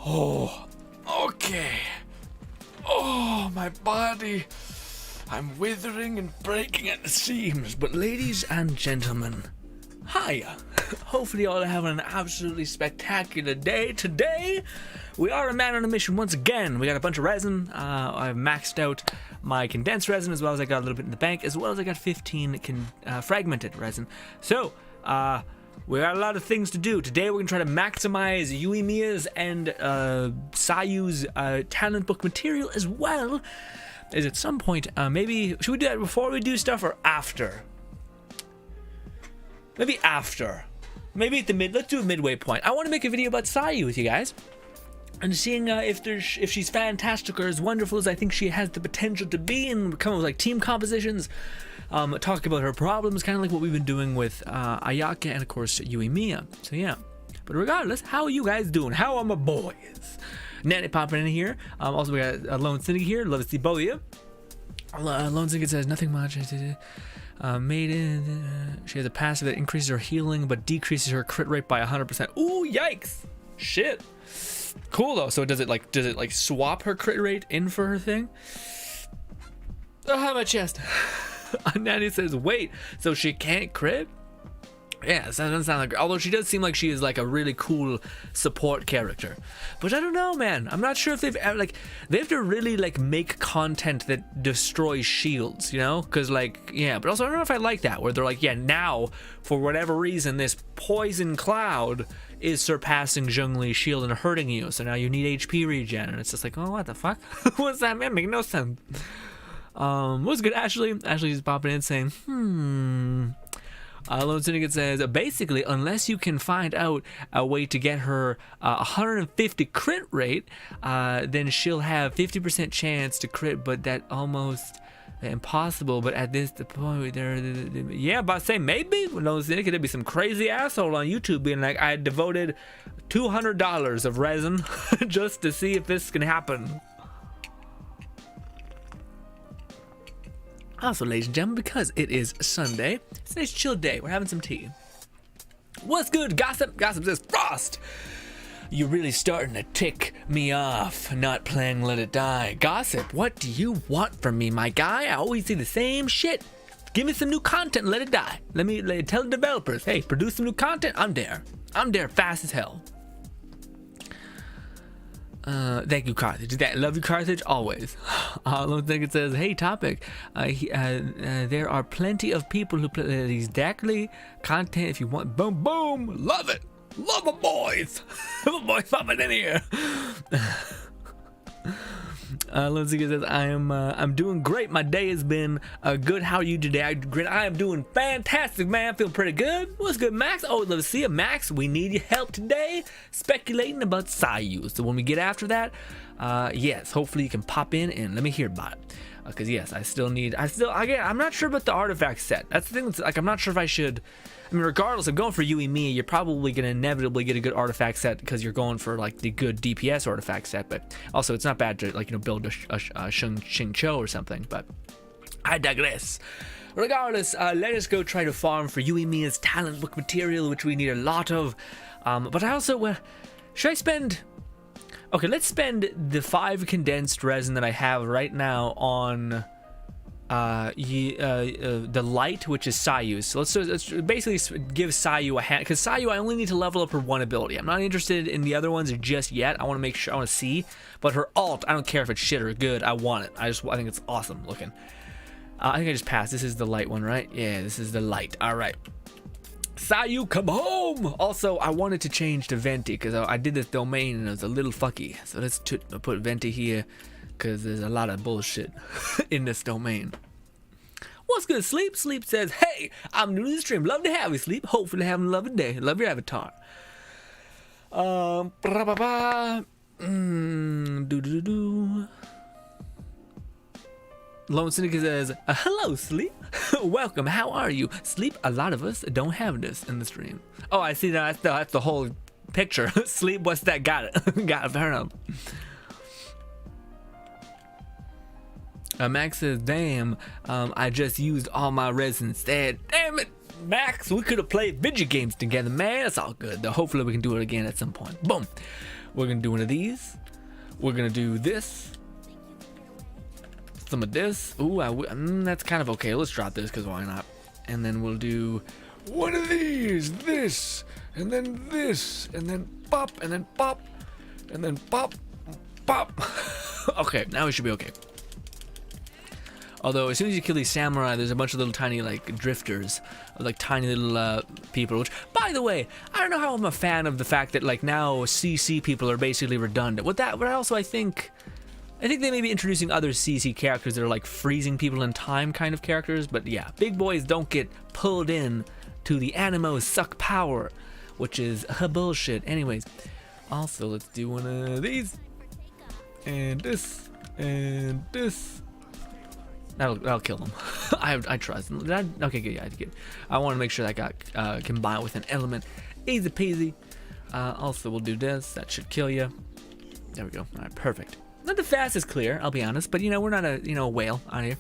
Oh, okay. Oh, my body. I'm withering and breaking at the seams. But ladies and gentlemen, hiya. Hopefully y'all are having an absolutely spectacular day. Today, we are a man on a mission once again. We got a bunch of resin. I've maxed out my condensed resin, as well as I got a little bit in the bank, as well as I got 15 fragmented resin. So, we got a lot of things to do. Today we're going to try to maximize Yoimiya's and Sayu's talent book material, as well as at some point, maybe, should we do that before we do stuff or after? Maybe after. Maybe at the let's do a midway point. I want to make a video about Sayu with you guys. And seeing if she's fantastic or as wonderful as I think she has the potential to be, and come up with like team compositions, talk about her problems, kind of like what we've been doing with Ayaka and of course Yoimiya. So yeah, but regardless, how are you guys doing? How are my boys? Nanny popping in here. Also we got Lone Syndicate here. Love to see both of you. Lone Syndicate says nothing much. She has a passive that increases her healing but decreases her crit rate by 100%. Ooh, yikes! Shit. Cool though. So does it like swap her crit rate in for her thing? Oh, my chest. Nanny says, wait, so she can't crit? Yeah, that doesn't sound like, although she does seem like she is like a really cool support character. But I don't know, man. I'm not sure if they have to really like make content that destroys shields, you know? Because like, yeah, but also I don't know if I like that, where they're like, yeah, now for whatever reason this poison cloud is surpassing Zhongli's shield and hurting you, so now you need HP regen, and it's just like, oh, what the fuck? What's that, man? Make no sense. What's good, Ashley? Ashley's popping in saying, Lone Syndicate says, basically, unless you can find out a way to get her 150 crit rate, then she'll have 50% chance to crit, but that almost impossible. But at this point, yeah, but I say maybe. Lone Syndicate, there'd be some crazy asshole on YouTube being like, I devoted $200 of resin just to see if this can happen. Also, ladies and gentlemen, because it is Sunday, it's a nice chill day. We're having some tea. What's good, Gossip? Gossip says, Frost, you're really starting to tick me off, not playing Let It Die. Gossip, what do you want from me, my guy? I always see the same shit. Give me some new content and let it die. Let me tell the developers, hey, produce some new content. I'm there. I'm there fast as hell. Thank you, Carthage. Love you, Carthage, always. Lone Syndicate says, hey, topic. There are plenty of people who play exactly content if you want. Boom, boom. Love it. Love my boys. My boys popping in here. Lone Syndicate says, I'm doing great. My day has been good. How are you today? I am doing fantastic, man. Feeling pretty good. What's good, Max? Oh, love to see you, Max. We need your help today, speculating about Sayu. So when we get after that, yes, hopefully you can pop in and let me hear about it. Because yes, I'm not sure about the artifact set. That's the thing. That's, like, I'm not sure if I should. I mean, regardless of going for Yoimiya, you're probably going to inevitably get a good artifact set because you're going for like the good DPS artifact set. But also, it's not bad to build a Xing Cho or something. But I digress. Regardless, let us go try to farm for Yoimiya's talent book material, which we need a lot of. But I also, should I spend? Okay, let's spend the 5 condensed resin that I have right now on the light, which is Sayu. So let's basically give Sayu a hand, because Sayu, I only need to level up her one ability. I'm not interested in the other ones just yet. I want to make sure, I want to see. But her alt, I don't care if it's shit or good. I want it. I think it's awesome looking. I think I just passed. This is the light one, right? Yeah, this is the light. All right. Sayu, come home! Also, I wanted to change to Venti because I did this domain and it was a little fucky. So let's put Venti here because there's a lot of bullshit in this domain. What's good, Sleep? Sleep says, hey, I'm new to the stream. Love to have you, Sleep. Hopefully having a lovely day. Love your avatar. Lone Syndicate says, hello, Sleep. Welcome. How are you? Sleep, a lot of us don't have this in the stream. Oh, I see that. That's the whole picture. Sleep, what's that? Got it. Got it. Fair enough. Max says, damn, I just used all my resin instead. Damn it, Max. We could have played video games together, man. It's all good, though. Hopefully we can do it again at some point. Boom. We're gonna do one of these. We're gonna do this. Some of this. Ooh, that's kind of okay. Let's drop this because why not? And then we'll do one of these, this, and then this, and then pop, and then pop, and then pop, pop. Okay, now we should be okay. Although as soon as you kill these samurai, there's a bunch of little tiny like drifters, like tiny little people. Which, by the way, I don't know how I'm a fan of the fact that like now CC people are basically redundant. With that, but also I think they may be introducing other CC characters that are like freezing people in time kind of characters. But yeah, big boys don't get pulled in to the animo suck power, which is bullshit. Anyways, also let's do one of these, and this, and this. That'll kill them. I trust. Okay, good. Yeah, good. I want to make sure that got combined with an element. Easy peasy. Also, we'll do this. That should kill you. There we go. All right, perfect. Not the fastest clear, I'll be honest, but we're not a whale out here.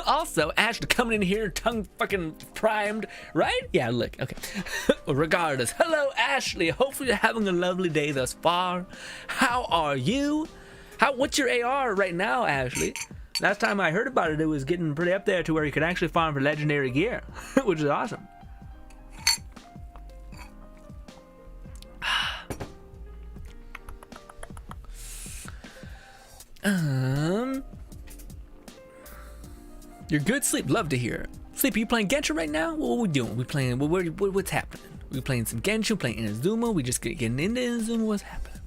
Also, Ashley coming in here, tongue fucking primed, right? Yeah, look, okay. Regardless, hello Ashley. Hopefully you're having a lovely day thus far. How are you? What's your AR right now, Ashley? Last time I heard about it, it was getting pretty up there to where you could actually farm for legendary gear, which is awesome. You're good, Sleep. Love to hear. Sleep, are you playing Genshin right now? What are we doing? We playing? What's happening? We playing some Genshin? Playing Inazuma? We just getting into Inazuma? What's happening?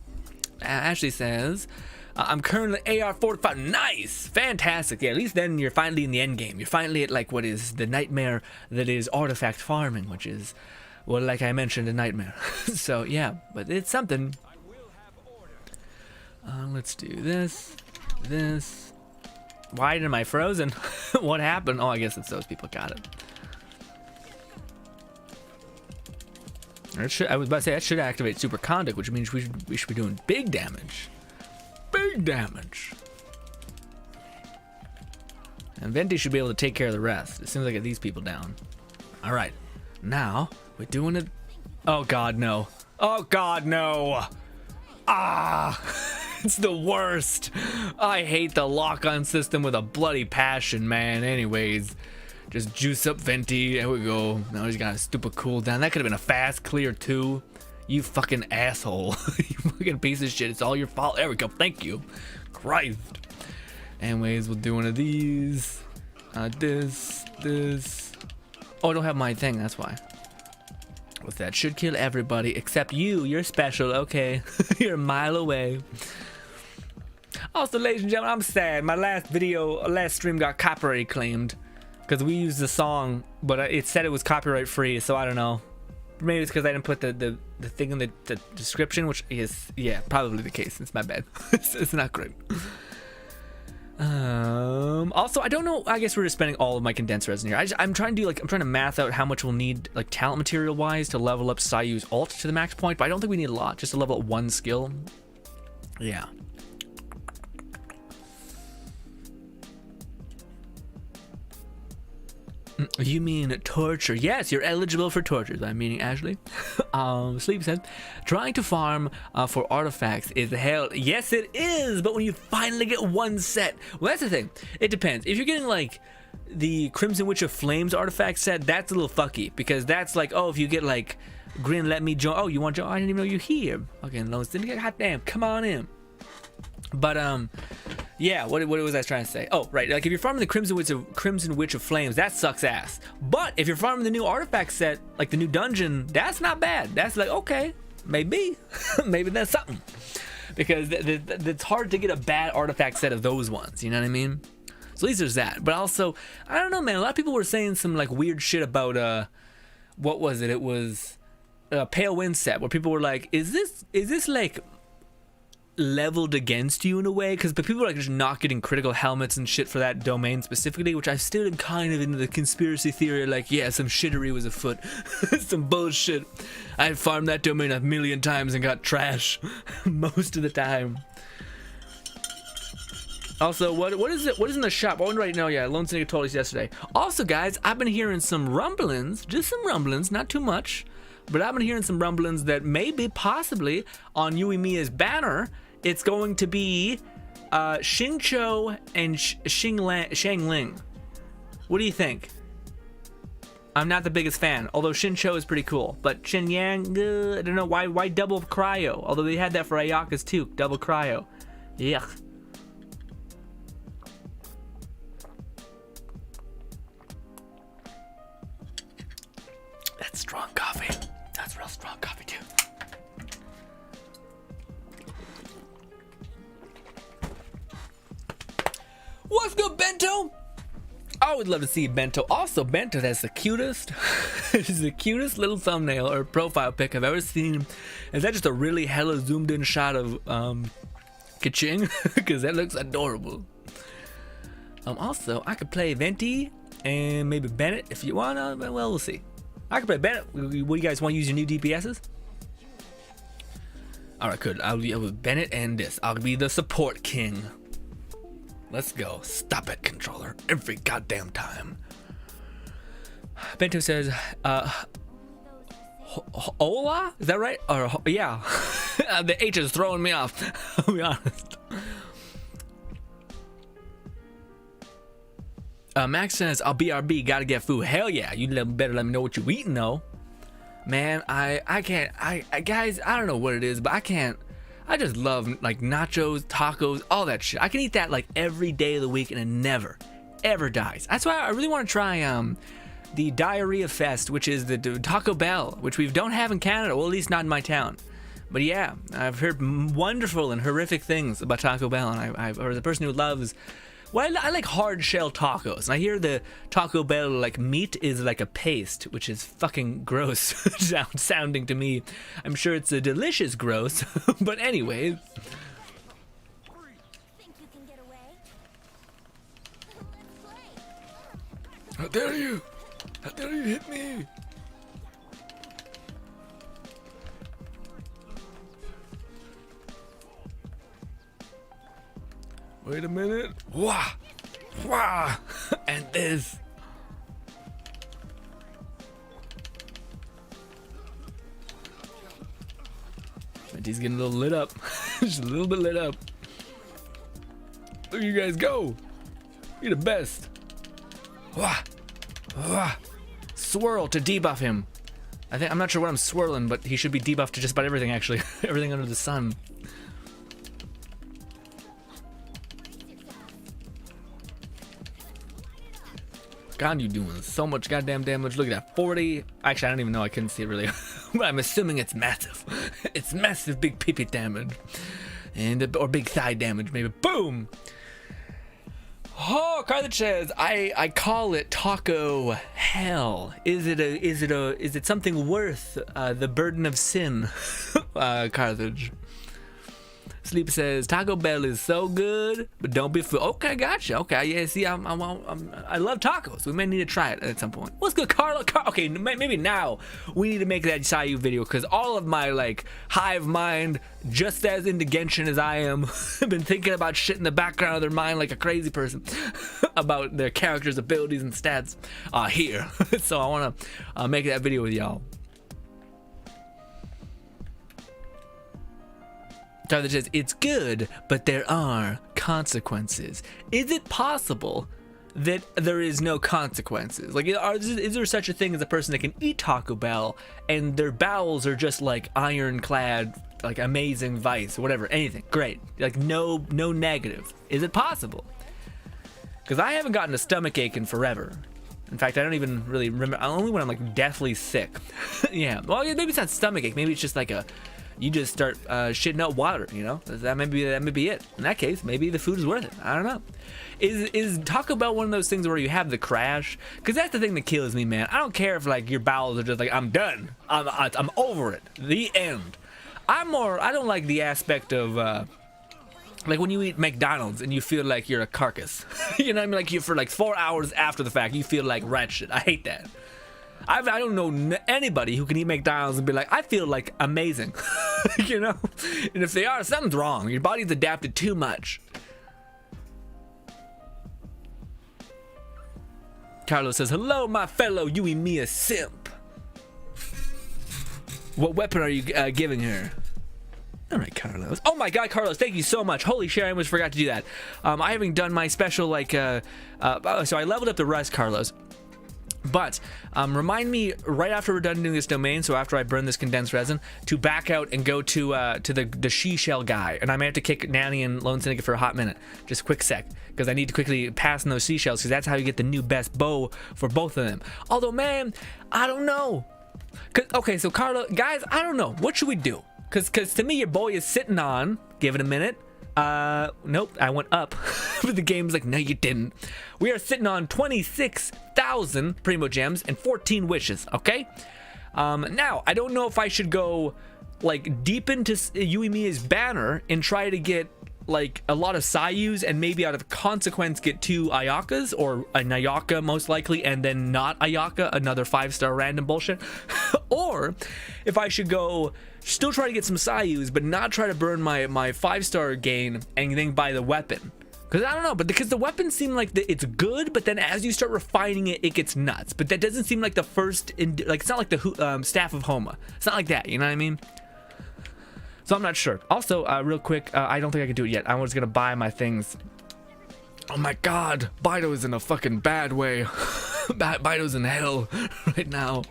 Ashley says, I'm currently AR 45. Nice, fantastic. Yeah, at least then you're finally in the end game. You're finally at like what is the nightmare that is artifact farming, which is, well, like I mentioned, a nightmare. So yeah, but it's something. Let's do this. Why am I frozen? What happened? Oh, I guess it's those people got it. I was about to say that should activate super conduct, which means we should be doing big damage. Big damage. And Venti should be able to take care of the rest as soon as I get these people down. All right, now we're doing it. Oh God, no! Oh God, no! Ah! It's the worst. I hate the lock-on system with a bloody passion, man. Anyways, just juice up Venti. There we go. Now he's got a stupid cooldown. That could have been a fast clear too. You fucking asshole. You fucking piece of shit. It's all your fault. There we go. Thank you. Christ. Anyways, we'll do one of these. This. Oh, I don't have my thing. That's why. With that should kill everybody except you. You're special. Okay. You're a mile away. Also, ladies and gentlemen, I'm sad. My last stream got copyright claimed because we used the song, but it said it was copyright free. So I don't know. Maybe it's because I didn't put the thing in the description, which is, yeah, probably the case. It's my bad. It's not great. Also, I don't know. I guess we're just spending all of my condensed resin here. I'm trying to math out how much we'll need, like talent material wise, to level up Sayu's ult to the max point. But I don't think we need a lot. Just to level up one skill. Yeah. You mean torture? Yes, you're eligible for tortures. I'm meaning Ashley. Sleep says, trying to farm for artifacts is hell. Yes, it is. But when you finally get one set, well, that's the thing. It depends. If you're getting like the Crimson Witch of Flames artifact set, that's a little fucky because that's like, oh, if you get like Grin, let me join. Oh, you want to join? I didn't even know you're here. Okay, no, goddamn, come on in. But yeah, what was I trying to say? Oh, right, like if you're farming the Crimson Witch of Flames, that sucks ass. But if you're farming the new artifact set, like the new dungeon, that's not bad. That's like, okay, maybe maybe that's something, because it's hard to get a bad artifact set of those ones, you know what I mean? So at least there's that. But also, I don't know, man, a lot of people were saying some like weird shit about what was it? It was a Pale Wind set where people were like, is this like leveled against you in a way? Because people are like just not getting critical helmets and shit for that domain specifically, which I still am kind of into the conspiracy theory, like, yeah, some shittery was afoot. Some bullshit. I farmed that domain 1,000,000 times and got trash most of the time. Also, what is it? What is in the shop? Oh, right now, yeah, Lone Snake told us yesterday. Also, guys, I've been hearing some rumblings, just some rumblings, not too much, but I've been hearing some rumblings that maybe, possibly, on Yoimiya's banner, it's going to be Xingqiu and Shangling. What do you think? I'm not the biggest fan, although Xingqiu is pretty cool. But Shenyang, I don't know, why double cryo? Although they had that for Ayaka's too, double cryo. Yuck. That's strong coffee. That's real strong coffee too. What's good, Bento? I would love to see Bento. Also, Bento has the cutest, is the cutest little thumbnail or profile pic I've ever seen. Is that just a really hella zoomed in shot of Kaching? Because that looks adorable. Also, I could play Venti and maybe Bennett if you wanna. Well, we'll see. I could play Bennett. What do you guys want to use your new DPSs? Alright, good. I'll be with Bennett and this. I'll be the support king. Let's go. Stop it, controller. Every goddamn time. Bento says, Hola? Is that right? Or, yeah. The H is throwing me off. I'll be honest. Max says, I'll BRB, gotta get food. Hell yeah. You better let me know what you're eating, though. Man, I can't. Guys, I don't know what it is, but I can't. I just love like nachos, tacos, all that shit. I can eat that like every day of the week and it never, ever dies. That's why I really want to try the Diarrhea Fest, which is the Taco Bell, which we don't have in Canada, well at least not in my town. But yeah, I've heard wonderful and horrific things about Taco Bell, and I've or the person who loves. Well, I like hard shell tacos, and I hear the Taco Bell like meat is like a paste, which is fucking gross sounding to me. I'm sure it's a delicious gross, but anyways. How dare you? How dare you hit me? Wait a minute. Wah! Wah! And this. And he's getting a little lit up. Just a little bit lit up. Look at you guys go. You're the best. Wah! Wah! Swirl to debuff him. I'm not sure what I'm swirling, but he should be debuffed to just about everything actually. Everything under the sun. God, you doing so much goddamn damage. Look at that, 40. Actually, I don't even know. I couldn't see it really. But I'm assuming it's massive. It's massive big pee-pee damage. Or big thigh damage, maybe. Boom! Oh, Carthage says, I call it taco hell. Is it something worth the burden of sin? Carthage. Sleep says Taco Bell is so good, but don't be fooled. Okay, gotcha. Okay, yeah. See, I love tacos. We may need to try it at some point. What's good, Carla? Okay, maybe now we need to make that Sayu video because all of my like hive mind, just as into Genshin as I am, have been thinking about shit in the background of their mind like a crazy person about their characters' abilities and stats here. So I want to make that video with y'all. Tyler says, it's good, but there are consequences. Is it possible that there is no consequences? Like, is there such a thing as a person that can eat Taco Bell and their bowels are just like ironclad, like amazing vice, whatever, anything, great. Like no negative. Is it possible? Because I haven't gotten a stomach ache in forever. In fact, I don't even really remember, only when I'm like deathly sick. Yeah, well, maybe it's not stomach ache, maybe it's just like you just start shitting out water, you know? That may be it. In that case, maybe the food is worth it. I don't know. Is Taco Bell one of those things where you have the crash? Because that's the thing that kills me, man. I don't care if like your bowels are just like, I'm done. I'm over it. The end. I don't like the aspect of like when you eat McDonald's and you feel like you're a carcass. You know what I mean? Like for like 4 hours after the fact, you feel like rat shit. I hate that. I don't know anybody who can eat McDonald's and be like, I feel like amazing. You know? And if they are, something's wrong. Your body's adapted too much. Carlos says, hello, my fellow Yoimiya simp. What weapon are you giving her? All right, Carlos. Oh my God, Carlos, thank you so much. Holy shit, I almost forgot to do that. I haven't done my special, like, so I leveled up the rest, Carlos. But remind me right after we're done doing this domain, so after I burn this condensed resin, to back out and go to the she shell guy, and I may have to kick Nanny and Lone Syndicate for a hot minute, just a quick sec, because I need to quickly pass in those seashells, because that's how you get the new best bow for both of them. Although, man, I don't know. Okay, so Carlo, guys, I don't know. What should we do? Because to me, your boy is sitting on. Give it a minute. Nope, I went up. But the game's like, no, you didn't. We are sitting on 26,000 Primo Gems and 14 wishes, okay? Now, I don't know if I should go, like, deep into Yoimiya's banner and try to get, like, a lot of Sayus and maybe out of consequence get 2 Ayakas, or an Ayaka most likely, and then not Ayaka, another 5-star random bullshit. Or if I should go still try to get some Sayus, but not try to burn my 5-star gain and then buy the weapon. Because I don't know, but because the weapons seem like it's good, but then as you start refining it, it gets nuts. But that doesn't seem like the first, like, it's not like the Staff of Homa. It's not like that, you know what I mean? So I'm not sure. Also, real quick, I don't think I can do it yet. I was gonna buy my things. Oh my God, Bido's in a fucking bad way. Bido's in hell right now.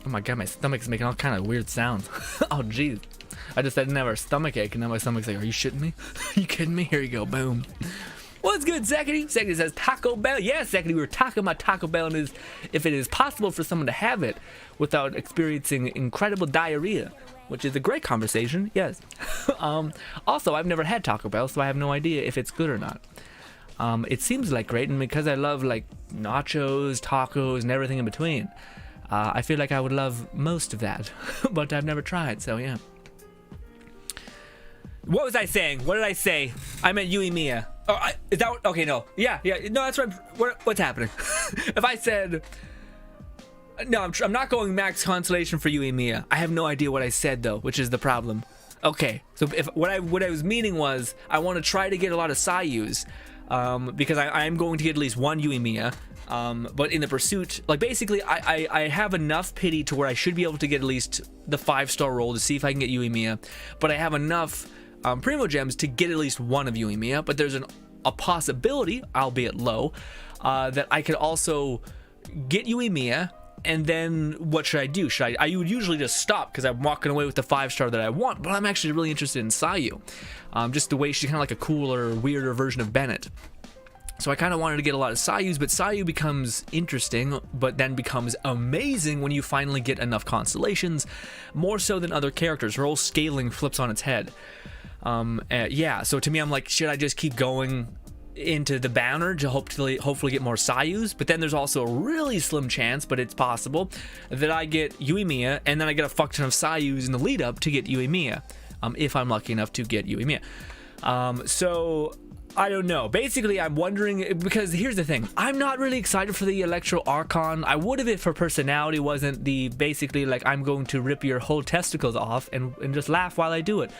Oh my God, my stomach's making all kind of weird sounds. Oh jeez. I just didn't have a stomach ache, and now my stomach's like, are you shitting me? Are you kidding me? Here you go, boom. What's good, Zekity? Zekity says Taco Bell. Yeah, Zekity, we were talking about Taco Bell and if it is possible for someone to have it without experiencing incredible diarrhea, which is a great conversation, yes. Also, I've never had Taco Bell, so I have no idea if it's good or not. It seems like great, and because I love, like, nachos, tacos, and everything in between, I feel like I would love most of that, but I've never tried, so yeah. What was I saying? What did I say? I meant Yoimiya. Oh, is that what, okay, no. Yeah, no, that's what's happening. If I said, no, I'm not going max constellation for Yoimiya. I have no idea what I said, though, which is the problem. Okay, so if what I was meaning was, I want to try to get a lot of Sayus, because I'm going to get at least one Yoimiya. But in the pursuit, like, basically I have enough pity to where I should be able to get at least the 5-star roll to see if I can get Yoimiya, but I have enough Primo Gems to get at least one of Yoimiya, but there's a possibility, albeit low, that I could also get Yoimiya, and then what should I do? I would usually just stop because I'm walking away with the 5-star that I want, but I'm actually really interested in Sayu, just the way she's kind of like a cooler, weirder version of Bennett. So I kind of wanted to get a lot of Sayus, but Sayu becomes interesting, but then becomes amazing when you finally get enough constellations, more so than other characters. Her whole scaling flips on its head. Yeah, so to me, I'm like, should I just keep going into the banner to hopefully get more Sayus? But then there's also a really slim chance, but it's possible, that I get Yoimiya, and then I get a fuck ton of Sayus in the lead up to get Yoimiya, if I'm lucky enough to get Yoimiya. So I don't know. Basically, I'm wondering, because here's the thing. I'm not really excited for the Electro Archon. I would have if her personality wasn't the, basically, like, I'm going to rip your whole testicles off and just laugh while I do it.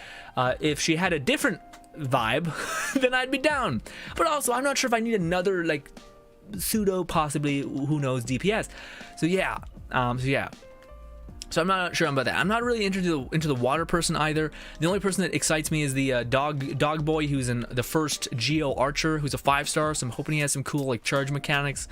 If she had a different vibe, then I'd be down. But also, I'm not sure if I need another, like, pseudo, possibly, who knows, DPS. So yeah. So I'm not sure about that. I'm not really into the water person either. The only person that excites me is the dog boy who's in the first Geo Archer, who's a 5-star. So I'm hoping he has some cool, like, charge mechanics.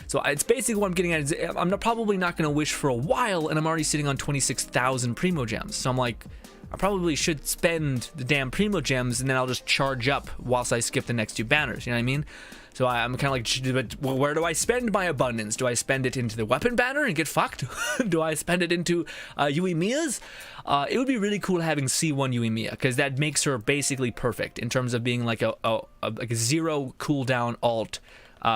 So it's basically what I'm getting at. I'm probably not going to wish for a while, and I'm already sitting on 26,000 Primo Gems. So I'm like, I probably should spend the damn Primo Gems, and then I'll just charge up whilst I skip the next 2 banners. You know what I mean? So I'm kind of like, but where do I spend my abundance? Do I spend it into the weapon banner and get fucked? Do I spend it into Yoimiya's? It would be really cool having C1 Yoimiya, because that makes her basically perfect in terms of being like a 0 cooldown alt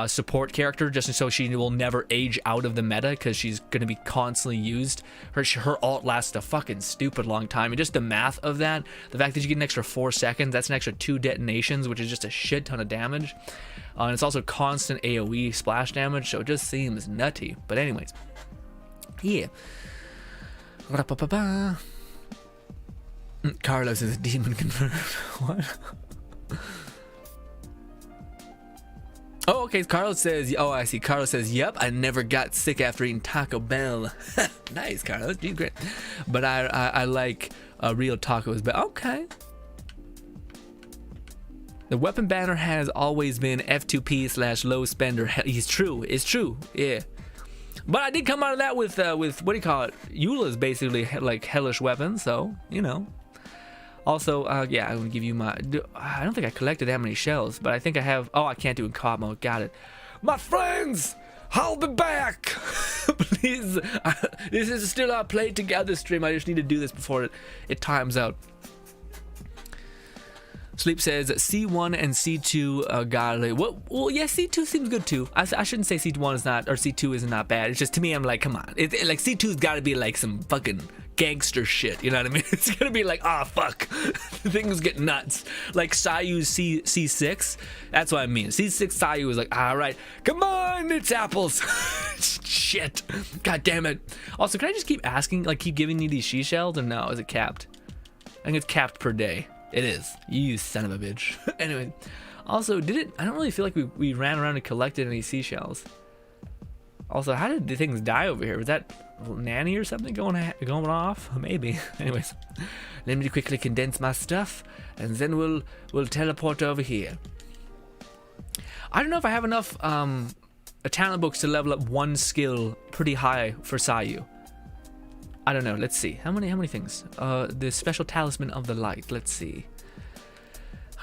support character, just so she will never age out of the meta, because she's going to be constantly used. Her alt lasts a fucking stupid long time, and just the math of that, the fact that you get an extra 4 seconds, that's an extra 2 detonations, which is just a shit ton of damage. And it's also constant AoE splash damage, so it just seems nutty. But anyways, Yeah. Ra-pa-pa-pa. Carlos is a demon confirmed. What? Oh, okay. Carlos says, oh, I see. Carlos says, yep, I never got sick after eating Taco Bell. Nice, Carlos. You're great. But I like real tacos. But okay. The weapon banner has always been F2P/low spender. It's true. It's true. Yeah. But I did come out of that with what do you call it? Eula's basically like hellish weapon. So, you know. Also, yeah, I'm gonna give you my. I don't think I collected that many shells, but I think I have. Oh, I can't do it in co-op mode. Got it. My friends, hold me back, please. This is still our play together stream. I just need to do this before it times out. Sleep says C1 and C2 got it. Well, yeah, C2 seems good too. I shouldn't say C1 is not, or C2 is not bad. It's just to me, I'm like, come on. Like C2's got to be like some fucking gangster shit. You know what I mean? It's gonna be like, ah, fuck, things get nuts. Like Sayu's C6. That's what I mean. C6 Sayu is like, all right, come on, it's apples. Shit. God damn it. Also, can I just keep asking, like, keep giving you these she shells, or no? Is it capped? I think it's capped per day. It is. You son of a bitch. Anyway, also, I don't really feel like we ran around and collected any seashells. Also, how did the things die over here? Was that nanny or something going off? Maybe. Anyways, let me quickly condense my stuff, and then we'll teleport over here. I don't know if I have enough talent books to level up one skill pretty high for Sayu. I don't know. Let's see. How many things? The special talisman of the light. Let's see.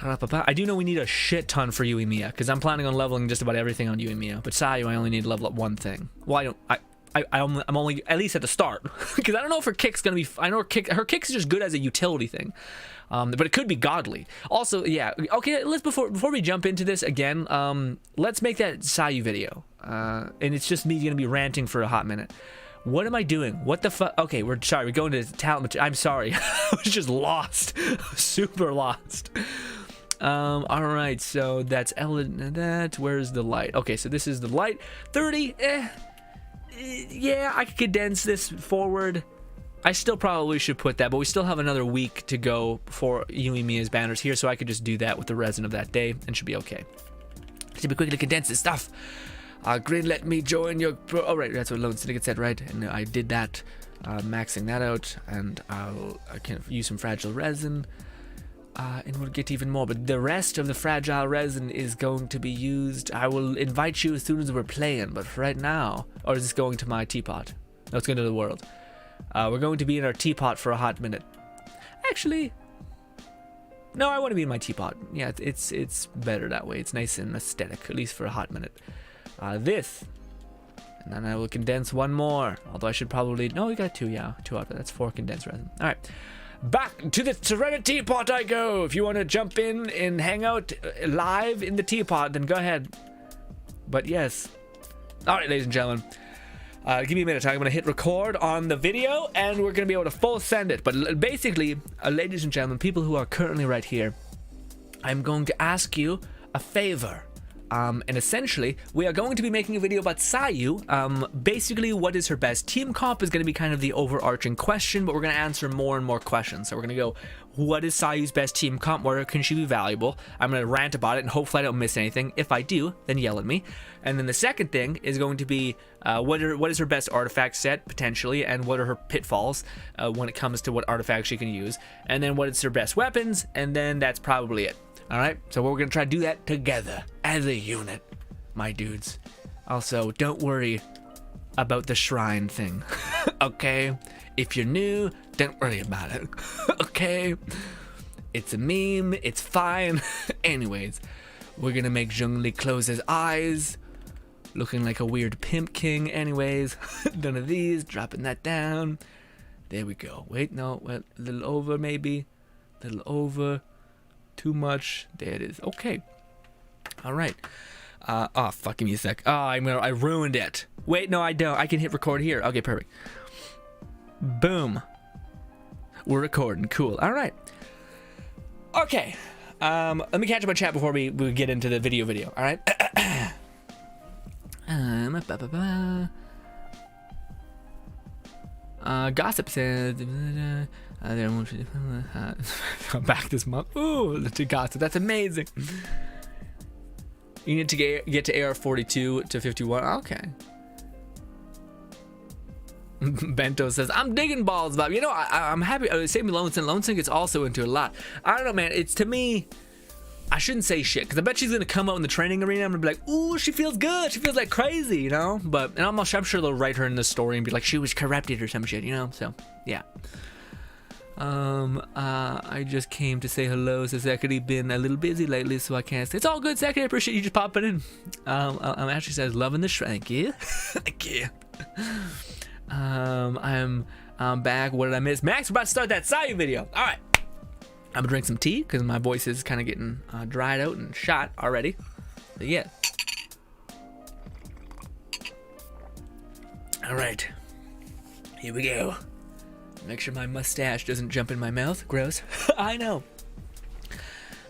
I do know we need a shit ton for Yoimiya, because I'm planning on leveling just about everything on Yoimiya. But Sayu, I only need to level up one thing. Well, I'm only at least at the start, because I don't know if her kick's gonna be. I know her kick's just good as a utility thing, but it could be godly. Also, yeah. Okay, let's before we jump into this again, let's make that Sayu video, and it's just me gonna be ranting for a hot minute. What am I doing? What the fuck? Okay, we're going to talent. I'm sorry. I was just lost. Super lost. All right, so that's that. Where's the light? Okay, so this is the light. 30. Yeah, I could condense this forward. I still probably should put that, but we still have another week to go before Yoimiya's banner's here, so I could just do that with the resin of that day and should be okay. Should be quickly condense this stuff. Grin, let me join your. Oh, right, that's what Lone Syndicate said, right? And I did that, maxing that out, and I can use some fragile resin, and we'll get even more. But the rest of the fragile resin is going to be used. I will invite you as soon as we're playing, but for right now, or is this going to my teapot? No, it's going to the world. We're going to be in our teapot for a hot minute. Actually, no, I want to be in my teapot. Yeah, it's better that way. It's nice and aesthetic, at least for a hot minute. This, and then I will condense one more, although I should probably, no, we got two, yeah, 2 out of that's 4 condensed resin. All right, back to the Serenity Teapot I go. If you want to jump in and hang out live in the teapot, then go ahead. But yes, all right, ladies and gentlemen, give me a minute. I'm going to hit record on the video, and we're going to be able to full send it. But basically, ladies and gentlemen, people who are currently right here, I'm going to ask you a favor. And essentially, we are going to be making a video about Sayu. Basically, what is her best team comp is going to be kind of the overarching question, but we're going to answer more and more questions. So we're going to go, what is Sayu's best team comp? Where can she be valuable? I'm going to rant about it, and hopefully I don't miss anything. If I do, then yell at me. And then the second thing is going to be, what is her best artifact set, potentially, and what are her pitfalls when it comes to what artifacts she can use. And then what is her best weapons, and then that's probably it. All right, so we're gonna try to do that together as a unit, my dudes. Also, don't worry about the shrine thing, okay? If you're new, don't worry about it, okay? It's a meme, it's fine. Anyways, we're gonna make Zhongli close his eyes, looking like a weird pimp king. Anyways, none of these, dropping that down. There we go. Wait, no, well, a little over maybe, a little over. Too much. There it is. Okay. All right. Oh, fuck, give me a sec. Oh, I ruined it. Wait, no, I don't. I can hit record here. Okay, perfect. Boom. We're recording. Cool. All right. Okay. Let me catch up on chat before we get into the video. All right. Gossip says back this month. Ooh, to Gossip. That's amazing. You need to get to AR 42 to 51. Okay. Bento says, I'm digging balls, Bob. You know, I'm happy. Same with Lone Sin. Lone Sin gets also into a lot. I don't know, man. It's, to me, I shouldn't say shit, because I bet she's going to come out in the training arena. I'm going to be like, ooh, she feels good. She feels like crazy, you know? But, and I'm sure they'll write her in the story and be like, she was corrupted or some shit, you know? So, yeah. I just came to say hello. So Zachary been a little busy lately, so I can't say. It's all good, Zachary. I appreciate you just popping in. Ashley says, loving the show. Thank you. Thank you. I'm back. What did I miss? Max, we're about to start that Sayu video. All right. I'm gonna drink some tea because my voice is kind of getting dried out and shot already. But yeah. All right. Here we go. Make sure my mustache doesn't jump in my mouth. Gross. I know.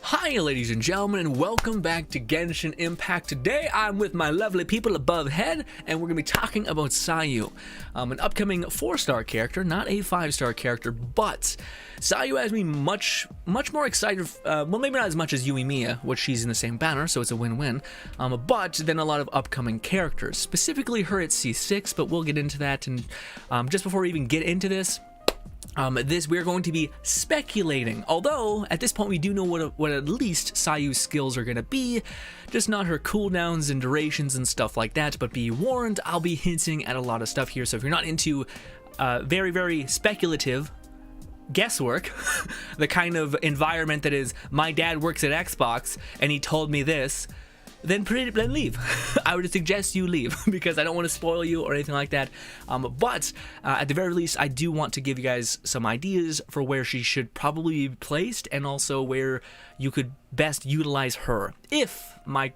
Hi, ladies and gentlemen, and welcome back to Genshin Impact. Today, I'm with my lovely people above head, and we're going to be talking about Sayu, an upcoming 4-star character, not a 5-star character, but Sayu has me much more excited, well, maybe not as much as Yoimiya, which she's in the same banner, so it's a win-win, but then a lot of upcoming characters, specifically her at C6, but we'll get into that, and just before we even get into this, we're going to be speculating, although at this point we do know what at least Sayu's skills are going to be, just not her cooldowns and durations and stuff like that, but be warned, I'll be hinting at a lot of stuff here, so if you're not into very, very speculative guesswork, the kind of environment that is, my dad works at Xbox and he told me this, then leave. I would suggest you leave because I don't want to spoil you or anything like that. But at the very least, I do want to give you guys some ideas for where she should probably be placed and also where you could best utilize her if my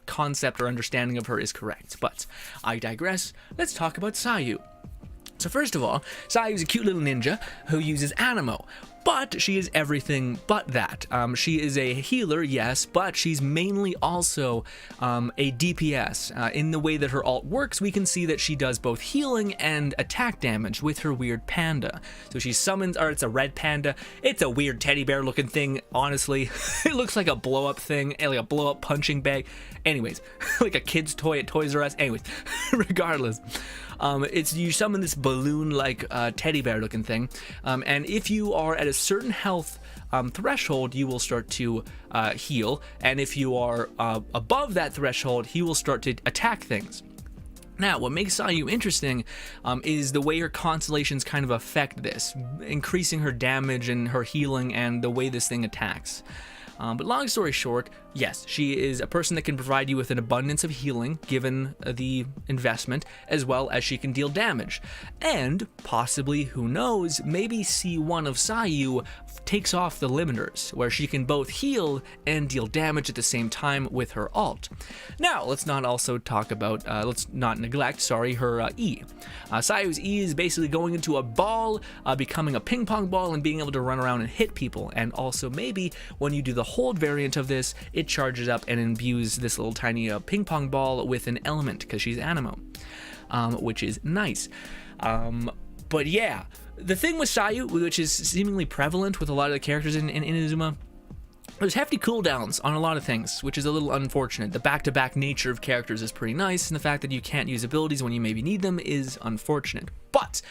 concept or understanding of her is correct. But I digress. Let's talk about Sayu. So first of all, Sayu is a cute little ninja who uses Animo. But she is everything but that. She is a healer, yes, but she's mainly also a DPS. In the way that her ult works, we can see that she does both healing and attack damage with her weird panda. So she summons, or it's a red panda. It's a weird teddy bear looking thing, honestly. It looks like a blow up thing, like a blow up punching bag. Anyways, like a kid's toy at Toys R Us. Anyways, regardless. You summon this balloon-like teddy bear-looking thing, and if you are at a certain health threshold, you will start to heal, and if you are above that threshold, he will start to attack things. Now, what makes Sayu interesting is the way her constellations kind of affect this, increasing her damage and her healing and the way this thing attacks. But long story short, yes, she is a person that can provide you with an abundance of healing given the investment, as well as she can deal damage. And possibly, who knows, maybe C1 of Sayu takes off the limiters, where she can both heal and deal damage at the same time with her ult. Now, let's not neglect her E. Sayu's E is basically going into a ball, becoming a ping pong ball and being able to run around and hit people. And also maybe when you do the hold variant of this, it charges up and imbues this little tiny ping pong ball with an element because she's Animo, which is nice. But yeah, the thing with Sayu, which is seemingly prevalent with a lot of the characters in Inazuma, there's hefty cooldowns on a lot of things, which is a little unfortunate. The back-to-back nature of characters is pretty nice, and the fact that you can't use abilities when you maybe need them is unfortunate. But,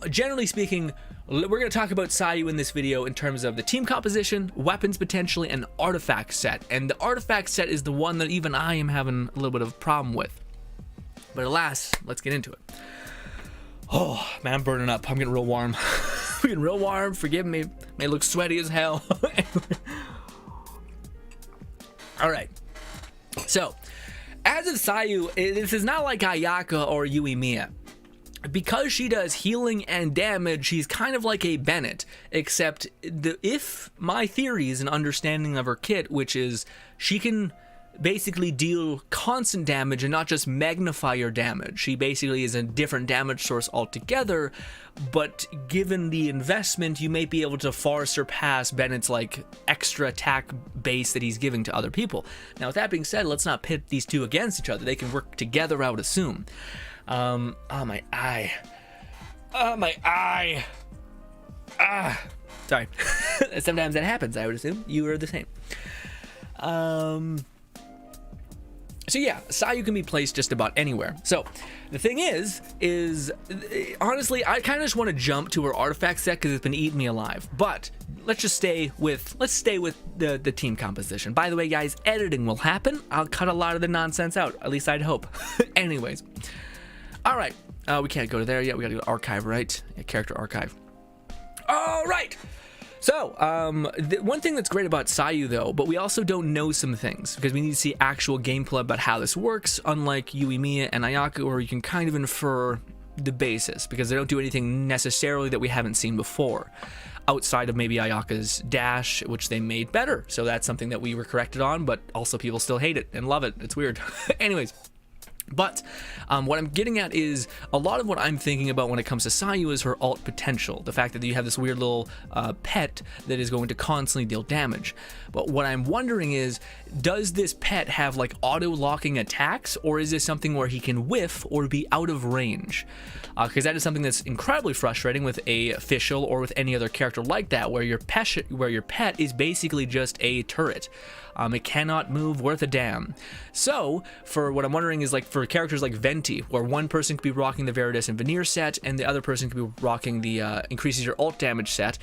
generally speaking, we're going to talk about Sayu in this video in terms of the team composition, weapons potentially, and artifact set. And the artifact set is the one that even I am having a little bit of a problem with. But alas, let's get into it. Oh, man, I'm burning up. I'm getting real warm. I'm getting real warm. Forgive me. May look sweaty as hell. All right. So, as of Sayu, this is not like Ayaka or Yoimiya. Because she does healing and damage, she's kind of like a Bennett, except if my theories and understanding of her kit, which is she can basically deal constant damage and not just magnify your damage. She basically is a different damage source altogether, but given the investment, you may be able to far surpass Bennett's like extra attack base that he's giving to other people. Now, with that being said, let's not pit these two against each other. They can work together, I would assume. Oh, my eye. My eye. Sorry. Sometimes that happens, I would assume. You are the same. So yeah, Sayu can be placed just about anywhere. So the thing is honestly, I kind of just want to jump to her artifact set because it's been eating me alive. But let's stay with the team composition. By the way, guys, editing will happen. I'll cut a lot of the nonsense out. At least I'd hope. Anyways, all right. We can't go to there yet. We got to go to archive, right? Yeah, character archive. All right. So, one thing that's great about Sayu, though, but we also don't know some things, because we need to see actual gameplay about how this works, unlike Yoimiya and Ayaka, where you can kind of infer the basis, because they don't do anything necessarily that we haven't seen before, outside of maybe Ayaka's dash, which they made better. So that's something that we were corrected on, but also people still hate it and love it. It's weird. Anyways. But what I'm getting at is a lot of what I'm thinking about when it comes to Sayu is her ult potential. The fact that you have this weird little pet that is going to constantly deal damage. But what I'm wondering is, does this pet have like auto-locking attacks, or is this something where he can whiff or be out of range? Because that is something that's incredibly frustrating with a official or with any other character like that, where your pet is basically just a turret. It cannot move worth a damn. So, for what I'm wondering is, like, for characters like Venti, where one person could be rocking the Veritas and Veneer set, and the other person could be rocking the increases your ult damage set.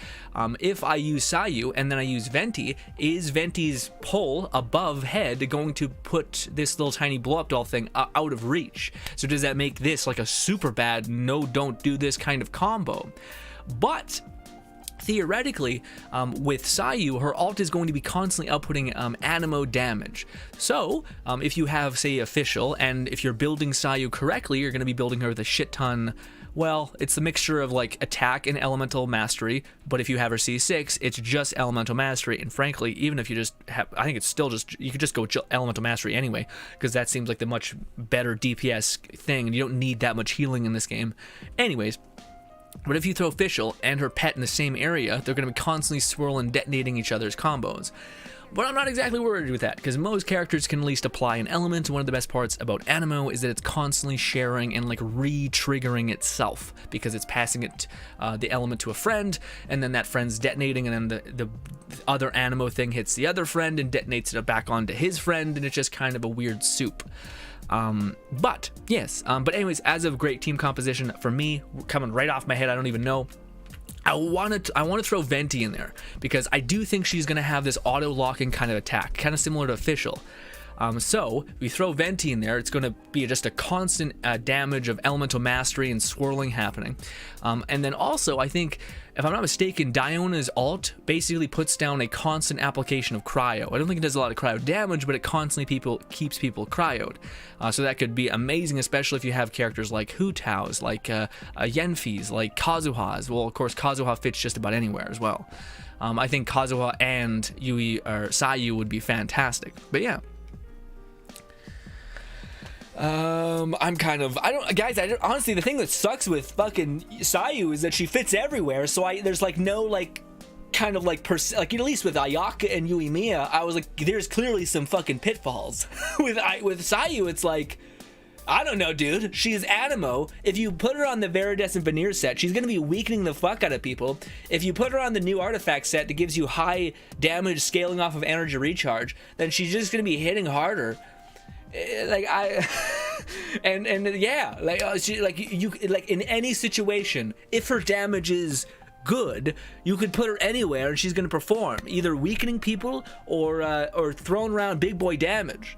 If I use Sayu and then I use Venti, is Venti's pull above head going to put this little tiny blow up doll thing out of reach? So does that make this like a super bad no, don't do this kind of combo? But theoretically, with Sayu, her ult is going to be constantly outputting animo damage. So, if you have, say, official, and if you're building Sayu correctly, you're going to be building her with a shit ton. Well, it's a mixture of like attack and elemental mastery, but if you have her C6, it's just elemental mastery. And frankly, even if you just have, I think it's still just, you could just go elemental mastery anyway, because that seems like the much better DPS thing, and you don't need that much healing in this game. Anyways. But if you throw official and her pet in the same area, they're going to be constantly swirling, detonating each other's combos. But I'm not exactly worried with that, because most characters can at least apply an element. One of the best parts about Animo is that it's constantly sharing and like re-triggering itself, because it's passing it the element to a friend, and then that friend's detonating, and then the other Animo thing hits the other friend and detonates it back onto his friend, and it's just kind of a weird soup. But yes, but anyways, as of great team composition, for me, coming right off my head, I don't even know, I want to throw Venti in there, because I do think she's going to have this auto-locking kind of attack, kind of similar to official. So we throw Venti in there, it's going to be just a constant damage of elemental mastery and swirling happening. And then also, I think, if I'm not mistaken, Diona's ult basically puts down a constant application of cryo. I don't think it does a lot of cryo damage, but it constantly keeps people cryoed. So that could be amazing, especially if you have characters like Hu Tao's, like Yenfi's, like Kazuha's. Well, of course, Kazuha fits just about anywhere as well. I think Kazuha and Sayu would be fantastic. But yeah. Honestly, the thing that sucks with fucking Sayu is that she fits everywhere, so there's like no like kind of like at least with Ayaka and Yoimiya, I was like, there's clearly some fucking pitfalls. with Sayu, it's like, I don't know, dude. She's Animo. If you put her on the Veritas and Veneer set, she's gonna be weakening the fuck out of people. If you put her on the new artifact set that gives you high damage scaling off of energy recharge, then she's just gonna be hitting harder. Like yeah, like she, like you like in any situation, if her damage is good, you could put her anywhere and she's gonna perform, either weakening people or throwing around big boy damage.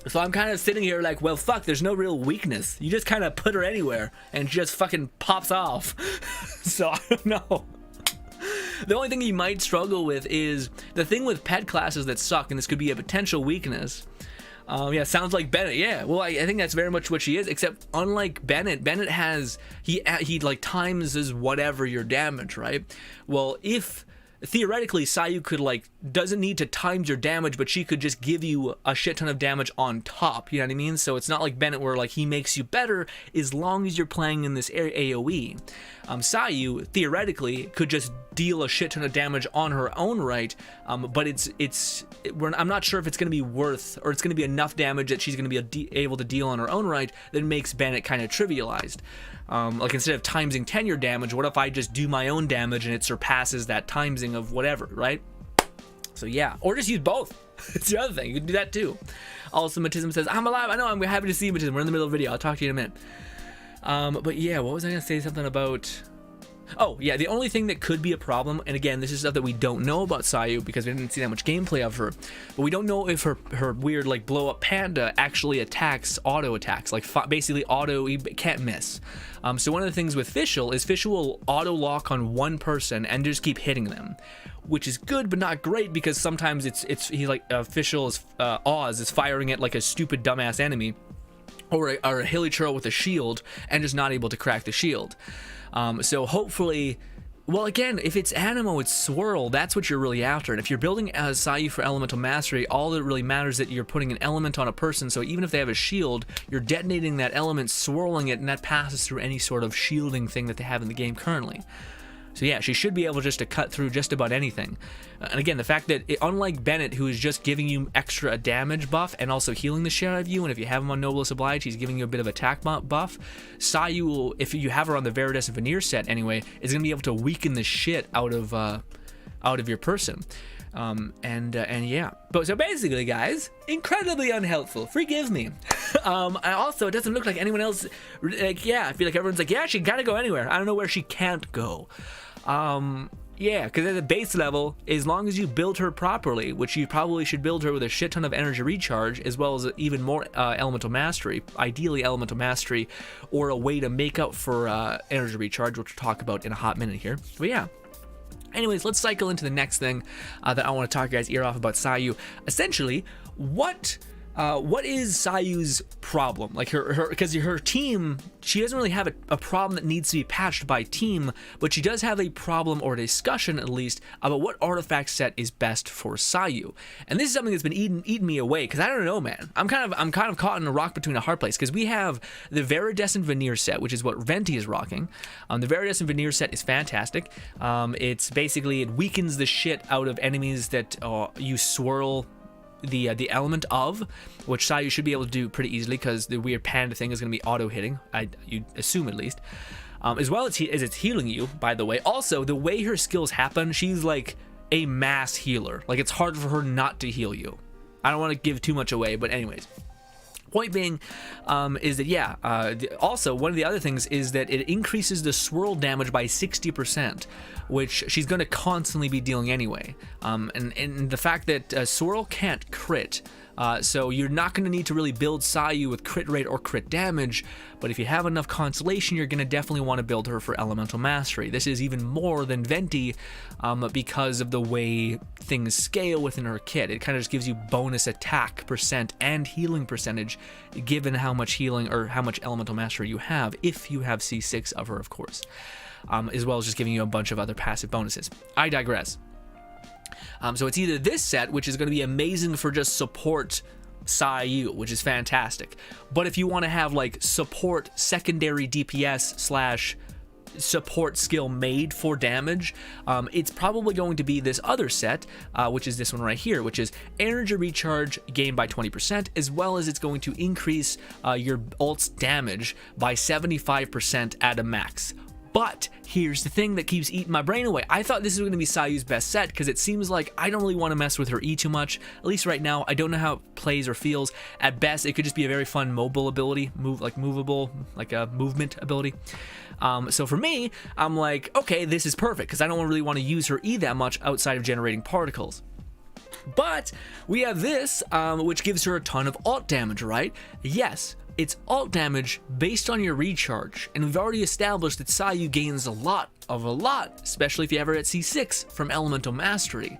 So I'm kind of sitting here like, well, fuck, there's no real weakness. You just kind of put her anywhere and she just fucking pops off. So I don't know. The only thing you might struggle with is the thing with pet classes that suck, and this could be a potential weakness. Yeah, sounds like Bennett. Yeah, well, I think that's very much what she is, except unlike Bennett has, he like times is whatever your damage, right? Well, if theoretically Sayu could like, doesn't need to times your damage, but she could just give you a shit ton of damage on top, you know what I mean? So it's not like Bennett where like he makes you better as long as you're playing in this AoE. Sayu theoretically could just deal a shit ton of damage on her own right, but I'm not sure if it's going to be worth, or it's going to be enough damage that she's going to be able to deal on her own right that makes Bennett kind of trivialized. Like instead of timesing 10 your damage, what if I just do my own damage and it surpasses that timesing of whatever, right? So yeah, or just use both. It's the other thing. You can do that too. Also, Matism says, I'm alive. I know. I'm happy to see you, Matism. We're in the middle of a video. I'll talk to you in a minute. But yeah, what was I going to say? Something about... Oh, yeah, the only thing that could be a problem, and again, this is stuff that we don't know about Sayu because we didn't see that much gameplay of her, but we don't know if her weird, like, blow-up panda actually attacks, auto-attacks, like, basically auto, you can't miss. So one of the things with Fischl is Fischl will auto-lock on one person and just keep hitting them, which is good, but not great, because sometimes he, like, Fischl is, Oz is firing at, like, a stupid, dumbass enemy, or a Hilichurl with a shield, and just not able to crack the shield. So hopefully, well, again, if it's Animo, it's Swirl, that's what you're really after. And if you're building as Sayu for Elemental Mastery, all that really matters is that you're putting an element on a person, so even if they have a shield, you're detonating that element, swirling it, and that passes through any sort of shielding thing that they have in the game currently. So yeah, she should be able just to cut through just about anything. And again, the fact that, unlike Bennett, who is just giving you extra damage buff and also healing the shit out of you, and if you have him on Noblest Oblige, he's giving you a bit of attack buff, Sayu will, if you have her on the Viridescent Veneer set anyway, is going to be able to weaken the shit out of your person. And yeah. But so basically, guys, incredibly unhelpful. Forgive me. And also, it doesn't look like anyone else, like, yeah, I feel like everyone's like, yeah, she gotta go anywhere. I don't know where she can't go. Yeah, because at the base level, as long as you build her properly, which you probably should build her with a shit ton of energy recharge, as well as even more elemental mastery, ideally elemental mastery, or a way to make up for energy recharge, which we'll talk about in a hot minute here. But yeah. Anyways, let's cycle into the next thing that I want to talk you guys' ear off about Sayu. Essentially, what is Sayu's problem? Like because her team, she doesn't really have a problem that needs to be patched by team, but she does have a problem or a discussion at least about what artifact set is best for Sayu. And this is something that's been eating me away because I don't know, man. I'm kind of caught in a rock between a hard place because we have the Viridescent Veneer set, which is what Venti is rocking. The Viridescent Veneer set is fantastic. It's basically, it weakens the shit out of enemies that you swirl the element of, which Sayu should be able to do pretty easily because the weird panda thing is going to be auto hitting, you'd assume at least, as well as it's healing you, by the way. Also, the way her skills happen, she's like a mass healer. Like, it's hard for her not to heal you. I don't want to give too much away, but anyways, point being is that, yeah, also one of the other things is that it increases the swirl damage by 60%, which she's going to constantly be dealing anyway. And the fact that swirl can't crit, so you're not going to need to really build Sayu with crit rate or crit damage, but if you have enough consolation, you're going to definitely want to build her for elemental mastery. This is even more than Venti because of the way things scale within her kit. It kind of just gives you bonus attack percent and healing percentage given how much healing or how much elemental mastery you have, if you have C6 of her, of course, as well as just giving you a bunch of other passive bonuses. I digress. So it's either this set, which is going to be amazing for just support Sayu, which is fantastic, but if you want to have like support secondary DPS / support skill made for damage, it's probably going to be this other set, which is this one right here, which is energy recharge gained by 20%, as well as it's going to increase your ult's damage by 75% at a max. But here's the thing that keeps eating my brain away. I thought this was going to be Sayu's best set because it seems like I don't really want to mess with her E too much. At least right now, I don't know how it plays or feels. At best, it could just be a very fun mobile ability, movable, like a movement ability. So for me, I'm like, okay, this is perfect because I don't really want to use her E that much outside of generating particles. But we have this, which gives her a ton of ult damage, right? Yes. It's ult damage based on your recharge, and we've already established that Sayu gains a lot, especially if you have her at C6 from Elemental Mastery.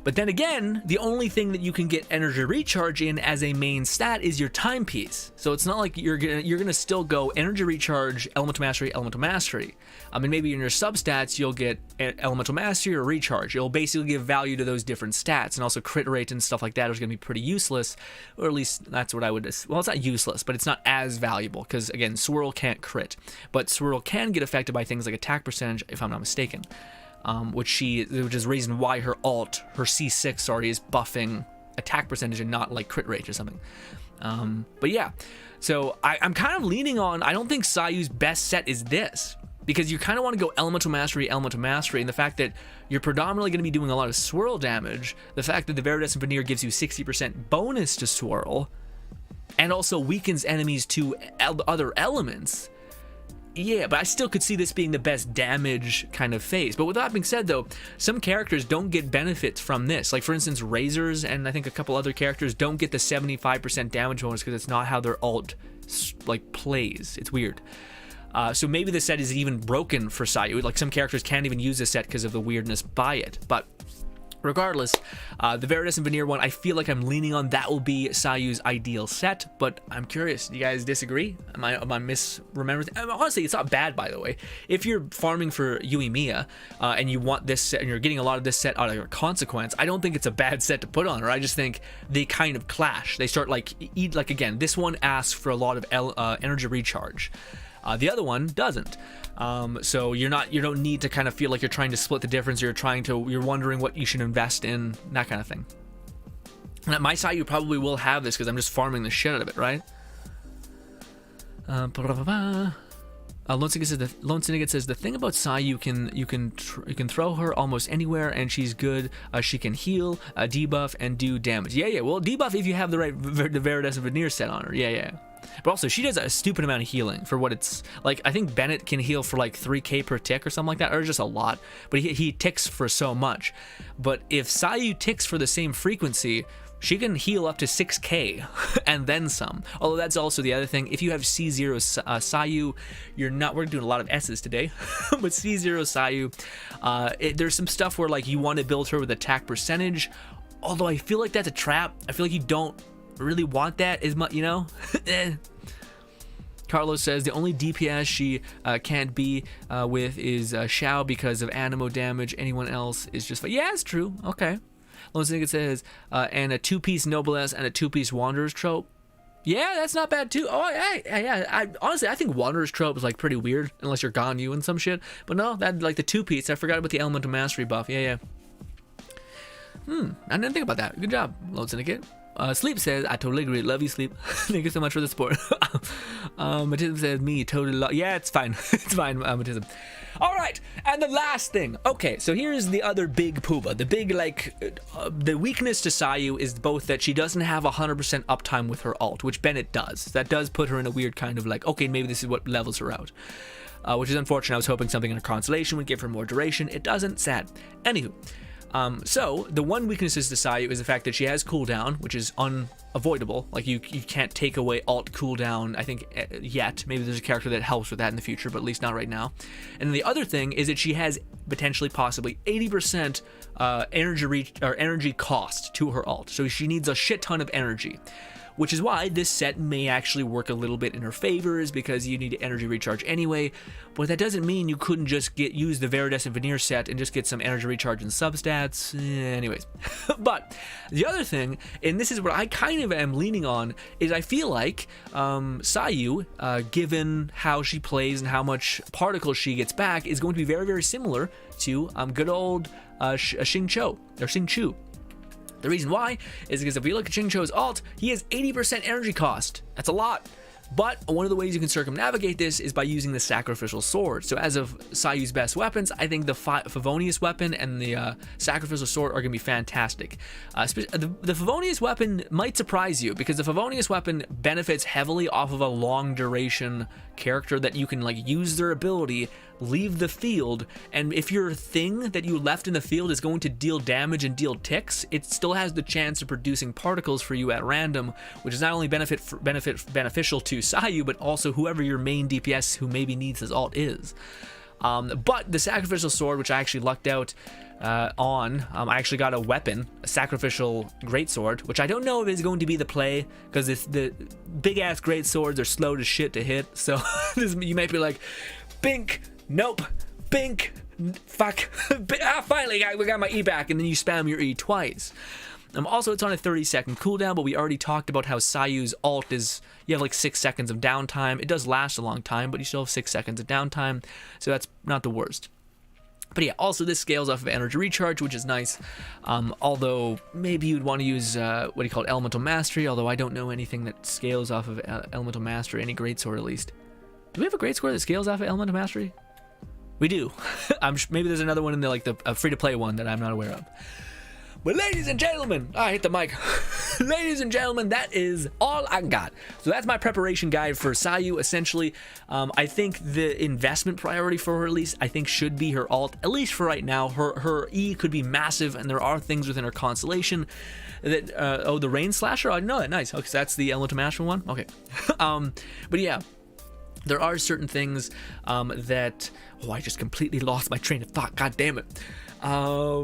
But then again, the only thing that you can get energy recharge in as a main stat is your timepiece. So it's not like you're gonna still go energy recharge, elemental mastery. And maybe in your substats you'll get elemental mastery or recharge. It'll basically give value to those different stats, and also crit rate and stuff like that is gonna be pretty useless, or at least that's what I would. Well, it's not useless, but it's not as valuable because again, swirl can't crit, but swirl can get affected by things like attack percentage, if I'm not mistaken. Which is the reason why her ult, her C6, sorry, is buffing attack percentage and not like crit rate or something. But yeah, so I'm kind of leaning on, I don't think Sayu's best set is this, because you kind of want to go elemental mastery, and the fact that you're predominantly going to be doing a lot of swirl damage, the fact that the Viridescent Veneer gives you 60% bonus to swirl, and also weakens enemies to other elements. Yeah, but I still could see this being the best damage kind of phase. But with that being said, though, some characters don't get benefits from this. Like, for instance, Razors and I think a couple other characters don't get the 75% damage bonus because it's not how their ult, like, plays. It's weird. So maybe the set is even broken for Sayu. Like, some characters can't even use this set because of the weirdness by it. But regardless, the Viridescent Veneer one, I feel like I'm leaning on that will be Sayu's ideal set, but I'm curious. Do you guys disagree? Am I misremembering? Honestly, it's not bad, by the way. If you're farming for Yoimiya and you want this set and you're getting a lot of this set out of your consequence, I don't think it's a bad set to put on her. I just think they kind of clash. They start like again, this one asks for a lot of energy recharge. The other one doesn't. So you don't need to kind of feel like you're trying to split the difference. You're wondering what you should invest in, that kind of thing. And my Sayu probably will have this because I'm just farming the shit out of it, right? Lone Syndicate says the thing about Sayu, you can throw her almost anywhere and she's good. She can heal, debuff, and do damage. Yeah. Well, debuff if you have the Viridescent Veneer set on her. Yeah. But also, she does a stupid amount of healing for what it's like. I think Bennett can heal for like 3k per tick or something like that, or just a lot. But he ticks for so much. But if Sayu ticks for the same frequency, she can heal up to 6k and then some. Although that's also the other thing. If you have C0 Sayu, we're doing a lot of S's today, but C0 Sayu, there's some stuff where like you want to build her with attack percentage. Although I feel like that's a trap. I feel like you don't really want that as much, you know? Carlos says the only DPS she can't be with is Xiao because of animo damage. Anyone else is just fine. Yeah, it's true. Okay. Lone Syndicate says, and a 2-piece Noblesse and a 2-piece Wanderer's trope. Yeah, that's not bad too. Oh, yeah. Honestly, I think Wanderer's trope is like pretty weird unless you're Ganyu and some shit. But no, that like the 2-piece. I forgot about the Elemental Mastery buff. Yeah. I didn't think about that. Good job, Lone Syndicate. Sleep says, I totally agree. Love you, Sleep. Thank you so much for the support. Matism says, me totally yeah, it's fine. It's fine, Matism. All right, and the last thing. Okay, so here's the other big pooba. The big, like, the weakness to Sayu is both that she doesn't have 100% uptime with her ult, which Bennett does. That does put her in a weird kind of like, okay, maybe this is what levels her out. Which is unfortunate. I was hoping something in her constellation would give her more duration. It doesn't. Sad. Anywho. So the one weakness to Sayu is the fact that she has cooldown, which is unavoidable. Like you can't take away alt cooldown, I think, yet. Maybe there's a character that helps with that in the future, but at least not right now. And then the other thing is that she has potentially, possibly 80% energy cost to her alt. So she needs a shit ton of energy. Which is why this set may actually work a little bit in her favor, is because you need energy recharge anyway. But that doesn't mean you couldn't just use the Viridescent Veneer set and just get some energy recharge and substats. Anyways. But the other thing, and this is what I kind of am leaning on, is I feel like Sayu, given how she plays and how much particles she gets back, is going to be very, very similar to good old Xing Chu. The reason why is because if we look at Xingqiu's ult, he has 80% energy cost. That's a lot. But one of the ways you can circumnavigate this is by using the Sacrificial Sword. So as of Sayu's best weapons, I think the Favonius weapon and the Sacrificial Sword are going to be fantastic. The Favonius weapon might surprise you because the Favonius weapon benefits heavily off of a long duration character that you can like use their ability, leave the field, and if your thing that you left in the field is going to deal damage and deal ticks, it still has the chance of producing particles for you at random, which is not only beneficial to Sayu, but also whoever your main DPS who maybe needs his ult is. But the Sacrificial Sword, which I actually lucked out on, I actually got a weapon, a Sacrificial Greatsword, which I don't know if is going to be the play, because the big-ass Greatswords are slow to shit to hit, so you might be like, bink, nope, bink, fuck, finally we got my E back, and then you spam your E twice. Also, it's on a 30-second cooldown, but we already talked about how Sayu's ult is, you have like 6 seconds of downtime. It does last a long time, but you still have 6 seconds of downtime, so that's not the worst. But yeah, also this scales off of energy recharge, which is nice. Although maybe you'd want to use what do you call it, elemental mastery. Although I don't know anything that scales off of elemental mastery, any greatsword at least. Do we have a greatsword that scales off of elemental mastery? We do. Maybe there's another one in there, like the free-to-play one that I'm not aware of. But ladies and gentlemen, I hit the mic. Ladies and gentlemen, that is all I got. So that's my preparation guide for Sayu. Essentially, I think the investment priority for her, at least, I think should be her alt, at least for right now. Her E could be massive, and there are things within her constellation that, oh, the Rain Slasher? I didn't know that. Nice. Okay, so that's the Elemental Master one? Okay. But yeah. There are certain things that... Oh, I just completely lost my train of thought. God damn it. I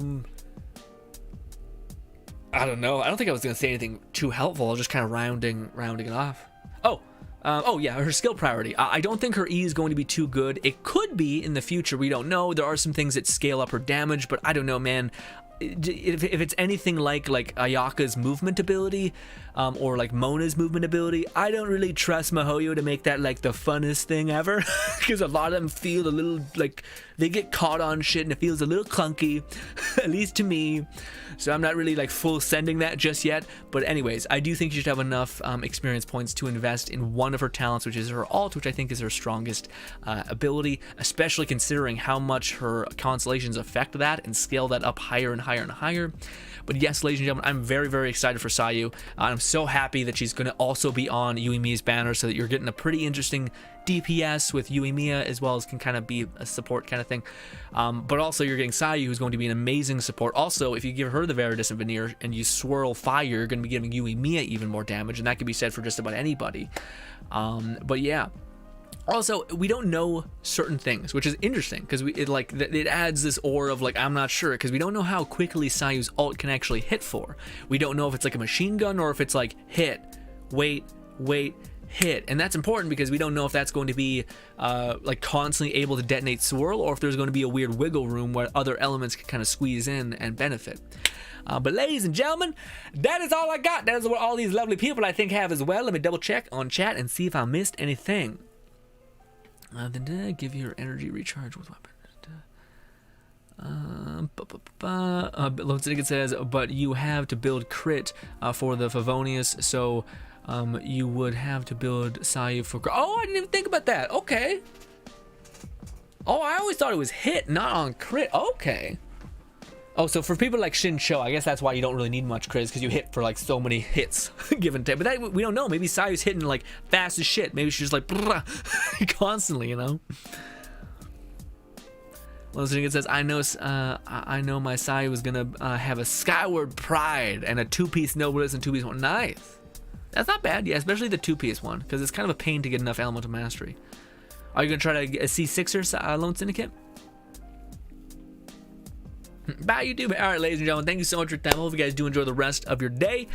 don't know. I don't think I was going to say anything too helpful. I was just kind of rounding it off. Oh yeah, her skill priority. I don't think her E is going to be too good. It could be in the future. We don't know. There are some things that scale up her damage, but I don't know, man. If it's anything like Ayaka's movement ability, or like Mona's movement ability, I don't really trust Mihoyo to make that like the funnest thing ever, because a lot of them feel a little like they get caught on shit and it feels a little clunky, at least to me. So I'm not really like full sending that just yet. But anyways, I do think you should have enough experience points to invest in one of her talents, which is her alt, which I think is her strongest ability, especially considering how much her constellations affect that and scale that up higher and higher and higher. But yes, ladies and gentlemen, I'm very, very excited for Sayu. I'm so happy that she's going to also be on Yoimiya's banner, so that you're getting a pretty interesting DPS with Yoimiya, as well as can kind of be a support kind of thing. But also you're getting Sayu, who's going to be an amazing support. Also, if you give her the Veridescent Veneer and you swirl fire, you're going to be giving Yoimiya even more damage, and that could be said for just about anybody. But yeah. Also, we don't know certain things, which is interesting, because it adds this aura of like, I'm not sure, because we don't know how quickly Sayu's ult can actually hit for. We don't know if it's like a machine gun or if it's like hit, wait, hit. And that's important because we don't know if that's going to be like constantly able to detonate swirl, or if there's going to be a weird wiggle room where other elements can kind of squeeze in and benefit. But ladies and gentlemen, that is all I got. That is what all these lovely people I think have as well. Let me double check on chat and see if I missed anything. Then give your energy recharge with weapons. Lone Syndicate says, but you have to build crit for the Favonius, so you would have to build Sayu for... Oh, I didn't even think about that. Okay. Oh, I always thought it was hit, not on crit. Okay. Oh, so for people like Shin-Cho, I guess that's why you don't really need much crits, because you hit for like so many hits given time. But that, we don't know. Maybe Sayu's hitting like fast as shit. Maybe she's just like constantly, you know. Well, it says, I know my Sayu is gonna have a Skyward Pride and a two-piece Noblesse and two-piece one. Nice. That's not bad. Yeah, especially the two-piece one, because it's kind of a pain to get enough Elemental Mastery. Are you gonna try to get a C6er Lone Syndicate? Bye, YouTube. All right, ladies and gentlemen, thank you so much for your time. I hope you guys do enjoy the rest of your day.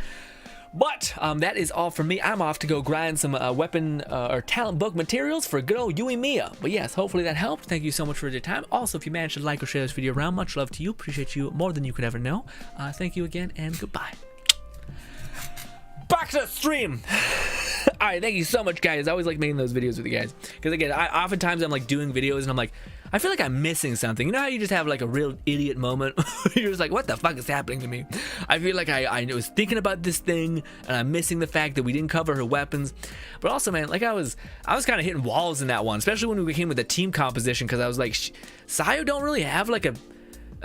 But that is all from me. I'm off to go grind some weapon or talent book materials for good old Yoimiya. But yes, hopefully that helped. Thank you so much for your time. Also, if you managed to like or share this video around, much love to you. Appreciate you more than you could ever know. Thank you again, and goodbye. Back to the stream. All right, thank you so much, guys. I always like making those videos with you guys, because again, oftentimes I'm like doing videos and I'm like, I feel like I'm missing something. You know how you just have like a real idiot moment? You're just like, what the fuck is happening to me? I feel like I was thinking about this thing and I'm missing the fact that we didn't cover her weapons. But also, man, like I was kind of hitting walls in that one, especially when we came with the team composition, because I was like, Sayu don't really have like a...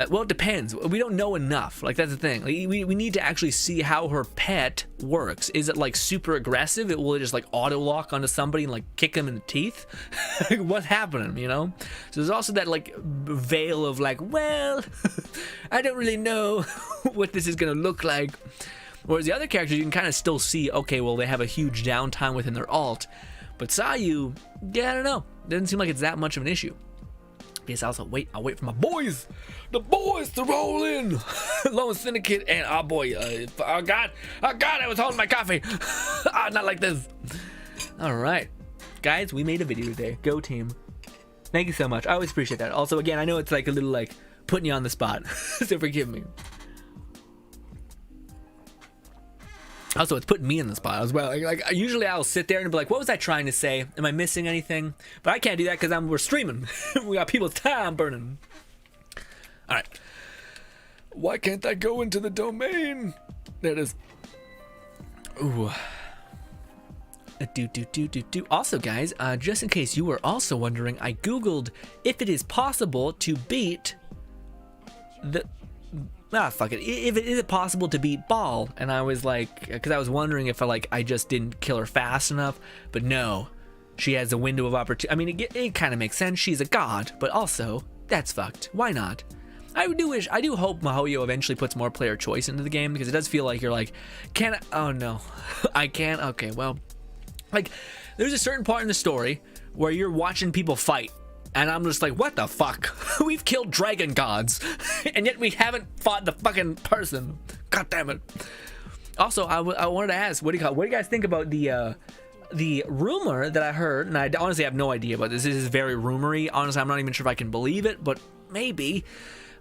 well, it depends. We don't know enough. Like, that's the thing. Like, we need to actually see how her pet works. Is it like super aggressive? Will it just like auto lock onto somebody and like kick them in the teeth? Like, what's happening, you know? So there's also that like veil of like, well, I don't really know what this is gonna look like. Whereas the other characters, you can kind of still see, okay, well, they have a huge downtime within their alt. But Sayu, yeah, I don't know. Doesn't seem like it's that much of an issue. Yes, I'll wait for my boys, the boys to roll in. Lone Syndicate and our boy, oh God, I was holding my coffee. Not like this. All right, guys, we made a video today. Go team. Thank you so much. I always appreciate that. Also, again, I know it's like a little like putting you on the spot, so forgive me. Also, it's putting me in the spot as well. Like usually I'll sit there and be like, what was I trying to say? Am I missing anything? But I can't do that because we're streaming. We got people's time burning. All right. Why can't I go into the domain? There it is. Ooh. Also, guys, just in case you were also wondering, I googled if it is possible to beat the fuck it, if it is possible to beat Ball, and I was like, because I was wondering if I just didn't kill her fast enough, but no, she has a window of opportunity. I mean, it kind of makes sense, she's a god, but also that's fucked. Why not? I do hope MiHoYo eventually puts more player choice into the game, because it does feel like you're like, can I, oh no, I can't. Okay, well, like, there's a certain part in the story where you're watching people fight, and I'm just like, what the fuck? We've killed dragon gods, and yet we haven't fought the fucking person. God damn it. Also, I wanted to ask, what do you guys think about the rumor that I heard? And I honestly have no idea about this. This is very rumory. Honestly, I'm not even sure if I can believe it, but maybe.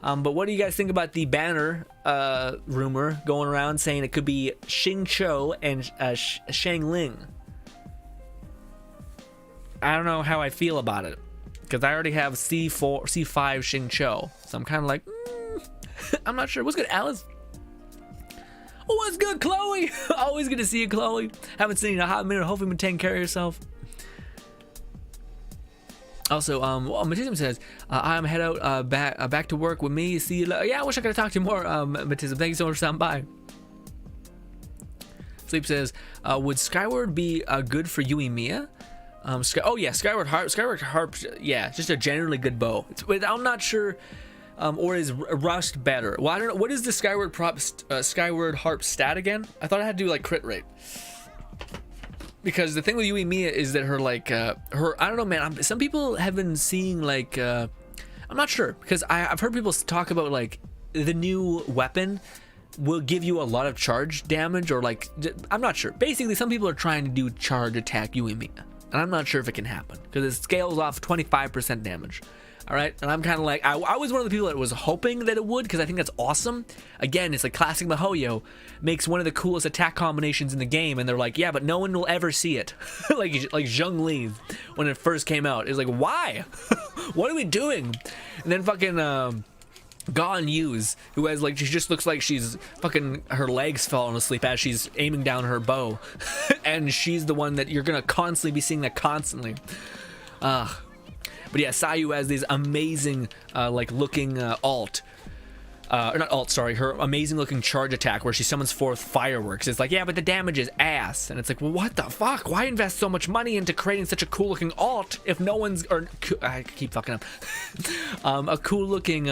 But what do you guys think about the banner rumor going around saying it could be Xing Cho and Shang Ling? I don't know how I feel about it, because I already have C5 Xing Cho, so I'm kind of like, I'm not sure. What's good, Alice? Oh, what's good, Chloe? Always good to see you, Chloe. Haven't seen you in a hot minute. Hopefully you've been taking care of yourself. Also, Matism says, I'm head out back to work with me. See you later. Yeah, I wish I could have talked to you more, Matism. Thank you so much for stopping by. Sleep says, would Skyward be good for Yoimiya? Oh yeah, Skyward Harp, yeah, just a generally good bow. I'm not sure, or is Rust better? Well, I don't know. What is the Skyward Harp stat again? I thought it had to do like crit rate. Because the thing with Yoimiya is that her I don't know, man. Some people have been seeing like, I'm not sure, because I've heard people talk about like the new weapon will give you a lot of charge damage, or like, I'm not sure. Basically, some people are trying to do charge attack Yoimiya. And I'm not sure if it can happen, because it scales off 25% damage. All right, and I'm kind of like, I was one of the people that was hoping that it would, because I think that's awesome. Again, it's like classic MiHoYo makes one of the coolest attack combinations in the game, and they're like, yeah, but no one will ever see it. like Zhongli when it first came out, it's like, why? What are we doing? And then fucking Gone Yuz, who has like, she just looks like she's fucking, her legs falling asleep as she's aiming down her bow. And she's the one that you're gonna constantly be seeing that constantly. But yeah, Sayu has this amazing like looking alt. Or not alt, sorry, her amazing looking charge attack where she summons forth fireworks. It's like, yeah, but the damage is ass. And it's like, well, what the fuck? Why invest so much money into creating such a cool looking alt if no one's, or I keep fucking up. A cool looking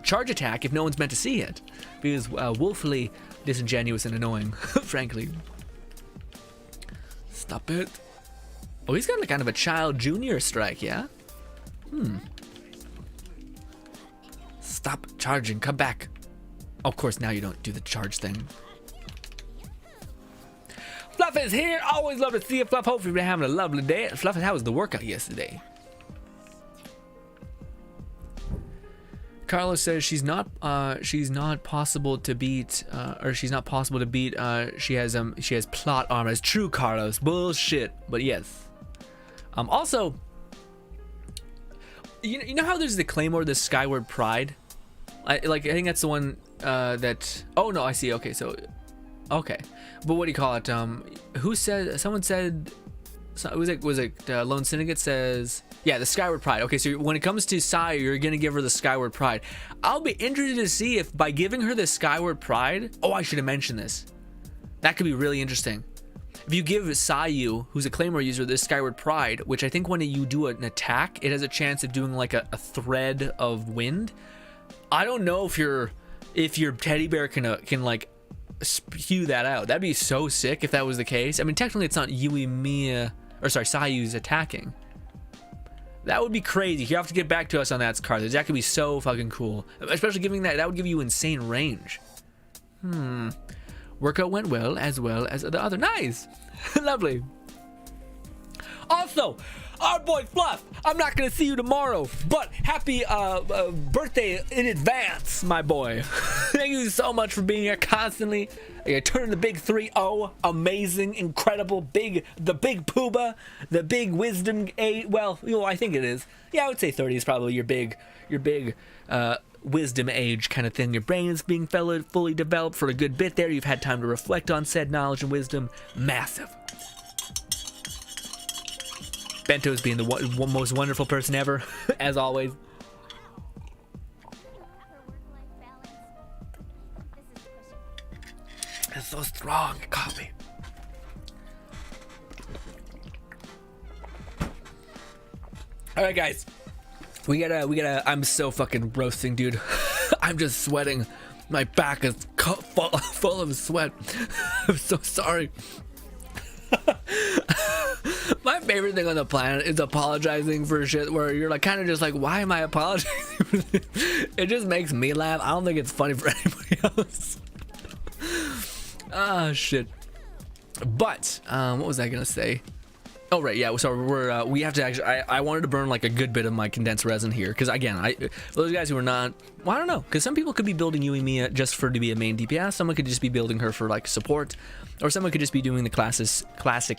charge attack if no one's meant to see it, because woefully disingenuous and annoying. Frankly. Stop it. Oh, he's got like kind of a child junior strike, yeah? Stop charging, come back. Oh, of course, now you don't do the charge thing. Fluff is here. Always love to see you, Fluff. Hopefully you're having a lovely day. Fluff, how was the workout yesterday? Carlos says she's not possible to beat, she has plot armor. It's true, Carlos. Bullshit. But yes. Also, you know how there's the Claymore, the Skyward Pride? I think that's the one that, oh no, I see. Okay, so, okay. But what do you call it? Who said, someone said, so was it Lone Syndicate says, yeah, the Skyward Pride. Okay, so when it comes to Sayu, you're gonna give her the Skyward Pride. I'll be interested to see if by giving her the Skyward Pride, oh, I should have mentioned this. That could be really interesting. If you give Sayu, who's a Claymore user, this Skyward Pride, which I think when you do an attack, it has a chance of doing like a thread of wind. I don't know if your teddy bear can like spew that out. That'd be so sick if that was the case. I mean, technically it's not Yoimiya, or sorry, Sayu's attacking. That would be crazy. You have to get back to us on that, Carlos. That could be so fucking cool. Especially giving that would give you insane range. Workout went well as the other. Nice. Lovely. Also, our boy Fluff, I'm not gonna see you tomorrow, but happy birthday in advance, my boy. Thank you so much for being here constantly. You're turning the big 3-0. Amazing, incredible, the big pooba, the big wisdom age. Well, I think it is. Yeah, I would say 30 is probably your big wisdom age kind of thing. Your brain is being fully developed for a good bit there. You've had time to reflect on said knowledge and wisdom. Massive. Bento's being the most wonderful person ever, as always. It's so strong, coffee. All right, guys, we gotta. I'm so fucking roasting, dude. I'm just sweating. My back is full of sweat. I'm so sorry. My favorite thing on the planet is apologizing for shit where you're like kind of just like, why am I apologizing? It just makes me laugh. I don't think it's funny for anybody else. Ah, shit. But what was I gonna say? Oh right, yeah. So we have to actually. I wanted to burn like a good bit of my condensed resin here because again, those guys who are not. Well, I don't know, because some people could be building Yoimiya just to be a main DPS. Someone could just be building her for like support, or someone could just be doing the classic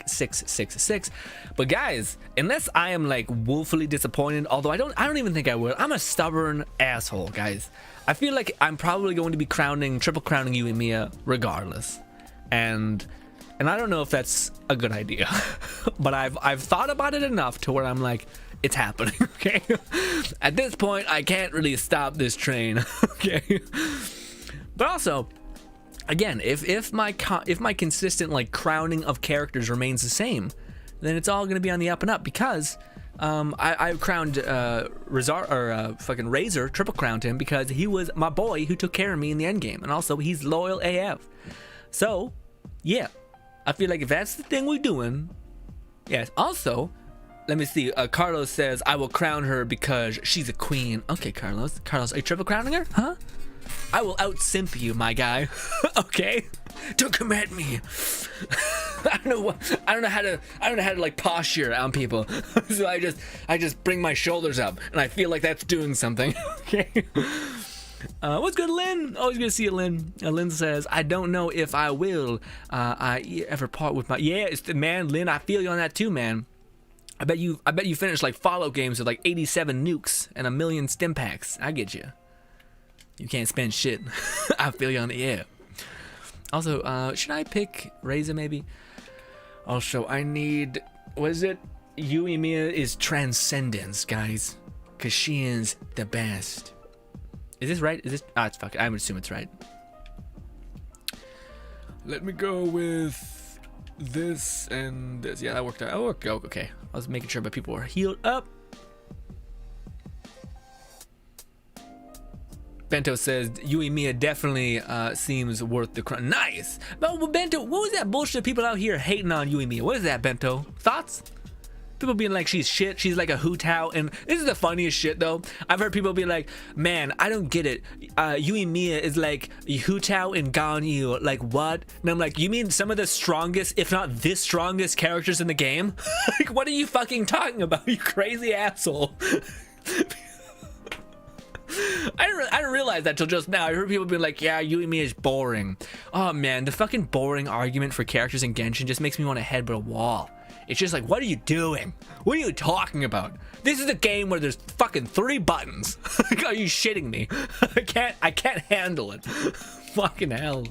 666. But guys, unless I am like woefully disappointed, although I don't even think I will. I'm a stubborn asshole, guys. I feel like I'm probably going to be triple crowning Yoimiya regardless, and I don't know if that's a good idea, but I've thought about it enough to where I'm like, it's happening. Okay, at this point I can't really stop this train. Okay, but also, again, if my consistent like crowning of characters remains the same, then it's all gonna be on the up and up because I crowned fucking Razor, triple crowned him because he was my boy who took care of me in the end game, and also he's loyal AF. So yeah, I feel like if that's the thing we're doing, yes. Also, let me see. Carlos says I will crown her because she's a queen. Okay, Carlos, are you triple crowning her? Huh? I will out simp you, my guy. Okay, don't come at me. I don't know how to like posture on people. So I just bring my shoulders up, and I feel like that's doing something. Okay. What's good, Lynn? Always good to see you, Lynn. Lynn says, I don't know if I will I ever part with my. Yeah, it's the man, Lynn. I feel you on that too, man. I bet you finished like Fallout games with like 87 nukes and 1 million stim packs. I get you. You can't spend shit. I feel you on the air. Also, should I pick Razor maybe? Also, I need. What is it? Yoimiya is transcendence, guys, cause she is the best. Is this right? Is this? Ah, it's fucking. I would assume it's right. Let me go with this and this. Yeah, that worked out. Oh, okay. I was making sure my people were healed up. Bento says Yoimiya definitely seems worth the crown. Nice. But Bento, what was that bullshit? People out here hating on Yoimiya. What is that, Bento? Thoughts? People being like she's shit, she's like a hootao, and this is the funniest shit though. I've heard people be like, man, I don't get it. Yoimiya is like hootao and Ganyu. Like what? And I'm like, you mean some of the strongest, if not the strongest characters in the game? Like what are you fucking talking about, you crazy asshole? I didn't realize that till just now. I heard people being like, yeah, Yoimiya is boring. Oh man, the fucking boring argument for characters in Genshin just makes me want to headbutt a wall. It's just like, what are you doing? What are you talking about? This is a game where there's fucking 3 buttons. Are you shitting me? I can't handle it. Fucking hell.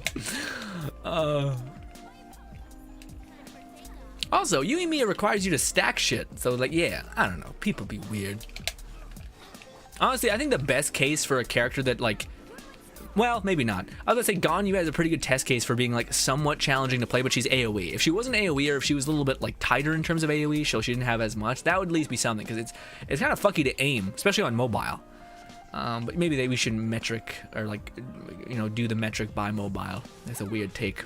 Also, Yoimiya requires you to stack shit. So like, yeah, I don't know. People be weird. Honestly, I think the best case for a character that like, well, maybe not. I was gonna say Ganyu has a pretty good test case for being like somewhat challenging to play, but she's AoE. If she wasn't AoE, or if she was a little bit like tighter in terms of AoE, so she didn't have as much, that would at least be something, because it's kind of fucky to aim, especially on mobile. But maybe we should metric, or like, you know, do the metric by mobile. That's a weird take.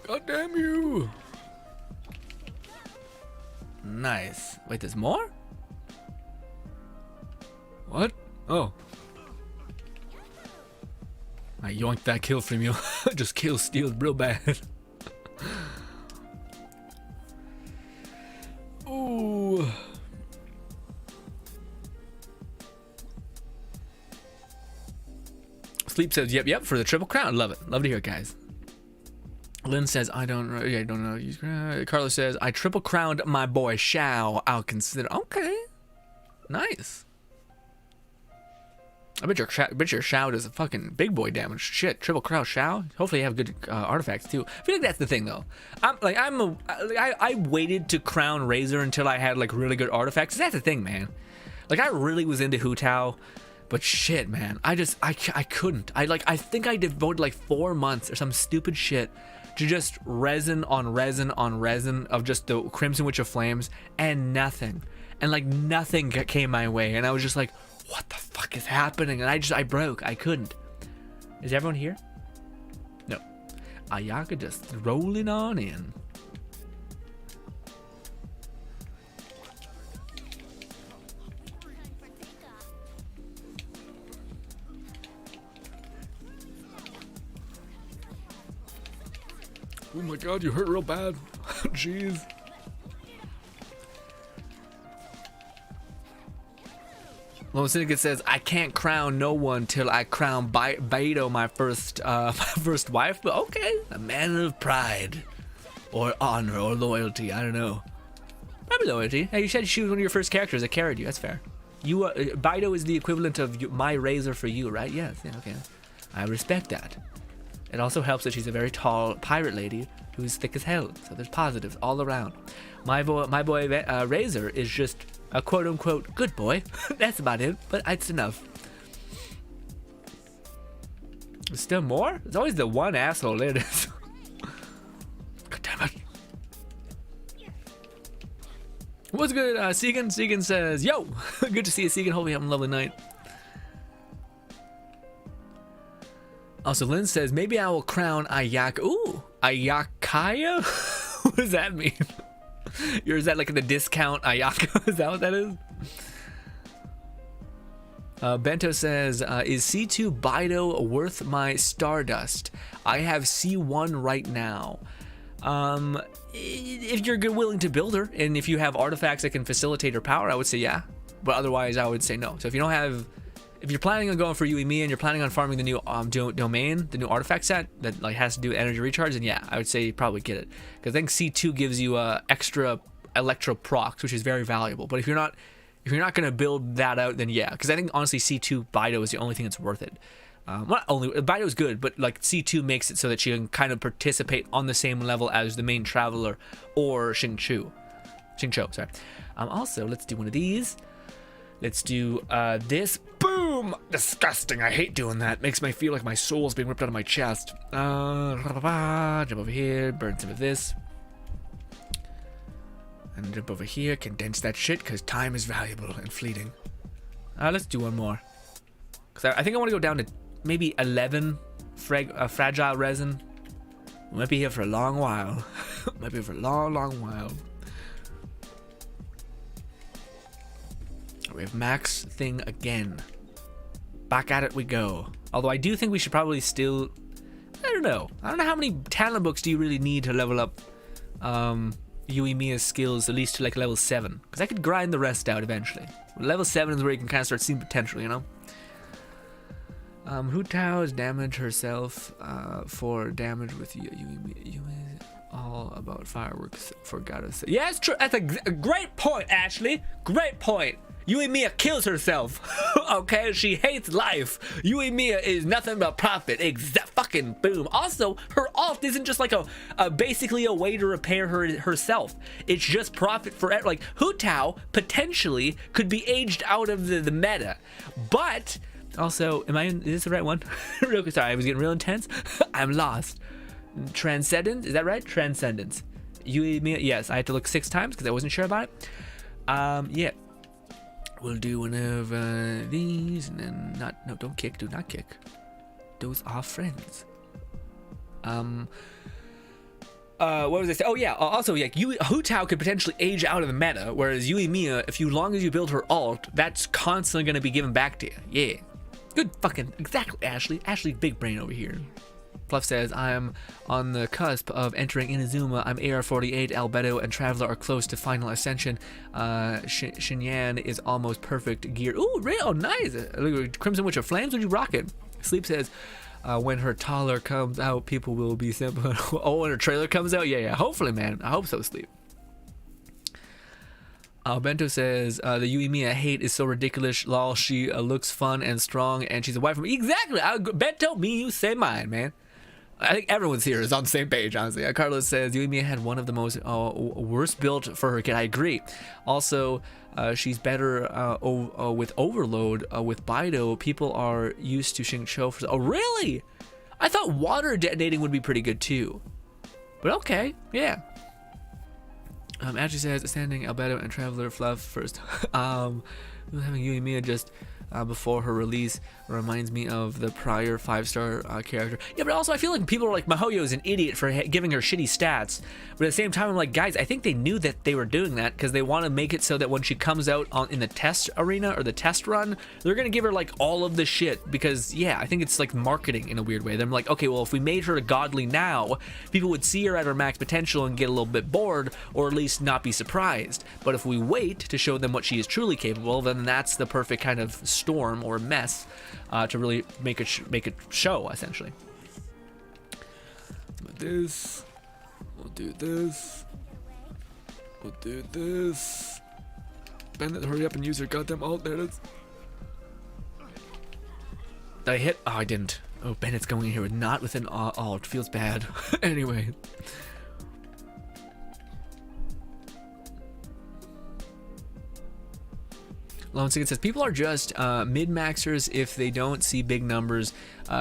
God damn you! Nice. Wait, there's more? What? Oh. I yoinked that kill from you. Just kill steal real bad. Ooh. Sleep says, yep, for the Triple Crown. Love it. Love to hear it, guys. Lynn says, I don't know. Carlos says, I triple crowned my boy Shao. I'll consider. Okay. Nice. I bet your Shao does a fucking big boy damage. Shit, triple crown Shao. Hopefully you have good artifacts too. I feel like that's the thing though. I waited to crown Razor until I had like really good artifacts. That's the thing, man. Like I really was into Hu Tao, but shit, man, I couldn't. I think I devoted like 4 months or some stupid shit to just resin on resin on resin of just the Crimson Witch of Flames, and nothing, and like nothing came my way, and I was just like, what the fuck is happening? And I broke. I couldn't. Is everyone here? No. Ayaka just rolling on in. Oh my god, you hurt real bad. Jeez. Lone Syndicate says, I can't crown no one till I crown Beidou, my first wife. But okay, a man of pride, or honor, or loyalty. I don't know. Probably loyalty. Hey, you said she was one of your first characters that carried you. That's fair. You, Beidou is the equivalent of my Razor for you, right? Yes. Yeah, okay. I respect that. It also helps that she's a very tall pirate lady who's thick as hell. So there's positives all around. My boy Razor is just a quote-unquote good boy. That's about it, but it's enough. There's still more? There's always the one asshole. There it is. God damn it. What's good, Segan? Segan says, yo! Good to see you, Segan. Hope you have a lovely night. Also, Lynn says, maybe I will crown Ayaka. Ooh, Ayakaya? What does that mean? Or is that like the discount Ayaka? Is that what that is? Bento says, is C2 Beidou worth my Stardust? I have C1 right now. If you're willing to build her, and if you have artifacts that can facilitate her power, I would say yeah. But otherwise, I would say no. So if you don't have... If you're planning on going for Yoimiya and you're planning on farming the new domain, the new artifact set that like has to do with energy recharge, then yeah, I would say probably get it, because I think C2 gives you extra electro procs, which is very valuable. But if you're not gonna build that out, then yeah, because I think honestly C2 Beidou is the only thing that's worth it. Not only Beidou is good, but like C2 makes it so that you can kind of participate on the same level as the main traveler or Xingqiu, sorry. Also, let's do one of these. Let's do this. Boom! Disgusting. I hate doing that. Makes me feel like my soul's being ripped out of my chest. Jump over here. Burn some of this. And jump over here. Condense that shit, because time is valuable and fleeting. Let's do one more. Because I think I want to go down to maybe 11 fragile resin. We might be here for a long while. Might be here for a long, long while. We have max thing again. Back at it we go. Although I do think we should probably still... I don't know how many talent books do you really need to level up Yoimiya's skills at least to like level 7. Because I could grind the rest out eventually. Level 7 is where you can kind of start seeing potential, you know? Hu Tao has damaged herself for damage with Yoimiya. All about fireworks, forgot to say. Yeah, it's true. That's a great point, Ashley. Great point. Yoimiya kills herself. Okay, she hates life. Yoimiya is nothing but profit. Exact fucking boom. Also, her alt isn't just like a basically a way to repair herself. It's just profit for like Hu Tao potentially could be aged out of the meta, but also, is this the right one? Real quick, sorry, I was getting real intense. I'm lost. Transcendence, is that right? Transcendence. Yoimiya, yes, I had to look 6 times because I wasn't sure about it. Yeah. We'll do one of these, and then don't kick, do not kick. Those are friends. What was I saying? Oh yeah, also yeah, Hu Tao could potentially age out of the meta, whereas Yoimiya, if long as you build her alt, that's constantly going to be given back to you. Yeah. Good fucking, exactly, Ashley. Ashley, big brain over here. Fluff says, I am on the cusp of entering Inazuma. I'm AR-48, Albedo, and Traveler are close to final ascension. Shinyan is almost perfect gear. Ooh, real nice. Crimson Witch of Flames, would you rock it? Sleep says, when her taller comes out, people will be simple. Oh, when her trailer comes out? Yeah. Hopefully, man. I hope so, Sleep. Bento says, the Yoimiya hate is so ridiculous. Lol, she looks fun and strong, and she's a wife from me. Exactly. Bento, me, you, say mine, man. I think everyone's here is on the same page, honestly. Carlos says, Yoimiya had one of the most worst built for her kid. I agree. Also, she's better with overload. With Baido, people are used to Xingqiu. Oh, really? I thought water detonating would be pretty good, too. But okay, yeah. Ashley says, standing Albedo and Traveler Fluff first. Having Yoimiya just before her release reminds me of the prior 5-star character. Yeah, but also I feel like people are like, Mihoyo is an idiot for giving her shitty stats. But at the same time, I'm like, guys, I think they knew that they were doing that because they want to make it so that when she comes out in the test arena or the test run, they're going to give her like all of the shit because, yeah, I think it's like marketing in a weird way. They're like, okay, well, if we made her a godly now, people would see her at her max potential and get a little bit bored or at least not be surprised. But if we wait to show them what she is truly capable, then that's the perfect kind of storm or mess to really make it show, essentially. This, we'll do this, we'll do this. Bennett, hurry up and use your goddamn ult. There it is. Did I hit? Oh, I didn't. Oh, Bennett's going in here with not with an ult. Feels bad. Anyway. Lone Sigan says, people are just mid-maxers. If they don't see big numbers,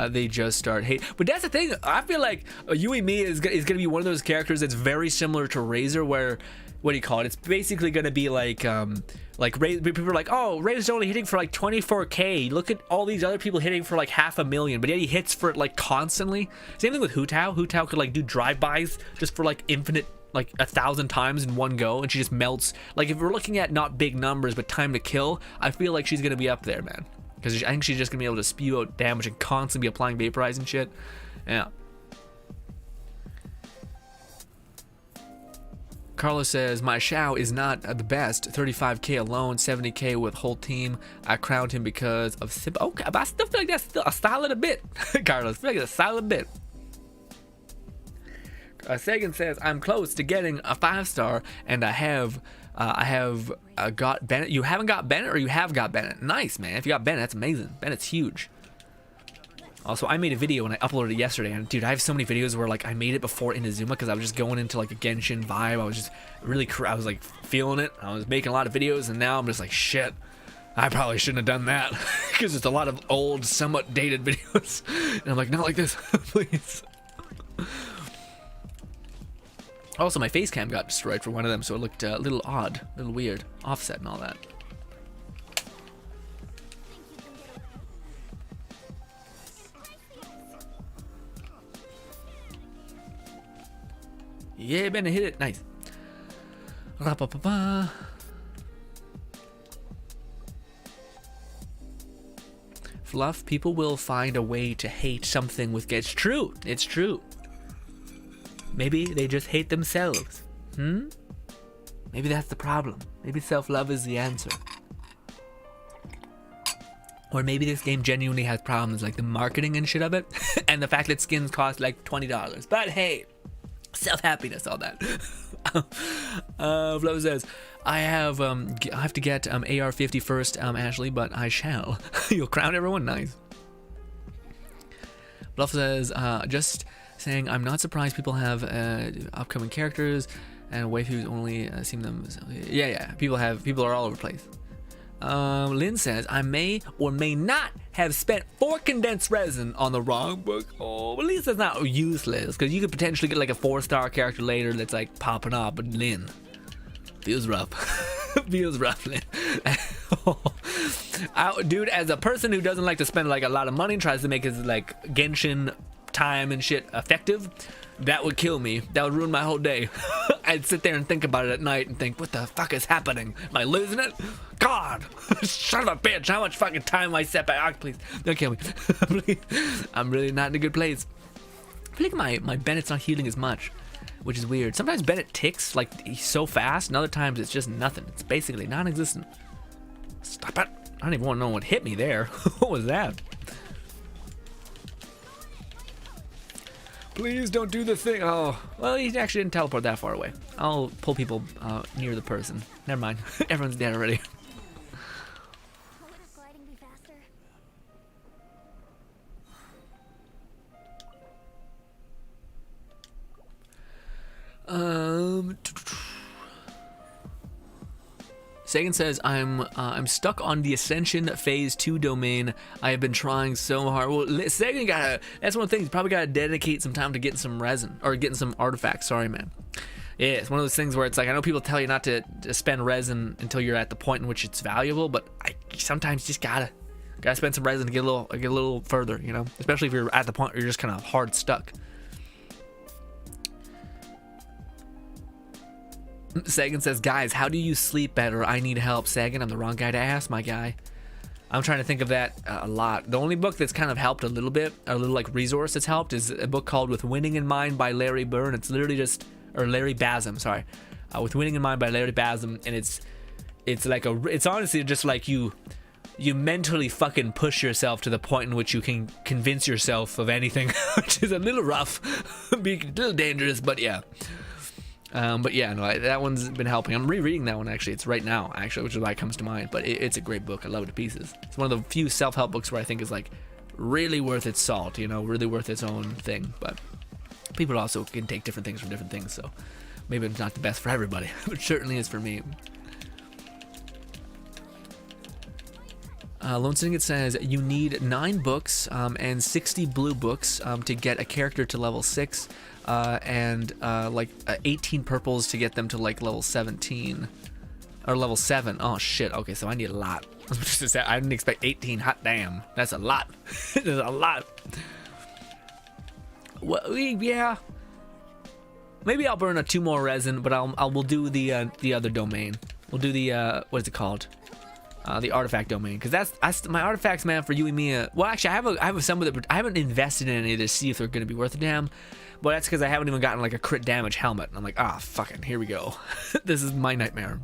they just start hate. But that's the thing. I feel like Yoimiya is going to be one of those characters that's very similar to Razor, where, what do you call it? It's basically going to be like people are like, oh, Razor's only hitting for like 24k. Look at all these other people hitting for like 500,000, but yet he hits for it like constantly. Same thing with Hu Tao. Hu Tao could like do drive-bys just for like infinite, like 1,000 times in one go, and she just melts. Like, if we're looking at not big numbers but time to kill, I feel like she's gonna be up there, man, because I think she's just gonna be able to spew out damage and constantly be applying vaporize and shit. Yeah. Carlos says, my Xiao is not the best. 35k alone, 70k with whole team. I crowned him because of simple. Okay, but I still feel like that's still a solid bit. Carlos, I feel like it's a solid bit. Sagan says, I'm close to getting a 5-star, and I have got Bennett. You haven't got Bennett, or you have got Bennett? Nice, man. If you got Bennett, that's amazing. Bennett's huge. Also, I made a video and I uploaded it yesterday, and dude, I have so many videos where like I made it before Inazuma because I was just going into like a Genshin vibe. I was just really, I was like feeling it. I was making a lot of videos, and now I'm just like, shit, I probably shouldn't have done that because it's a lot of old, somewhat dated videos. And I'm like, not like this, please. Also, my face cam got destroyed for one of them, so it looked a little odd, a little weird, offset and all that. Yeah, Bennett hit it. Nice. Ra-pa-pa-pa. Fluff, people will find a way to hate something with... It's true. It's true. Maybe they just hate themselves. Maybe that's the problem. Maybe self-love is the answer. Or maybe this game genuinely has problems, like the marketing and shit of it, and the fact that skins cost like $20. But hey, self-happiness, all that. Flo says, I have to get AR-50 first, Ashley, but I shall. You'll crown everyone. Nice. Bluff says, just saying, I'm not surprised people have upcoming characters and waifus only seem them. Yeah, people are all over the place. Lynn says, I may or may not have spent 4 condensed resin on the wrong book. Oh, but at least that's not useless, because you could potentially get like a 4-star character later that's like popping off. But Lynn, feels rough. Feels rough, Lynn. Dude, as a person who doesn't like to spend like a lot of money and tries to make his like Genshin time and shit effective, that would kill me. That would ruin my whole day. I'd sit there and think about it at night and think, what the fuck is happening? Am I losing it? God, son of a bitch, how much fucking time I set back? Oh, please, don't kill me. Please. I'm really not in a good place. I feel like my Bennett's not healing as much, which is weird. Sometimes Bennett ticks like he's so fast, and other times it's just nothing. It's basically non-existent. Stop it. I don't even want to know what hit me there. What was that? Please don't do the thing. Oh, well, he actually didn't teleport that far away. I'll pull people near the person. Never mind. Everyone's dead already. Wouldn't gliding be faster? Sagan says, I'm stuck on the Ascension Phase 2 domain. I have been trying so hard. Well, Sagan that's one of the things, you probably gotta dedicate some time to getting some resin, or getting some artifacts, sorry man. Yeah, it's one of those things where it's like, I know people tell you not to spend resin until you're at the point in which it's valuable, but I sometimes just gotta spend some resin to get a little further, you know? Especially if you're at the point where you're just kind of hard stuck. Sagan says, guys, how do you sleep better? I need help. Sagan, I'm the wrong guy to ask, my guy. I'm trying to think of that a lot. The only book that's kind of helped a little bit, a little like resource that's helped, is a book called With Winning in Mind by Larry Byrne. It's literally just, or Larry Basem, sorry. With Winning in Mind by Larry Basem, and it's honestly just like you mentally fucking push yourself to the point in which you can convince yourself of anything, which is a little rough, be a little dangerous, but yeah. But yeah, no, that one's been helping. I'm rereading that one actually. It's right now actually, which is why it comes to mind. But it's a great book. I love it to pieces. It's one of the few self-help books where I think is like really worth its salt. You know, really worth its own thing. But people also can take different things from different things. So maybe it's not the best for everybody, but it certainly is for me. Lone Syndicate says you need 9 books and 60 blue books to get a character to level 6. And 18 purples to get them to like level 17 or level 7. Oh shit. Okay, so I need a lot. I didn't expect 18. Hot damn, that's a lot. That's a lot. Well, yeah. Maybe I'll burn 2 more resin, but we'll do the other domain. We'll do the what is it called? The artifact domain, because that's my artifacts, man, for Yoimiya. Well, actually, I have some of the. I haven't invested in any to see if they're going to be worth a damn. But that's because I haven't even gotten like a crit damage helmet. I'm like, fucking, here we go. This is my nightmare.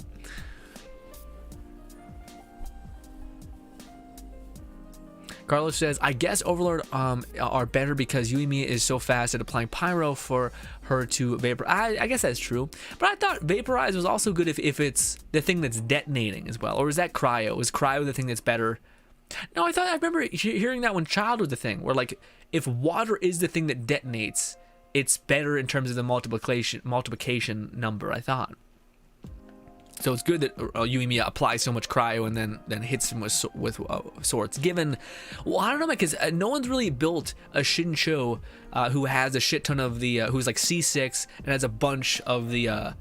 Carlos says, I guess Overlord are better because Yoimiya is so fast at applying pyro for her to vaporize. I guess that's true. But I thought vaporize was also good if it's the thing that's detonating as well. Or is that cryo? Is cryo the thing that's better? No, I remember hearing that when child was the thing, where like if water is the thing that detonates, it's better in terms of the multiplication number, I thought. So it's good that Yoimiya applies so much cryo and then hits him with swords. Given, well, I don't know, man, because no one's really built a Shincho who has a shit ton of the, who's like C6 and has a bunch of the,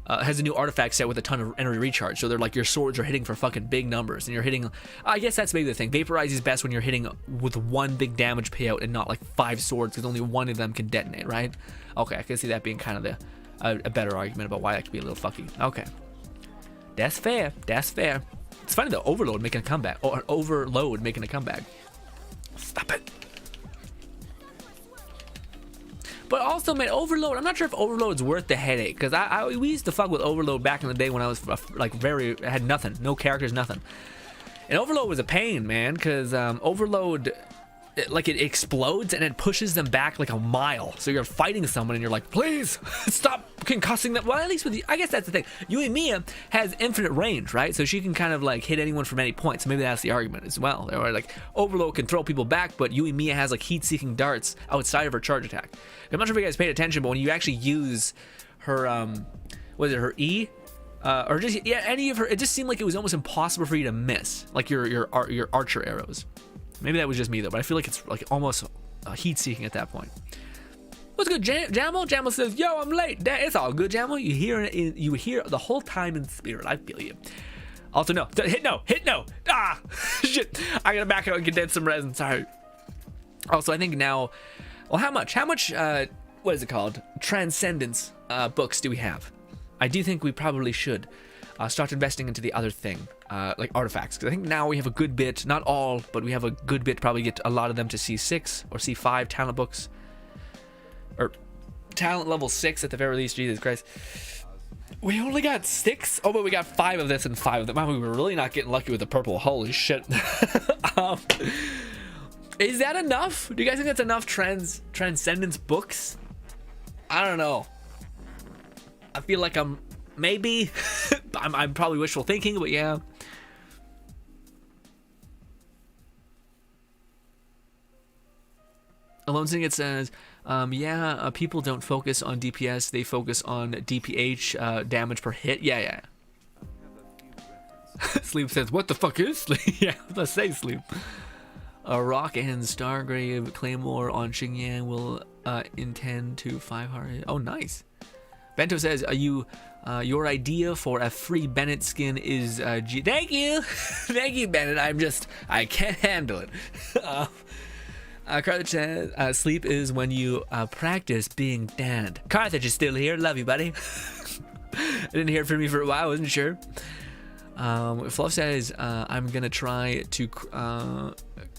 has a new artifact set with a ton of energy recharge. So they're like, your swords are hitting for fucking big numbers, and you're hitting, I guess that's maybe the thing. Vaporize is best when you're hitting with 1 big damage payout and not like 5 swords, because only 1 of them can detonate, right? Okay, I can see that being kind of a better argument about why that could be a little fucky. Okay. That's fair. That's fair. It's funny though, Overload making a comeback. Or Overload making a comeback. Stop it. But also, man, Overload, I'm not sure if Overload's worth the headache. Because we used to fuck with Overload back in the day when I was like had nothing. No characters, nothing. And Overload was a pain, man. Because Overload, it explodes and it pushes them back like a mile. So you're fighting someone and you're like, please stop concussing them. Well, at least with I guess that's the thing. Yoimiya has infinite range, right? So she can kind of like hit anyone from any point. So maybe that's the argument as well. Or like Overload can throw people back, but Yoimiya has like heat-seeking darts outside of her charge attack. I'm not sure if you guys paid attention, but when you actually use her, was it her E? Or just any of her, it just seemed like it was almost impossible for you to miss, like your archer arrows. Maybe that was just me though, but I feel like it's like almost heat-seeking at that point. What's good, Jamal? Jamal says, "Yo, I'm late." It's all good, Jamal. You hear the whole time in spirit. I feel you. Also, no, hit no. Ah, shit. I gotta back out and condense some resin. Sorry. Also, I think now, well, how much? What is it called? Transcendence books do we have? I do think we probably should start investing into the other thing, like artifacts. Because I think now we have a good bit, not all, but we have a good bit. Probably get a lot of them to C6 or C5 talent books, or talent level 6 at the very least. Jesus Christ, we only got 6. Oh, but we got 5 of this and 5 of that. Wow, we were really not getting lucky with the purple. Holy shit. Is that enough? Do you guys think that's enough transcendence books I don't know. I feel like I'm maybe I'm probably wishful thinking, but yeah. Alone Singing, it says, people don't focus on DPS, they focus on DPH, damage per hit. Yeah. Sleep says, what the fuck is Sleep? Yeah, let's say Sleep. A rock and Stargrave Claymore on Xingyang will intend to 5 heart. Oh, nice. Bento says, your idea for a free Bennett skin is Thank you. Thank you, Bennett. I can't handle it. Carthage says, sleep is when you practice being damned. Carthage is still here. Love you, buddy. I didn't hear from you for a while. I wasn't sure. Fluff says, I'm going to try to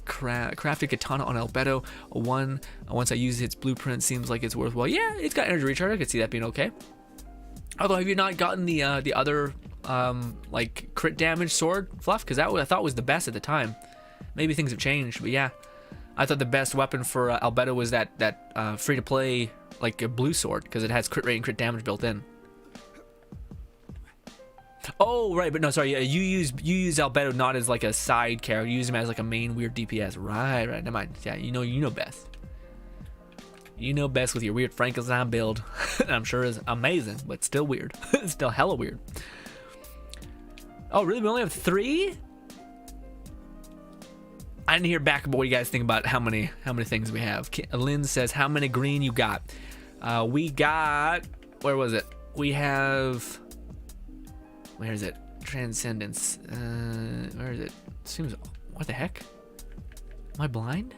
craft a katana on Albedo. Once I use its blueprint, seems like it's worthwhile. Yeah, it's got energy recharge. I could see that being okay. Although, have you not gotten the other like crit damage sword, Fluff? Because that I thought was the best at the time. Maybe things have changed, but yeah. I thought the best weapon for Albedo was that free-to-play, like a blue sword, because it has crit rate and crit damage built in. Oh, right, but no, sorry, you use Albedo not as like a side character, you use him as like a main weird DPS. Right, never mind. Yeah, you know best. You know best with your weird Frankenstein build. I'm sure is amazing, but still weird. Still hella weird. Oh, really? We only have 3? I didn't hear back about what you guys think about how many things we have. Lynn says, how many green you got? We got, where was it? We have, where is it? Transcendence. Where is it? Seems, what the heck? Am I blind?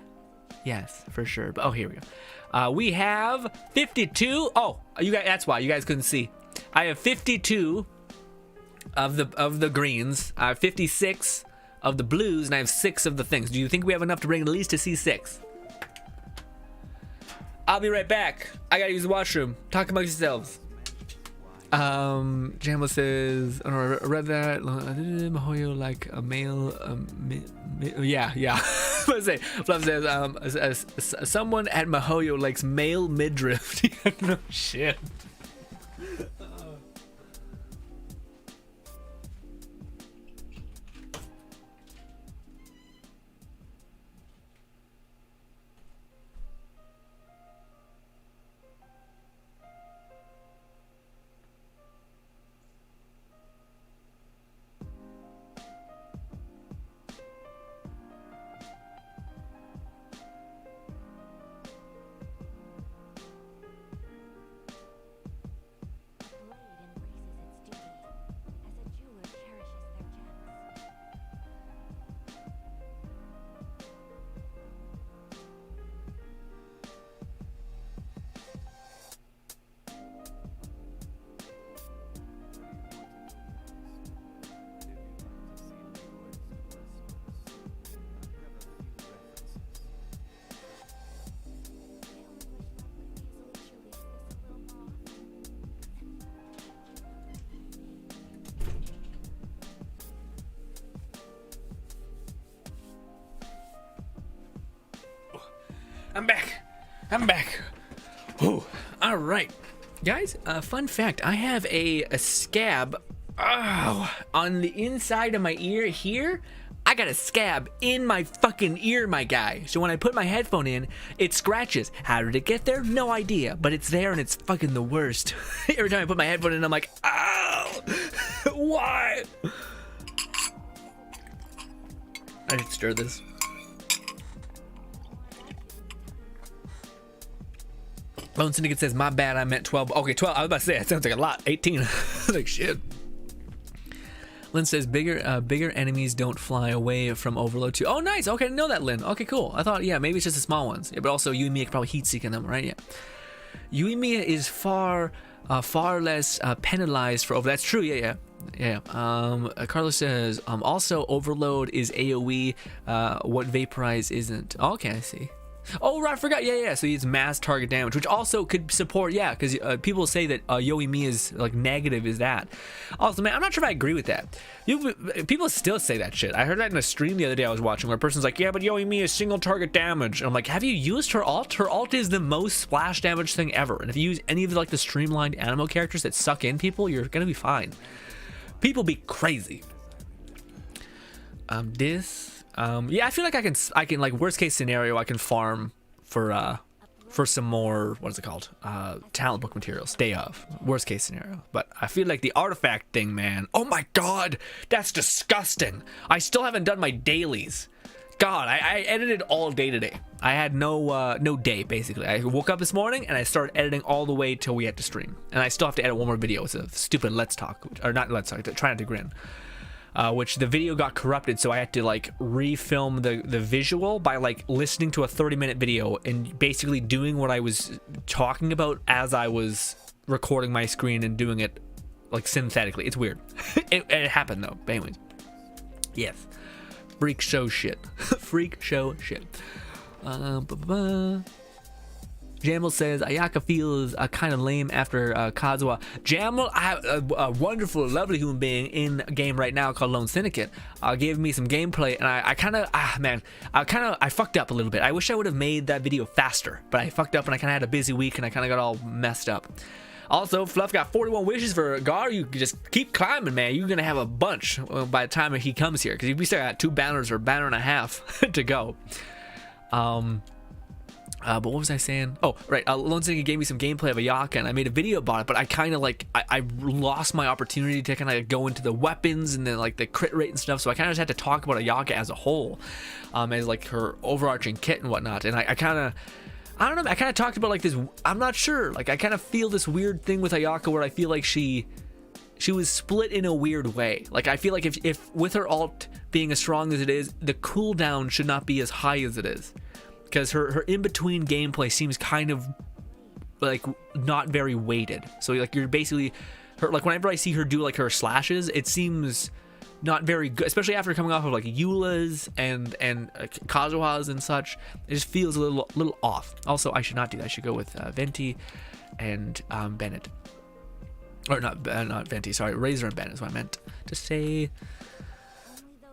Yes, for sure. But, oh, here we go. We have 52. Oh, you guys, that's why you guys couldn't see. I have 52 of the greens. I have 56 of the blues, and I have 6 of the things. Do you think we have enough to bring at least to C6? I'll be right back. I gotta use the washroom. Talk amongst yourselves. Jamla says, I read that. Mahoyo like a male. Yeah. Let's say, Fluff says, someone at Mahoyo likes male midriff. No shit. I'm back. Whew. All right, guys. Fun fact: I have a scab on the inside of my ear here. I got a scab in my fucking ear, my guy. So when I put my headphone in, it scratches. How did it get there? No idea. But it's there, and it's fucking the worst. Every time I put my headphone in, I'm like, ow! Why? I should stir this. Lone Syndicate says, my bad, I meant 12. Okay, 12. I was about to say, it sounds like a lot. 18. Like, shit. Lynn says, bigger enemies don't fly away from Overload too. Oh, nice. Okay, I didn't know that, Lynn. Okay, cool. I thought, yeah, maybe it's just the small ones. Yeah, but also, Yoimiya could probably heat-seeking them, right? Yeah. Yoimiya is far less penalized for Overload. That's true, yeah. Carlos says, also, Overload is AoE. What Vaporize isn't. Okay, I see. Oh, right, I forgot. Yeah. So he's mass target damage, which also could support, yeah, because people say that Yoimiya's like negative is that. Also, man, I'm not sure if I agree with that. People still say that shit. I heard that in a stream the other day I was watching where a person's like, yeah, but Yoimiya is single target damage. And I'm like, have you used her ult? Her ult is the most splash damage thing ever. And if you use any of like the streamlined animal characters that suck in people, you're gonna be fine. People be crazy. Yeah, I feel like I can like worst case scenario I can farm for some more, what is it called, talent book materials, day of, worst case scenario. But I feel like the artifact thing, man, oh my god, that's disgusting. I still haven't done my dailies. God, I edited all day today. I had no day, basically. I woke up this morning and I started editing all the way till we had to stream, and I still have to edit one more video. It's a stupid Let's Talk, or not Let's Talk, Try Not to Grin, which the video got corrupted, so I had to like refilm the visual by like listening to a 30-minute video and basically doing what I was talking about as I was recording my screen and doing it like synthetically. It's weird. It happened though. But anyways, yes, freak show shit. Freak show shit. Jamal says Ayaka feels kind of lame after Kazuha. Jamal, a wonderful, lovely human being in a game right now called Lone Syndicate, gave me some gameplay, and I kind of, I fucked up a little bit. I wish I would have made that video faster, but I fucked up and I kind of had a busy week and I kind of got all messed up. Also, Fluff got 41 wishes for Gar. You just keep climbing, man. You're gonna have a bunch by the time he comes here, because we still got 2 banners or a banner and a half to go. But what was I saying? Oh, right. Lone Syndicate gave me some gameplay of Ayaka, and I made a video about it, but I kind of like, I lost my opportunity to kind of go into the weapons and then like the crit rate and stuff, so I kind of just had to talk about Ayaka as a whole, as like her overarching kit and whatnot, and I kind of, I don't know, I kind of talked about like this, I'm not sure, like I kind of feel this weird thing with Ayaka where I feel like she was split in a weird way. Like I feel like if with her ult being as strong as it is, the cooldown should not be as high as it is. Because her in-between gameplay seems kind of like not very weighted. So like you're basically her, like whenever I see her do like her slashes, it seems not very good, especially after coming off of like Eula's and Kazuha's and such. It just feels a little off. Also, I should not do that. I should go with Venti and Bennett, or not Venti. Sorry, Razor and Bennett is what I meant to say.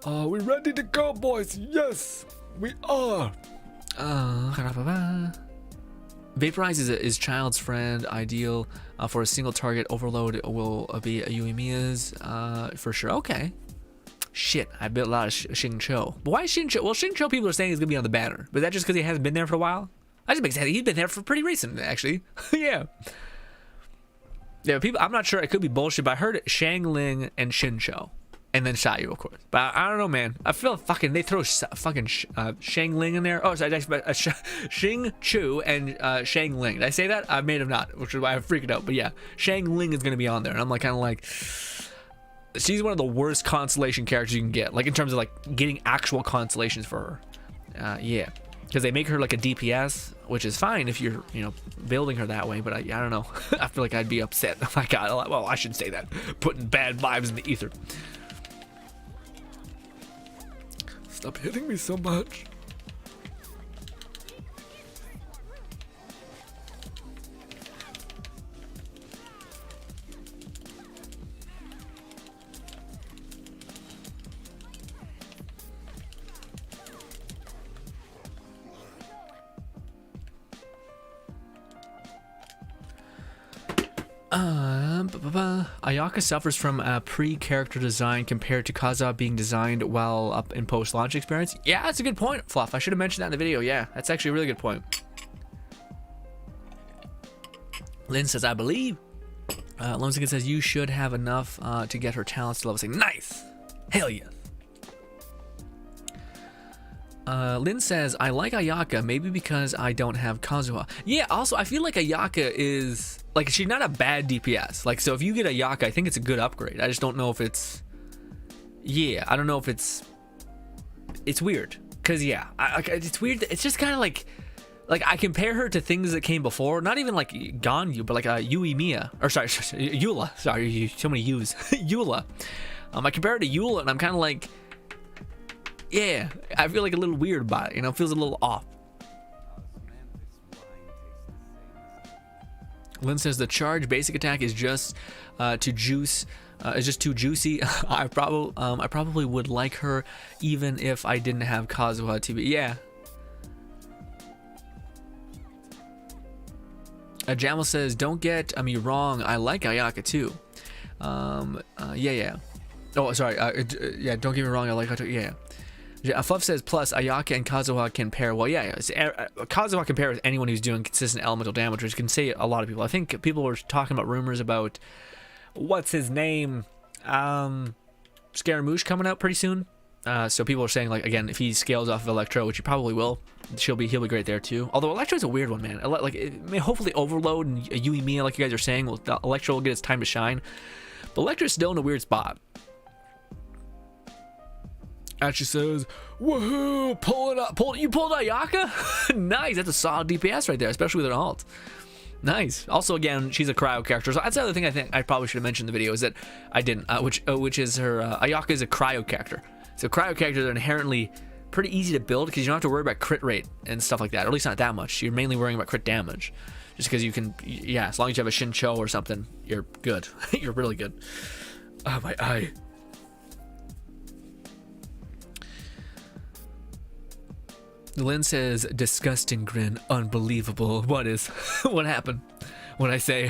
Are we ready to go, boys? Yes, we are. Vaporize is child's friend, ideal for a single target. Overload will be a Yoimiya's for sure. Okay. Shit, I built a lot of Xingqiu. But why is Xingqiu? Well, Xingqiu people are saying he's gonna be on the banner. But is that just because he hasn't been there for a while? I just make sense. He's been there for pretty recent, actually. Yeah. Yeah, people. I'm not sure. It could be bullshit, but I heard Shangling and Xingqiu. And then Sayu, of course. But I don't know, man. I feel fucking, they throw fucking Shangling in there. Oh, sorry, Xingqiu and Shangling. Did I say that? I may have not, which is why I'm freaking out. But yeah, Shangling is going to be on there. And I'm like, kind of like, she's one of the worst constellation characters you can get. Like, in terms of, like, getting actual constellations for her. Yeah. Because they make her, like, a DPS, which is fine if you're, you know, building her that way. But I don't know. I feel like I'd be upset if I got, well, I shouldn't say that. Putting bad vibes in the ether. Stop hitting me so much. Ayaka suffers from pre-character design compared to Kazuha being designed while up in post-launch experience. Yeah, that's a good point, Fluff. I should have mentioned that in the video. Yeah, that's actually a really good point. Lynn says, I believe. Lone Syndicate says, you should have enough to get her talents to level 6. Nice! Hell yes. Lynn says, I like Ayaka, maybe because I don't have Kazuha. Yeah, also, I feel like Ayaka is... Like, she's not a bad DPS. Like, so if you get Ayaka, I think it's a good upgrade. I just don't know if it's... Yeah, I don't know if it's... It's weird. Because, yeah, it's weird. It's just kind of like... Like, I compare her to things that came before. Not even, like, Ganyu, but, like, Yoimiya. Or, sorry, Eula. Sorry, so many U's. Eula. I compare her to Eula, and I'm kind of like... Yeah, I feel like a little weird about it. You know, it feels a little off. Lynn says the charge basic attack is just to juice. Is just too juicy. I probably would like her even if I didn't have Kazuha TV. Yeah. Jamal says, don't get me wrong, I like Ayaka too. Yeah. Oh, sorry. Yeah, don't get me wrong, I like Ayaka. Yeah. Fluff says, plus Ayaka and Kazuha can pair. Well, yeah. Kazuha can pair with anyone who's doing consistent elemental damage, which can say a lot of people. I think people were talking about rumors about what's his name, Scaramouche coming out pretty soon. So people are saying, like, again, if he scales off of Electro, which he probably will, he'll be great there too. Although Electro's a weird one, man. Hopefully Overload and Yoimiya, like you guys are saying, Electro will get its time to shine. But Electro's still in a weird spot. Actually says, woohoo, pull it up. You pulled Ayaka? Nice, that's a solid DPS right there, especially with an ult. Nice. Also, again, she's a cryo character. So that's the other thing I think I probably should have mentioned in the video is that I didn't, which is her, Ayaka is a cryo character. So cryo characters are inherently pretty easy to build because you don't have to worry about crit rate and stuff like that, or at least not that much. You're mainly worrying about crit damage. Just because you can, yeah, as long as you have a Shincho or something, you're good. You're really good. Oh, my eye. Lynn says, disgusting grin, unbelievable. What is? What happened? What'd I say?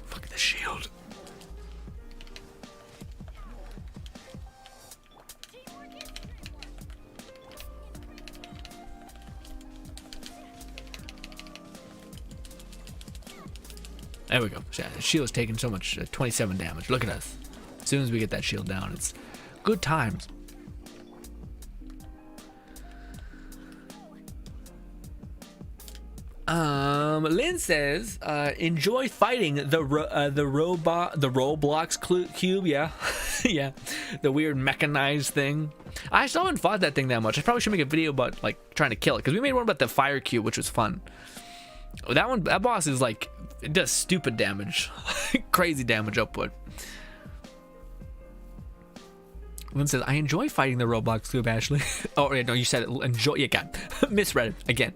Fuck the shield. There we go. Yeah, the shield's taking so much, 27 damage. Look at us. As soon as we get that shield down, it's good times. Lynn says, enjoy fighting the Roblox cube. Yeah, yeah, the weird mechanized thing. I still haven't fought that thing that much. I probably should make a video about like trying to kill it because we made one about the fire cube, which was fun. That boss is like, it does stupid damage. Crazy damage output. Lynn says, I enjoy fighting the Roblox cube, Ashley. Oh, yeah, no, you said it. Enjoy. Yeah, God. Misread it again.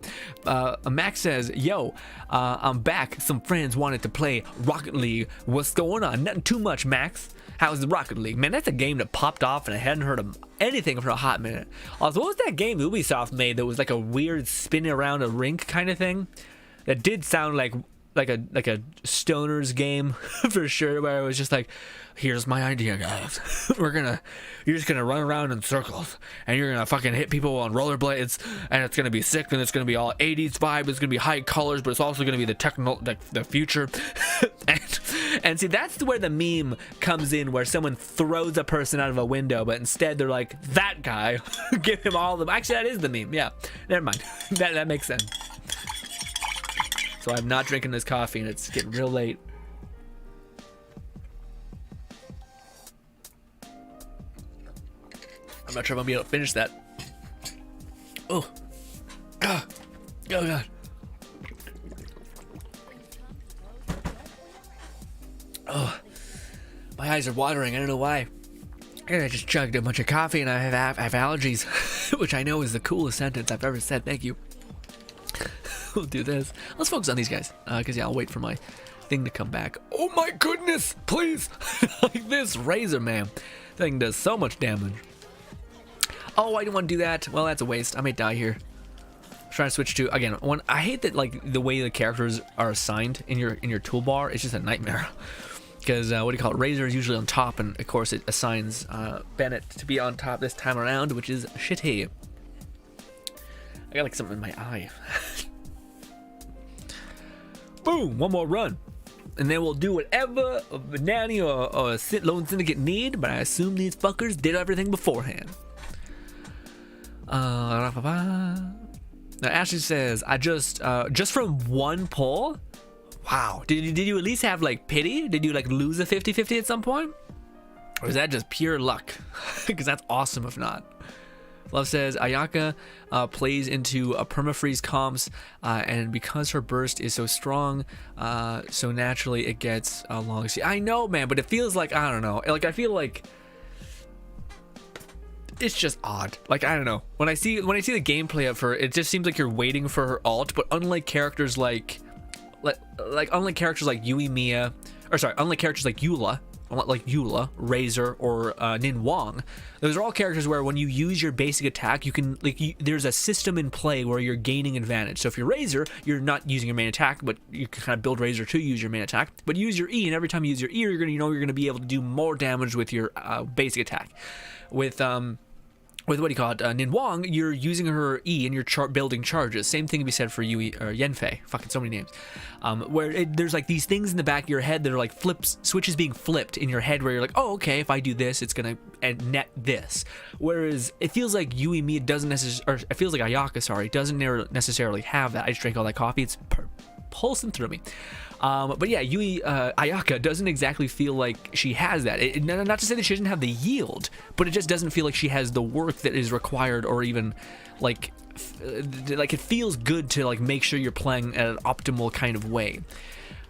Max says, yo, I'm back. Some friends wanted to play Rocket League. What's going on? Nothing too much, Max. How's the Rocket League? Man, that's a game that popped off and I hadn't heard of anything for a hot minute. Also, what was that game Ubisoft made that was like a weird spinning around a rink kind of thing? That did sound like a stoner's game for sure, where it was just like, here's my idea, guys. You're just gonna run around in circles and you're gonna fucking hit people on rollerblades and it's gonna be sick and it's gonna be all 80s vibe. It's gonna be high colors, but it's also gonna be the future. and see, that's where the meme comes in, where someone throws a person out of a window, but instead they're like, that guy, give him all the. Actually, that is the meme. Yeah, never mind. that makes sense. So I'm not drinking this coffee and it's getting real late. I'm not sure if I'm gonna be able to finish that. Oh. Oh God. Oh. My eyes are watering. I don't know why. I just chugged a bunch of coffee and I have allergies, which I know is the coolest sentence I've ever said. Thank you. We'll do this. Let's focus on these guys, because yeah, I'll wait for my thing to come back. Oh my goodness, please. Like this Razor, man. Thing does so much damage. Oh, I didn't want to do that. Well, that's a waste. I may die here. I'm trying to switch to, again, I hate that, like, the way the characters are assigned in your toolbar. It's just a nightmare. Because, what do you call it? Razor is usually on top, and of course it assigns Bennett to be on top this time around, which is shitty. I got like something in my eye. Boom, one more run. And then we'll do whatever a nanny or a lone syndicate need, but I assume these fuckers did everything beforehand. Now Ashley says, I just from one pull? Wow. Did you at least have like pity? Did you like lose a 50-50 at some point? Or is that just pure luck? Because that's awesome if not. Love says Ayaka plays into a permafreeze comps, and because her burst is so strong, so naturally it gets long. See, I know, man, but it feels like, I don't know. Like, I feel like it's just odd. Like, I don't know. When I see the gameplay of her, it just seems like you're waiting for her ult. But unlike characters like Yoimiya, or sorry, unlike characters like Eula, Razor, or Nin Wong, those are all characters where when you use your basic attack, you can there's a system in play where you're gaining advantage. So if you're Razor, you're not using your main attack, but you can kind of build Razor to use your main attack. But use your E, and every time you use your E, you're gonna be able to do more damage with your basic attack. With what do you call it, Nin Wong, you're using her E and you're building charges. Same thing can be said for Yui or Yanfei. Fucking so many names. Where there's like these things in the back of your head that are like switches being flipped in your head, where you're like, oh, okay, if I do this, it's gonna net this. Whereas it feels like Yoimiya doesn't necessarily, or it feels like Ayaka, sorry, doesn't necessarily have that. I just drank all that coffee. It's pulsing through me. But yeah, Ayaka doesn't exactly feel like she has that. Not to say that she doesn't have the yield, but it just doesn't feel like she has the work that is required, or even like it feels good to like make sure you're playing at an optimal kind of way.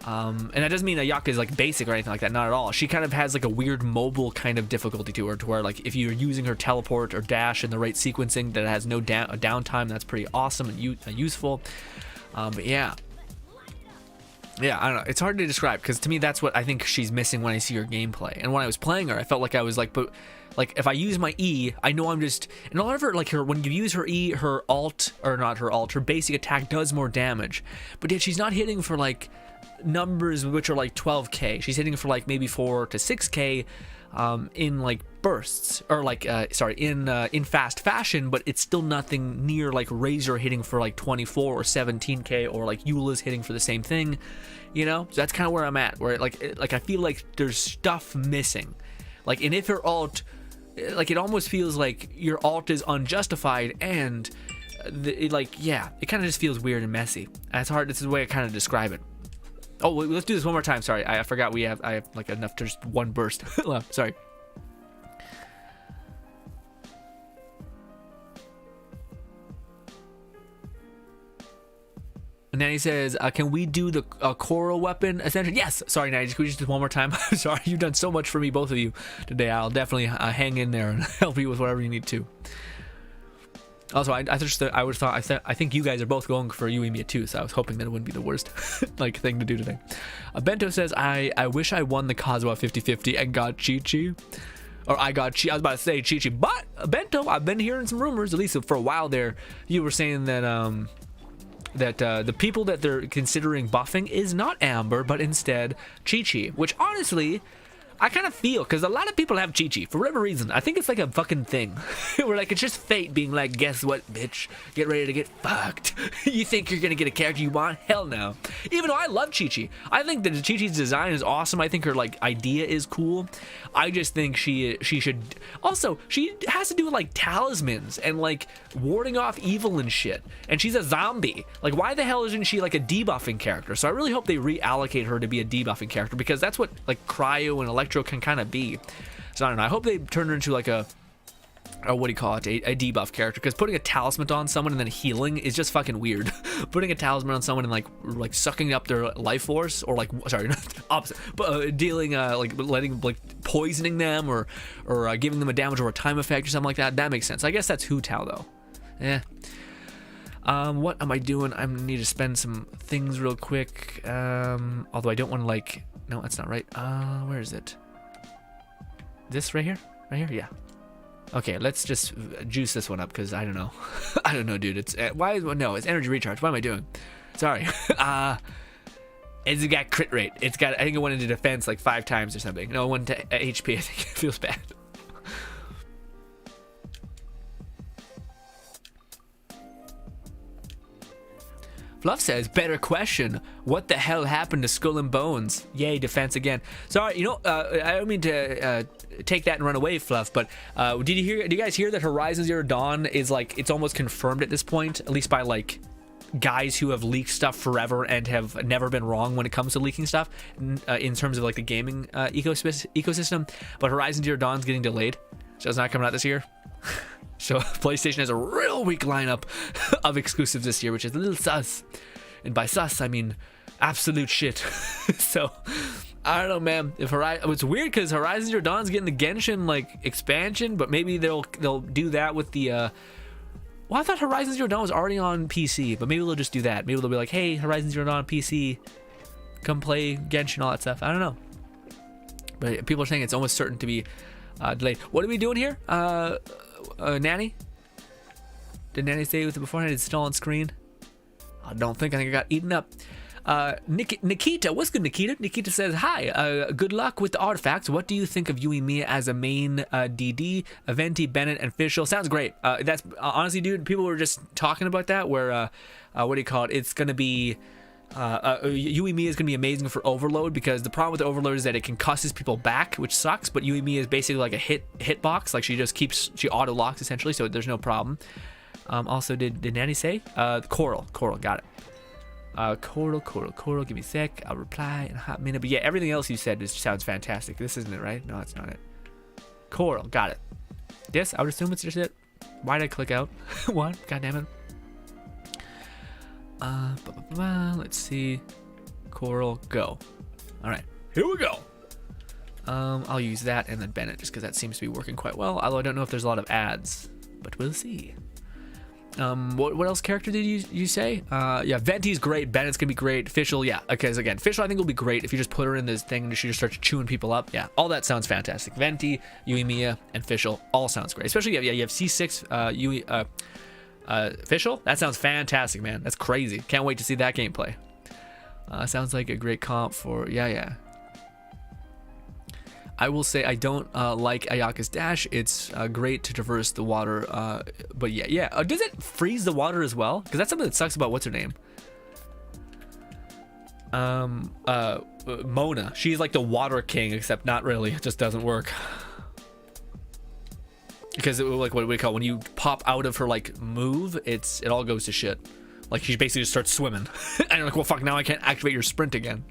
And that doesn't mean Ayaka is like basic or anything like that, not at all. She kind of has like a weird mobile kind of difficulty to her, to where like if you're using her teleport or dash in the right sequencing that has no downtime, that's pretty awesome and useful. But yeah, I don't know. It's hard to describe, because to me that's what I think she's missing when I see her gameplay. And when I was playing her, I felt like I was like, but like if I use my E, I know I'm just, and a lot of her, like when you use her E, her ult, or not her ult, her basic attack does more damage, but yet she's not hitting for like numbers which are like 12k. She's hitting for like maybe 4 to 6k in like bursts, or like in fast fashion, but it's still nothing near like Razor hitting for like 24 or 17k, or like Eula's hitting for the same thing, you know. So that's kind of where I'm at, where like I feel like there's stuff missing, like, and if her ult, like, it almost feels like your ult is unjustified, and it kind of just feels weird and messy. That's hard. This is the way I kind of describe it. Oh, let's do this one more time. Sorry, I forgot I have like enough to just one burst left. Sorry. And then he says, can we do the coral weapon ascension? Yes. Sorry, Natty, can we just do one more time? Sorry, you've done so much for me, both of you, today. I'll definitely hang in there and help you with whatever you need to. Also, I think you guys are both going for Yoimiya too, so I was hoping that it wouldn't be the worst like thing to do today. Bento says, I wish I won the Kazuha 50-50 and got Chi-Chi. Or I was about to say Chi-Chi, but Bento, I've been hearing some rumors, at least for a while there. You were saying that the people that they're considering buffing is not Amber, but instead Chi-Chi, which honestly I kind of feel, because a lot of people have Chi-Chi for whatever reason. I think it's like a fucking thing where like it's just fate being like, guess what, bitch, get ready to get fucked. You think you're gonna get a character you want? Hell no. Even though I love Chi-Chi, I think that Chi-Chi's design is awesome. I think her like idea is cool. I just think she should also, she has to do with like talismans and like warding off evil and shit, and she's a zombie. Like, why the hell isn't she like a debuffing character? So I really hope they reallocate her to be a debuffing character, because that's what like Cryo and Electro can kind of be. So I don't know, I hope they turn her into like a what do you call it, a debuff character, because putting a talisman on someone and then healing is just fucking weird. Putting a talisman on someone and like sucking up their life force, or like, sorry, not opposite, but dealing like letting, like poisoning them, or giving them a damage over time effect or something like that, that makes sense. I guess that's Hu Tao though. What am I doing? I need to spend some things real quick, although I don't want to like, no, that's not right. Where is it? This right here? Yeah. Okay, let's just juice this one up, because I don't know. I don't know, dude. It's it's energy recharge. What am I doing? Sorry. It's got crit rate. I think it went into defense like 5 times or something. No, it went to HP. I think it feels bad. Fluff says, better question. What the hell happened to Skull and Bones? Yay, defense again. Sorry, I don't mean to take that and run away, Fluff, but did you guys hear that Horizon Zero Dawn is like, it's almost confirmed at this point, at least by like guys who have leaked stuff forever and have never been wrong when it comes to leaking stuff in terms of like the gaming ecosystem. But Horizon Zero Dawn's getting delayed, so it's not coming out this year. So PlayStation has a real weak lineup of exclusives this year, which is a little sus. And by sus, I mean absolute shit. So I don't know, man. If it's weird because Horizon Zero Dawn's getting the Genshin like expansion, but maybe they'll do that with the. Well, I thought Horizon Zero Dawn was already on PC, but maybe they'll just do that. Maybe they'll be like, "Hey, Horizon Zero Dawn PC, come play Genshin, all that stuff." I don't know, but people are saying it's almost certain to be delayed. What are we doing here, Nanny? Did Nanny say with it beforehand? It's still on screen. I don't think. I think I got eaten up. Nikita, what's good, Nikita? Nikita says, hi, good luck with the artifacts. What do you think of Yoimiya as a main DD, Venti, Bennett, and Fischl? Sounds great. That's honestly, dude, people were just talking about that where, what do you call it? It's going to be, Yoimiya is going to be amazing for Overload because the problem with the Overload is that it can cusses people back, which sucks, but Yoimiya is basically like a hitbox. Like she auto locks essentially, so there's no problem. Also, did Nanny say? Coral, got it. Coral, give me a sec. I'll reply in a hot minute. But yeah, everything else you said sounds fantastic. This isn't it, right? No, it's not it. Coral, got it. This, I would assume it's just it. Why did I click out? What? God damn it. Let's see. Coral, go. All right, here we go. I'll use that and then Bennett just because that seems to be working quite well. Although I don't know if there's a lot of ads, but we'll see. What else character did you say? Yeah, Venti's great. Bennett's gonna be great. Fischl, yeah. Okay, so again, Fischl I think will be great if you just put her in this thing and she just starts chewing people up. Yeah, all that sounds fantastic. Venti, Yoimiya, and Fischl all sounds great. Especially yeah, you have C6, Fischl. That sounds fantastic, man. That's crazy. Can't wait to see that gameplay. Sounds like a great comp for yeah. I will say I don't like Ayaka's dash. It's great to traverse the water, but yeah. Does it freeze the water as well? Because that's something that sucks about what's her name. Mona. She's like the water king, except not really. It just doesn't work. Because like what do we call it? When you pop out of her like move, it all goes to shit. Like she basically just starts swimming, and you're like, well, fuck, now I can't activate your sprint again.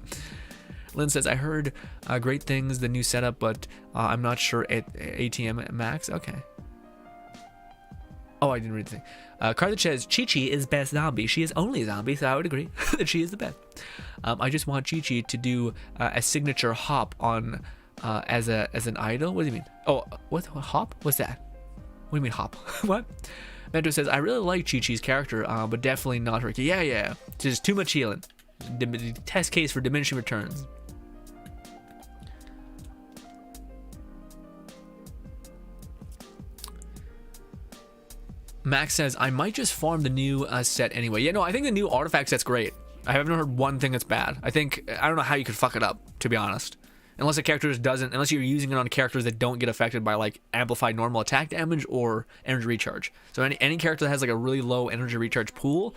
Lynn says, I heard great things, the new setup, but I'm not sure at ATM max. Okay. Oh, I didn't read the thing. Carthage says, Chi-Chi is best zombie. She is only a zombie, so I would agree that she is the best. I just want Chi-Chi to do a signature hop on as an idol. What do you mean? Oh, what hop? What's that? What do you mean hop? What? Mento says, I really like Chi-Chi's character, but definitely not her. Yeah. Just too much healing. Test case for diminishing returns. Max says, I might just farm the new set anyway. Yeah, no, I think the new artifact set's great. I haven't heard one thing that's bad. I don't know how you could fuck it up, to be honest. Unless a character just doesn't, unless you're using it on characters that don't get affected by like amplified normal attack damage or energy recharge. So any character that has like a really low energy recharge pool,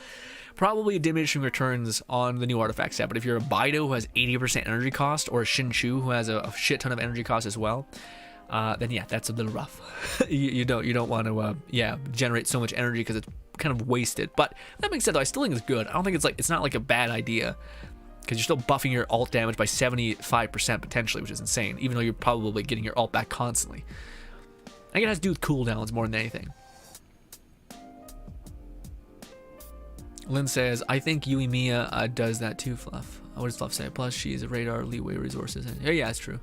probably diminishing returns on the new artifact set. But if you're a Baido who has 80% energy cost, or a Shinchu who has a shit ton of energy cost as well, then yeah, that's a little rough. you don't want to generate so much energy because it's kind of wasted. But that being said, though, I still think it's good. I don't think it's not like a bad idea, because you're still buffing your ult damage by 75% potentially, which is insane, even though you're probably getting your ult back constantly. I think it has to do with cooldowns more than anything. Lynn says, I think Yoimiya does that too, Fluff. What does Fluff say? Plus, she's a radar, leeway, resources. Yeah, it's true.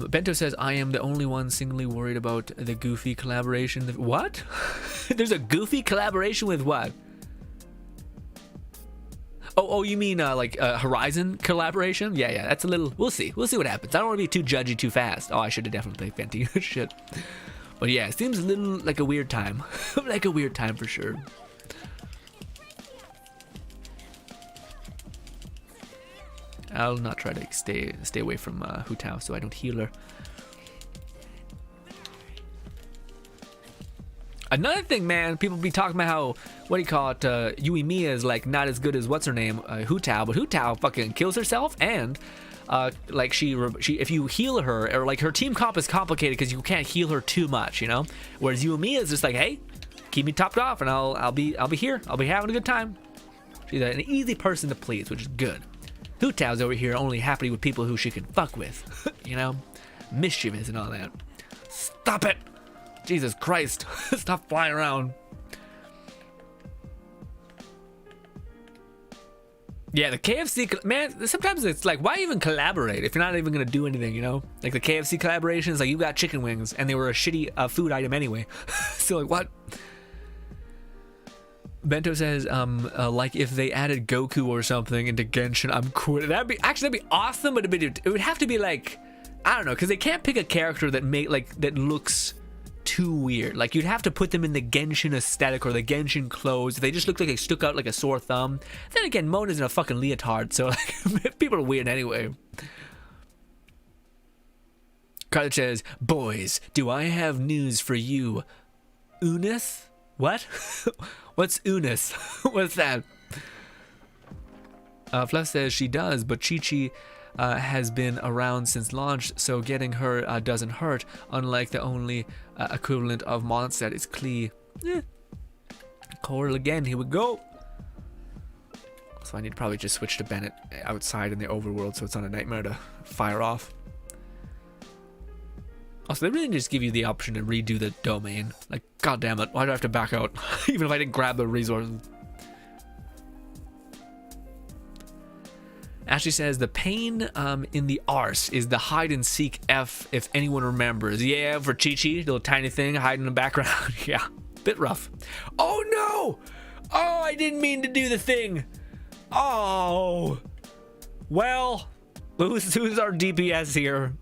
Bento says, I am the only one singly worried about the Goofy collaboration. What? There's a Goofy collaboration with what? Oh, you mean like Horizon collaboration? Yeah, that's a little. We'll see what happens. I don't want to be too judgy too fast. Oh, I should have definitely played Fenty. Shit. But yeah, it seems a little like a weird time. Like a weird time for sure. I'll not try to stay away from Hu Tao so I don't heal her. Another thing, man, people be talking about how, what do you call it, Yoimiya is like not as good as what's her name, Hu Tao, but Hu Tao fucking kills herself, and like she if you heal her, or like her team comp is complicated because you can't heal her too much, you know. Whereas Yoimiya is just like, hey, keep me topped off, and I'll be here, I'll be having a good time. She's an easy person to please, which is good. Hu Tao's over here only happy with people who she can fuck with, you know, mischievous and all that. Stop it. Jesus Christ. Stop flying around. Yeah, the KFC, man, sometimes it's like, why even collaborate if you're not even going to do anything, you know? Like the KFC collaborations, like you got chicken wings and they were a shitty food item anyway. So like, what? Bento says, like if they added Goku or something into Genshin, I'm cool. That'd be awesome, but it would have to be like, I don't know, because they can't pick a character that that looks too weird. Like you'd have to put them in the Genshin aesthetic or the Genshin clothes. If they just looked like they stuck out like a sore thumb, then again, Mona's in a fucking leotard, so like people are weird anyway. Carter says, boys, do I have news for you? Unis? What? What's Unis? What's that? Fluff says she does, but Chi-Chi has been around since launch, so getting her doesn't hurt, unlike the only equivalent of Mondstadt is Klee. Coral again, here we go. So I need to probably just switch to Bennett outside in the overworld so it's not a nightmare to fire off. Also, they really just give you the option to redo the domain. Like, god damn it, why do I have to back out? Even if I didn't grab the resources. Ashley says, the pain in the arse is the hide and seek F, if anyone remembers. Yeah, for Chi-Chi, little tiny thing hiding in the background. Yeah, bit rough. Oh no! Oh, I didn't mean to do the thing. Oh. Well, who's our DPS here?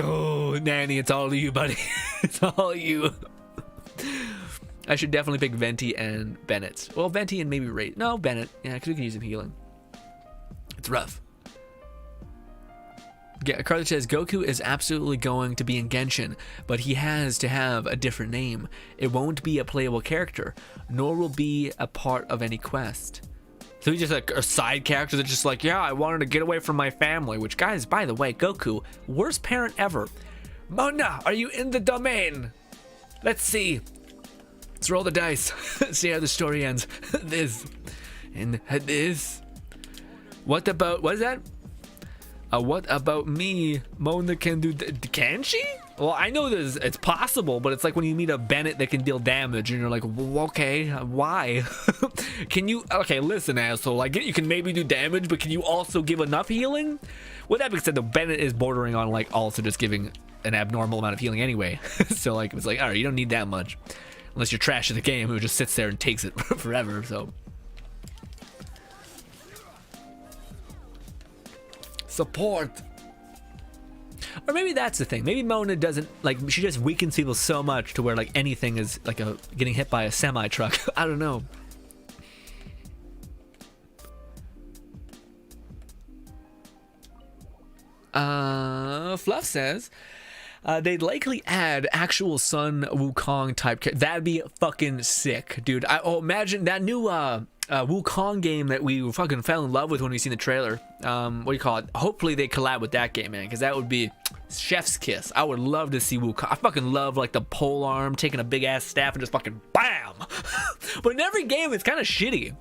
Oh, Nanny, it's all you, buddy. It's all you. I should definitely pick Venti and Bennett. Well, Venti and maybe Ray. No, Bennett. Yeah, because we can use him healing. It's rough. Carly says, Goku is absolutely going to be in Genshin, but he has to have a different name. It won't be a playable character, nor will be a part of any quest. So he's just like a side character that's just like, yeah, I wanted to get away from my family. Which, guys, by the way, Goku, worst parent ever. Mona, are you in the domain? Let's see. Let's roll the dice. See how the story ends. This. And this. What about, what is that? What about me? Mona can do, can she? Well, I know this, it's possible, but it's like when you meet a Bennett that can deal damage and you're like, well, okay, why? Can you, okay, listen, asshole, I get you can maybe do damage, but can you also give enough healing? With that being said, though, Bennett is bordering on like also just giving an abnormal amount of healing anyway. So like, it's like, all right, you don't need that much. Unless you're trash at the game who just sits there and takes it forever, so. Support. Or maybe that's the thing. Maybe Mona doesn't, like, she just weakens people so much to where like anything is like a getting hit by a semi truck. I don't know. Fluff says they'd likely add actual Sun Wukong type. That'd be fucking sick, dude. Imagine that new Wukong game that we fucking fell in love with when we seen the trailer. What do you call it? Hopefully they collab with that game, man, because that would be chef's kiss. I would love to see Wukong. I fucking love like the pole arm taking a big ass staff and just fucking BAM. But in every game it's kind of shitty.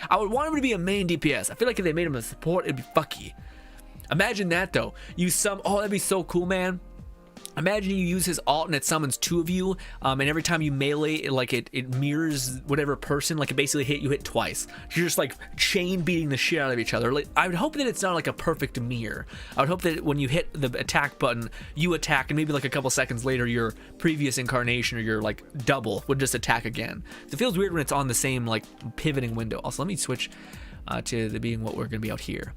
I would want him to be a main DPS. I feel like if they made him a support, it'd be fucky. Imagine that though. Oh, that'd be so cool, man. Imagine you use his ult and it summons two of you, and every time you melee, it mirrors whatever person, like it basically you hit twice. You're just like chain beating the shit out of each other. Like, I would hope that it's not like a perfect mirror. I would hope that when you hit the attack button, you attack, and maybe like a couple seconds later, your previous incarnation or your like double would just attack again. It feels weird when it's on the same like pivoting window. Also, let me switch to the being what we're gonna be out here,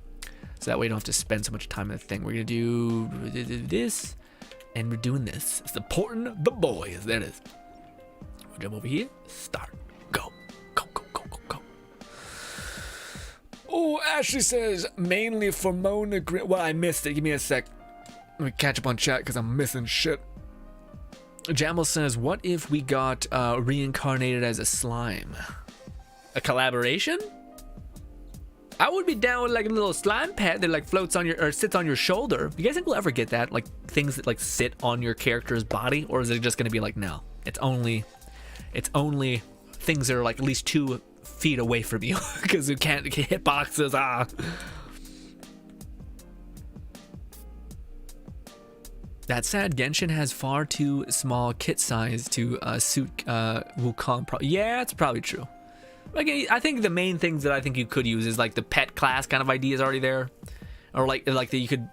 so that way you don't have to spend so much time in the thing. We're gonna do this. And we're doing this. Supporting the boys. There it is. We'll jump over here. Start. Go. Go, go, go, go, go. Oh, Ashley says, mainly for Mona. Well, I missed it. Give me a sec. Let me catch up on chat because I'm missing shit. Jamel says, what if we got reincarnated as a slime? A collaboration? I would be down with like a little slime pet that like floats on your or sits on your shoulder. You guys think we'll ever get that? Like things that like sit on your character's body, or is it just gonna be like, no, it's only things that are like at least 2 feet away from you because you can't hit boxes. That said, Genshin has far too small kit size to suit Wukong. Yeah, it's probably true. Like, I think the main things that I think you could use is like the pet class kind of ideas already there, or like that you could.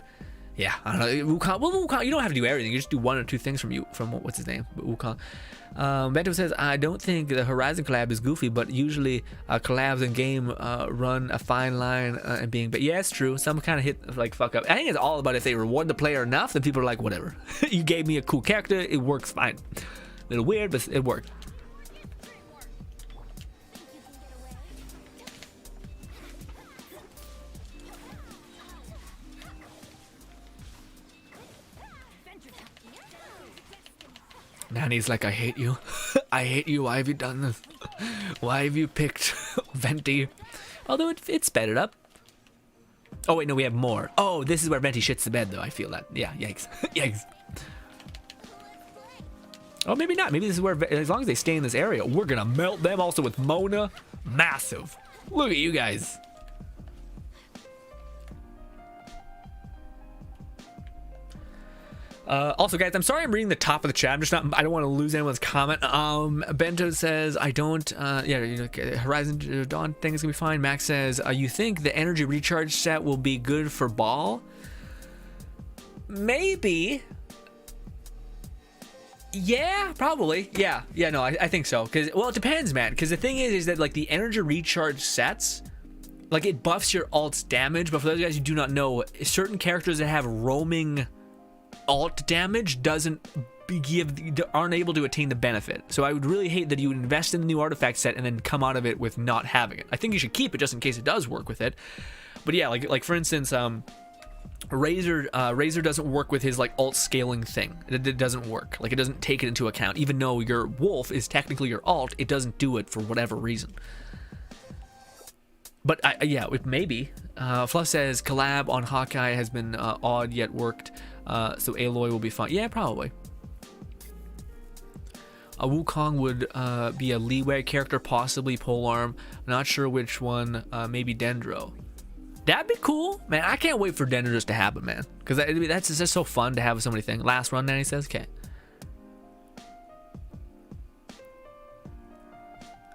Yeah, I don't know. Wukong. Well, Wukong, you don't have to do everything. You just do one or two things from what's his name, Wukong. Bento says, I don't think the Horizon collab is goofy, but usually collabs in game run a fine line and being. But yeah, it's true. Some kind of hit like fuck up. I think it's all about if they reward the player enough, then people are like, whatever. You gave me a cool character, it works fine. A little weird, but it worked. Nanny's like, I hate you. I hate you. Why have you done this? Why have you picked Venti? Although it sped it up. Oh, wait, no, we have more. Oh, this is where Venti shits the bed, though. I feel that. Yeah, yikes. Yikes. Oh, maybe not. Maybe this is where, as long as they stay in this area, we're going to melt them also with Mona. Massive. Look at you guys. Also, guys, I'm sorry I'm reading the top of the chat. I don't want to lose anyone's comment. Bento says, I don't, Horizon Dawn thing is going to be fine. Max says, you think the energy recharge set will be good for Ball? Maybe. Yeah, probably. Yeah, no, I think so. Well, it depends, man. Because the thing is that, like, the energy recharge sets, like, it buffs your alt's damage. But for those guys who do not know, certain characters that have roaming alt damage aren't able to attain the benefit. So I would really hate that you would invest in the new artifact set and then come out of it with not having it. I think you should keep it just in case it does work with it. But yeah, like for instance, Razor doesn't work with his like alt scaling thing. It doesn't work. Like, it doesn't take it into account. Even though your wolf is technically your alt, it doesn't do it for whatever reason. But yeah, maybe. Fluff says collab on Hawkeye has been odd yet worked. So Aloy will be fine. Yeah, probably. A Wukong would be a leeway character, possibly Polearm. Not sure which one. Maybe Dendro. That'd be cool, man. I can't wait for Dendro just to happen, man. Because that's just so fun to have so many things. Last run, Nanny says. Okay.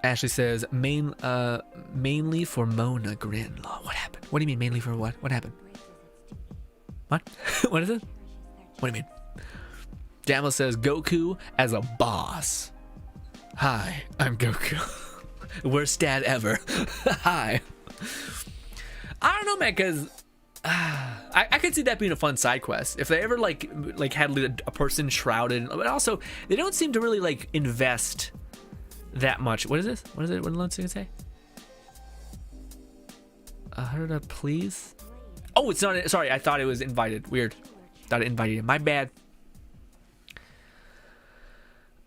Ashley says mainly for Mona Grinlaw. What happened? What do you mean mainly for what? What happened? What? What is it? What do you mean? Jamla says Goku as a boss. Hi, I'm Goku. Worst dad ever. Hi. I don't know, man, because I could see that being a fun side quest if they ever like had a person shrouded. But also, they don't seem to really like invest that much. What is this? What is it? What did Lone Singing say? Heard a please? Oh, it's not. Sorry, I thought it was invited. Weird. Thought it invited him. My bad.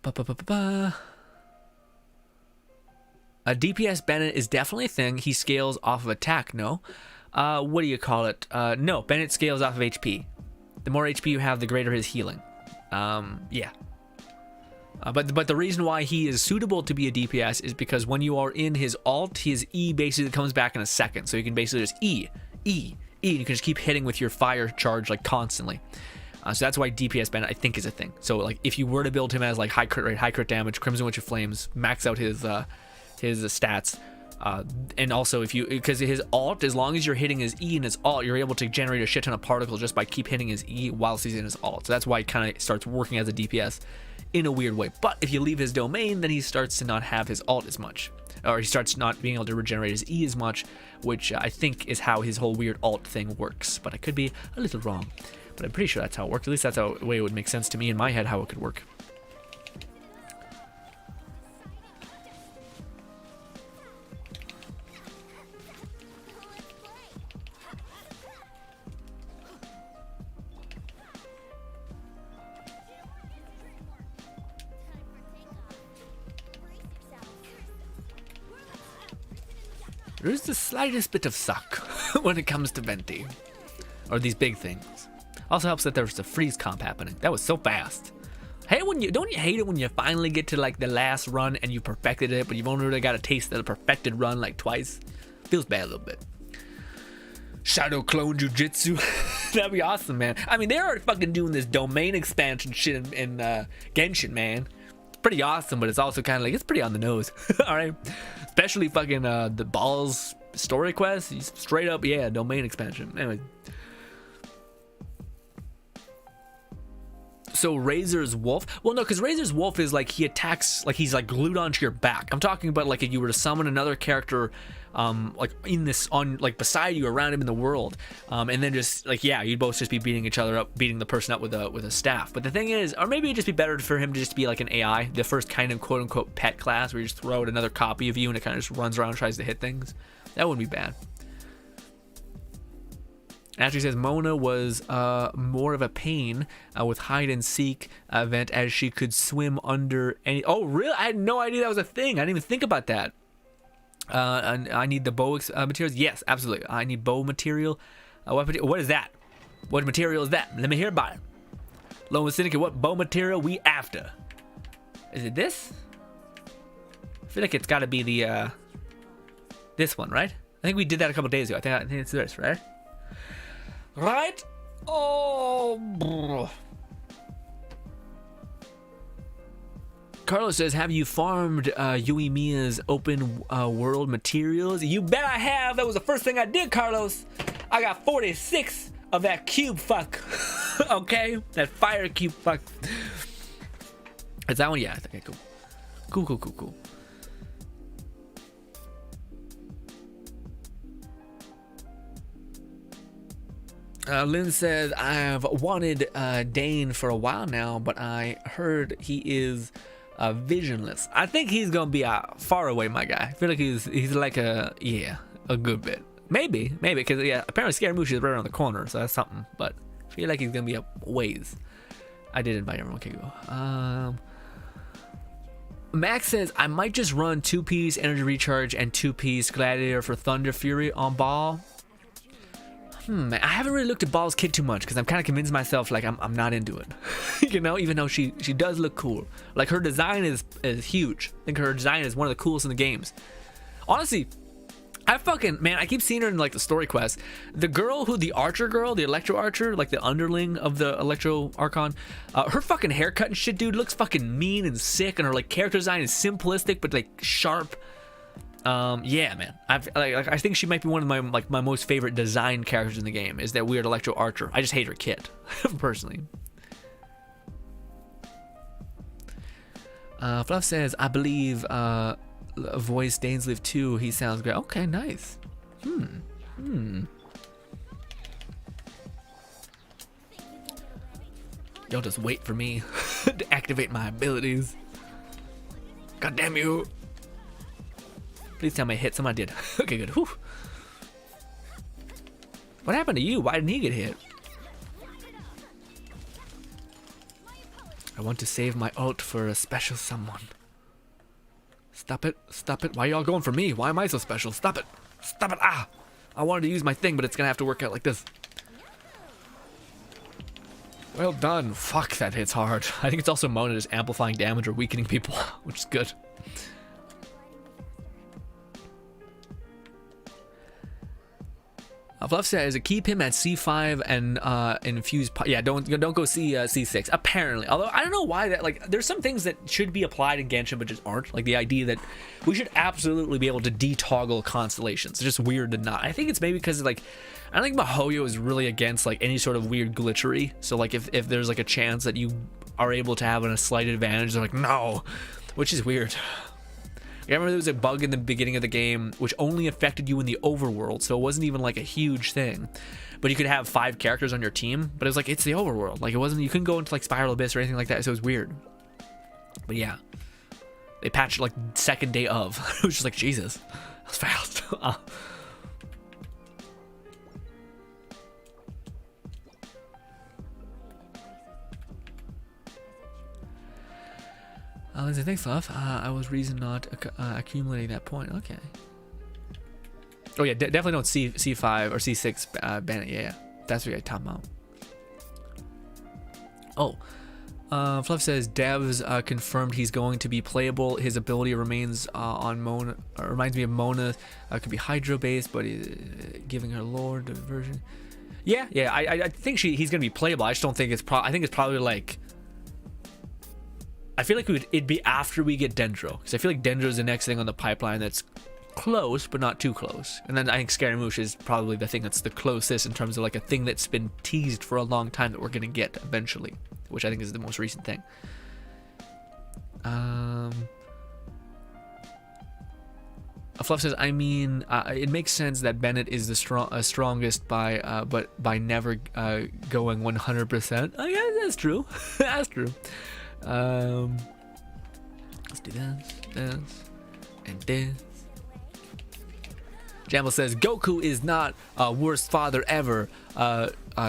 A DPS Bennett is definitely a thing. He scales off of attack. No. What do you call it? No. Bennett scales off of HP. The more HP you have, the greater his healing. Yeah. But the reason why he is suitable to be a DPS is because when you are in his alt, his E basically comes back in a second. So you can basically just E. And you can just keep hitting with your fire charge like constantly. So that's why DPS Bennett I think is a thing. So like if you were to build him as like high crit rate, high crit damage, Crimson Witch of Flames, max out his stats, and also because his alt, as long as you're hitting his E and his alt, you're able to generate a shit ton of particles just by keep hitting his E whilst he's in his alt. So that's why he kind of starts working as a DPS in a weird way. But if you leave his domain, then he starts to not have his alt as much. Or he starts not being able to regenerate his E as much, which I think is how his whole weird alt thing works. But I could be a little wrong. But I'm pretty sure that's how it works. At least that's the way it would make sense to me in my head how it could work. There's the slightest bit of suck when it comes to Venti. Or these big things. Also helps that there's a freeze comp happening. That was so fast. Don't you hate it when you finally get to like the last run and you perfected it, but you've only really got a taste of the perfected run like twice? Feels bad a little bit. Shadow clone jujitsu. That'd be awesome, man. I mean, they're already fucking doing this domain expansion shit in Genshin, man. It's pretty awesome, but it's also kind of like, it's pretty on the nose. All right, especially fucking the balls story quest. Straight up, yeah, domain expansion. Anyway. So Razor's wolf, well no, because Razor's wolf is like he attacks, like he's like glued onto your back. I'm talking about like if you were to summon another character like in this, on like beside you, around him in the world, and then just like, yeah, you'd both just be beating each other up, beating the person up with a staff. But the thing is, or maybe it'd just be better for him to just be like an AI, the first kind of quote unquote pet class where you just throw out another copy of you and it kind of just runs around and tries to hit things. That wouldn't be bad. Actually says Mona was more of a pain with hide and seek event, as she could swim under any. Oh, really? I had no idea that was a thing. I didn't even think about that. And I need the bow materials. Yes, absolutely. I need bow material. What is that? What material is that? Let me hear about it. Lone Syndicate, what bow material we after? Is it this? I feel like it's got to be the this one, right? I think we did that a couple days ago. I think it's this, right? Right? Oh, bro. Carlos says, have you farmed Yoimiya's open world materials? You bet I have. That was the first thing I did, Carlos. I got 46 of that cube fuck. Okay? That fire cube fuck. Is that one? Yeah. Okay, cool. Cool. Lynn says, I've wanted Dane for a while now, but I heard he is visionless. I think he's gonna be far away, my guy. I feel like he's like a good bit. Maybe, because yeah, apparently Scaramouche is right around the corner, so that's something. But I feel like he's gonna be a ways. I did invite everyone. Okay, go. Max says, I might just run 2-piece energy recharge and 2-piece gladiator for Thunder Fury on Ball. I haven't really looked at Ball's kit too much because I'm kind of convinced myself like I'm not into it. You know, even though she does look cool. Like her design is huge. I think her design is one of the coolest in the games. Honestly, I keep seeing her in like the story quest. The girl the archer girl, the Electro Archer, like the underling of the Electro Archon, her fucking haircut and shit, dude, looks fucking mean and sick, and her like character design is simplistic but like sharp. Yeah, man. I think she might be one of my most favorite design characters in the game. Is that weird Electro Archer? I just hate her kit, personally. Fluff says, I believe voice Danes Live 2. He sounds great. Okay, nice. Y'all just wait for me to activate my abilities. God damn you. Please tell me I hit. Someone did. Okay, good. Whew. What happened to you? Why didn't he get hit? I want to save my ult for a special someone. Stop it. Stop it. Why are y'all going for me? Why am I so special? Stop it. Stop it. Ah! I wanted to use my thing, but it's going to have to work out like this. Well done. Fuck, that hits hard. I think it's also Mona just amplifying damage or weakening people, which is good. Fluff says, keep him at C5 and infuse. Yeah, don't go C6. Apparently, although I don't know why that. Like, there's some things that should be applied in Genshin but just aren't. Like the idea that we should absolutely be able to detoggle constellations. It's just weird to not. I think it's maybe because like I don't think Mahoyo is really against like any sort of weird glitchery. So like if there's like a chance that you are able to have a slight advantage, they're like no, which is weird. I remember there was a bug in the beginning of the game which only affected you in the overworld, so it wasn't even like a huge thing. But you could have 5 characters on your team, but it was like, it's the overworld. Like, it wasn't, you couldn't go into like Spiral Abyss or anything like that, so it was weird. But yeah, they patched like second day of. It was just like, Jesus, that was fast. Lindsay, thanks, Fluff. I was reason not accumulating that point. Okay. Oh yeah, definitely don't C5 or C6 ban it. Yeah, that's what you're talking about. Oh, Fluff says devs confirmed he's going to be playable. His ability remains on Mona. Reminds me of Mona. Could be Hydro based, but giving her lore version. Yeah. I think he's gonna be playable. I just don't think it's I think it's probably like. I feel like it'd be after we get Dendro, because I feel like Dendro is the next thing on the pipeline that's close but not too close. And then I think Scaramouche is probably the thing that's the closest in terms of like a thing that's been teased for a long time that we're gonna get eventually, which I think is the most recent thing. Fluff says, I mean, it makes sense that Bennett is the strongest but by never going 100%. I guess that's true. That's true. Let's do this, and this. Jamble says Goku is not worst father ever.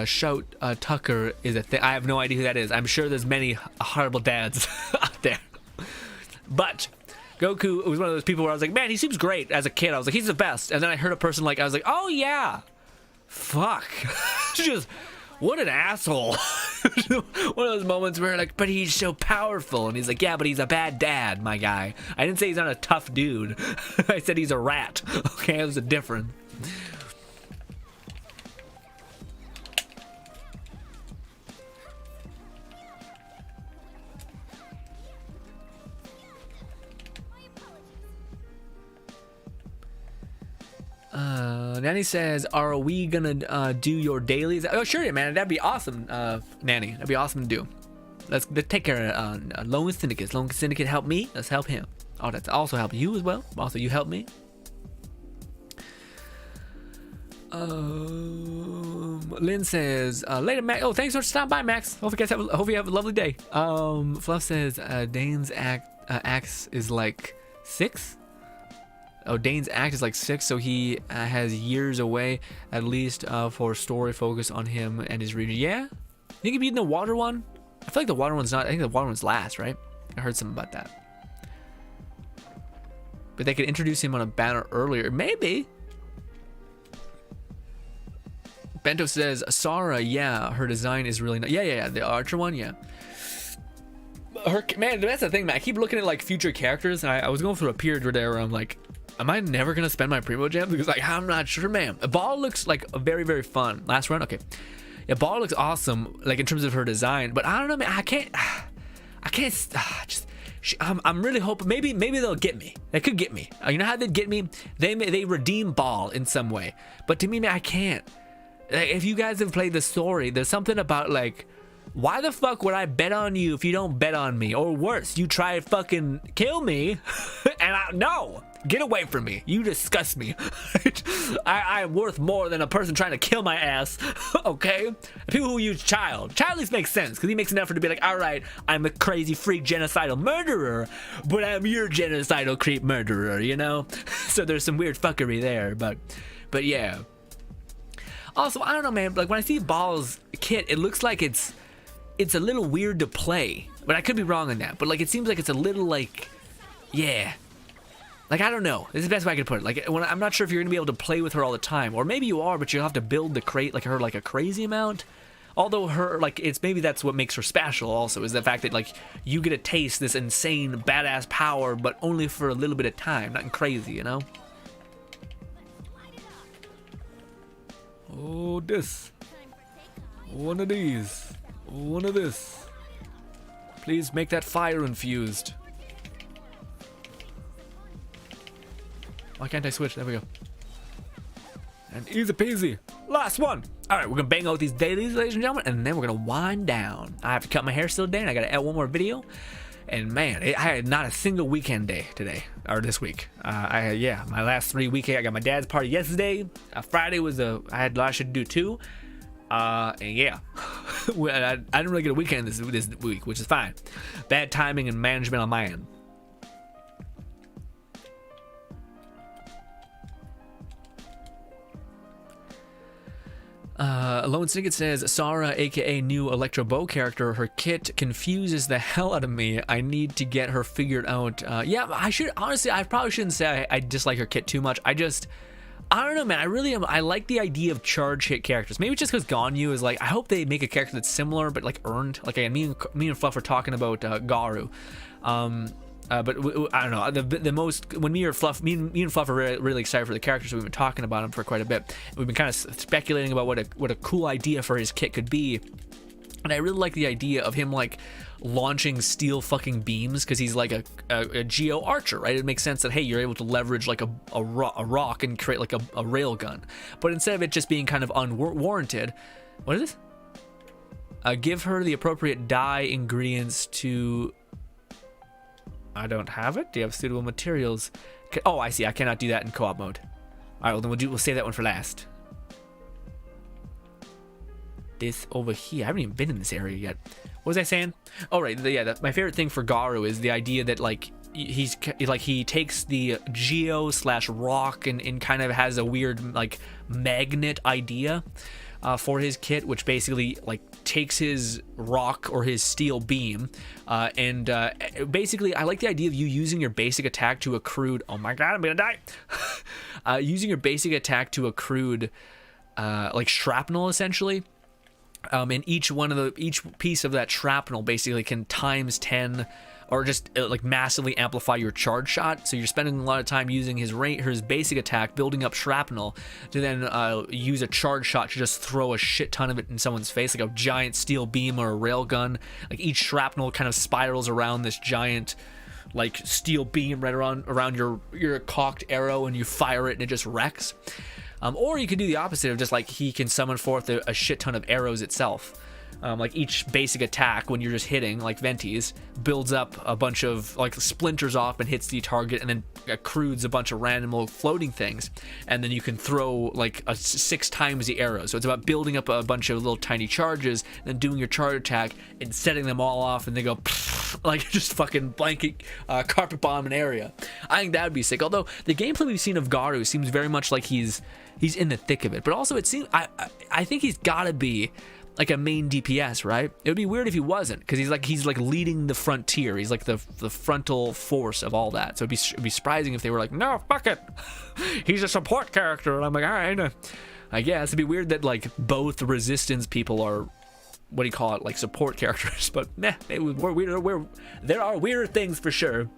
Shout Tucker is a thing. I have no idea who that is. I'm sure there's many horrible dads out there, but Goku was one of those people where I was like, man, he seems great as a kid. I was like, he's the best. And then I heard a person like, I was like, oh yeah, fuck. Just what an asshole. One of those moments where like, but he's so powerful, and he's like, yeah, but he's a bad dad, my guy. I didn't say he's not a tough dude. I said he's a rat. Okay, it was a difference. Nanny says, are we gonna do your dailies? Oh sure, man, that'd be awesome. Nanny, that'd be awesome to do. Let's take care of Lone Syndicate. Lone Syndicate help me, let's help him. Oh, that's also help you as well. Also, you help me. Lynn says, later, Max. Oh, thanks for stopping by, Max. Hope you have a lovely day. Fluff says, Dane's axe is like 6. Oh, Dane's act is like 6, so he has years away, at least for story focus on him and his region. Yeah? You think he'd be in the water one? I feel like the water one's not. I think the water one's last, right? I heard something about that. But they could introduce him on a banner earlier. Maybe. Bento says, Sara, yeah, her design is really nice. Yeah. The Archer one, yeah. Man, that's the thing, man. I keep looking at like future characters, and I was going through a period where I'm like, am I never gonna spend my Primo Gems? Because like, I'm not sure, man. Ball looks like very, very fun. Last run, okay. Yeah, Ball looks awesome, like in terms of her design. But I don't know, man. I can't. I'm really hoping maybe they'll get me. They could get me. You know how they'd get me? They redeem Ball in some way. But to me, man, I can't. Like, if you guys have played the story, there's something about like, why the fuck would I bet on you if you don't bet on me? Or worse, you try to fucking kill me, and no, get away from me. You disgust me. I am worth more than a person trying to kill my ass. Okay? People who use Child at least makes sense, because he makes an effort to be like, all right, I'm a crazy freak genocidal murderer, but I'm your genocidal creep murderer, you know? So there's some weird fuckery there, but yeah. Also, I don't know, man, like when I see Ball's kit, it looks like it's a little weird to play, but I could be wrong on that. But like, it seems like it's a little like, yeah, like I don't know. This is the best way I could put it. Like, I'm not sure if you're gonna be able to play with her all the time, or maybe you are, but you'll have to build the crate like her like a crazy amount. Although her like maybe that's what makes her special. Also, is the fact that like you get to taste this insane badass power, but only for a little bit of time, nothing crazy, you know. Oh, this one of these. One of this. Please make that fire infused. Why can't I switch? There we go. And easy peasy. Last one. Alright, we're gonna bang out these dailies, ladies and gentlemen, and then we're gonna wind down. I have to cut my hair still today, and I gotta add one more video. And man, I had not a single weekend day today, or this week. My last 3 weekends. I got my dad's party yesterday. Friday was I had a lot to do too. And yeah, I didn't really get a weekend this week, which is fine. Bad timing and management on my end. Lone Syndicate says, Sara, aka new Electro Bow character, her kit confuses the hell out of me. I need to get her figured out. Yeah, I probably shouldn't say I dislike her kit too much. I don't know, man. I really am. I like the idea of charge hit characters. Maybe just because Ganyu is like, I hope they make a character that's similar but like earned. Like me and Fluff were talking about Garu. But I don't know. The most when me and Fluff are really excited for the character, so we've been talking about him for quite a bit. We've been kind of speculating about what a cool idea for his kit could be, and I really like the idea of him like launching steel fucking beams because he's like a geo archer, right? It makes sense that hey, you're able to leverage like a rock and create like a rail gun, but instead of it just being kind of unwarranted, what is this? Give her the appropriate dye ingredients to. I don't have it. Do you have suitable materials? Oh, I see. I cannot do that in co-op mode. All right, well then we'll save that one for last. This over here. I haven't even been in this area yet. What was I saying? Oh, right. Yeah, my favorite thing for Garu is the idea that like he takes the geo / rock and kind of has a weird like magnet idea for his kit, which basically like takes his rock or his steel beam and basically I like the idea of you using your basic attack to accrued. Oh my god, I'm gonna die. Using your basic attack to accrued like shrapnel essentially. And each piece of that shrapnel basically can times 10 or just like massively amplify your charge shot. So you're spending a lot of time using his basic attack, building up shrapnel, to then use a charge shot to just throw a shit ton of it in someone's face, like a giant steel beam or a rail gun. Like each shrapnel kind of spirals around this giant like steel beam right around your cocked arrow, and you fire it and it just wrecks. Or you could do the opposite of just like he can summon forth a shit ton of arrows itself. Like each basic attack when you're just hitting like Venti's builds up a bunch of like splinters off and hits the target, and then accrues a bunch of random little floating things, and then you can throw like 6 times the arrow. So it's about building up a bunch of little tiny charges, and then doing your charge attack and setting them all off, and they go like just fucking blanket carpet bomb an area. I think that would be sick. Although the gameplay we've seen of Garu seems very much like he's in the thick of it, but also it seems I think he's gotta be like a main DPS, right? It would be weird if he wasn't, because he's like leading the frontier. He's like the frontal force of all that. So it'd be surprising if they were like, no, fuck it, he's a support character. And I'm like, all right, I guess it'd be weird that like both resistance people are, what do you call it, like support characters. But nah, we're weirder. There are weirder things for sure.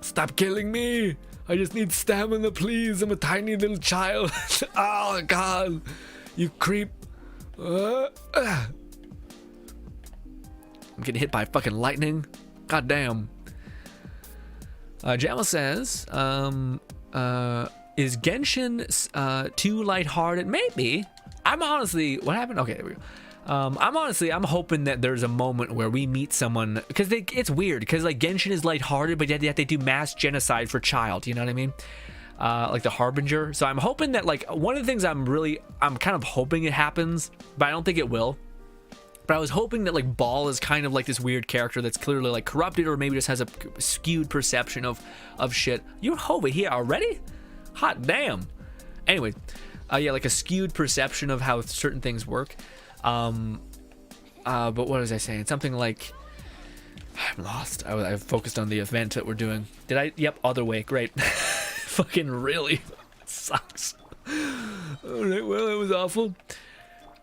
Stop killing me. I just need stamina, please. I'm a tiny little child. Oh god, you creep. I'm getting hit by fucking lightning. God damn. Jamal says, is Genshin too lighthearted? Maybe. I'm honestly, what happened? Okay, there we go. I'm hoping that there's a moment where we meet someone, because it's weird, because like Genshin is lighthearted, but yet they do mass genocide for child. You know what I mean? Like the Harbinger. So I'm hoping that like one of the things I'm kind of hoping it happens, but I don't think it will. But I was hoping that like Ball is kind of like this weird character that's clearly like corrupted, or maybe just has a skewed perception of shit. You're over here already? Hot damn. Anyway, yeah, like a skewed perception of how certain things work. But what was I saying? Something like, I'm lost. I focused on the event that we're doing. Did I? Yep, other way. Great. Fucking really sucks. All right, well, it was awful.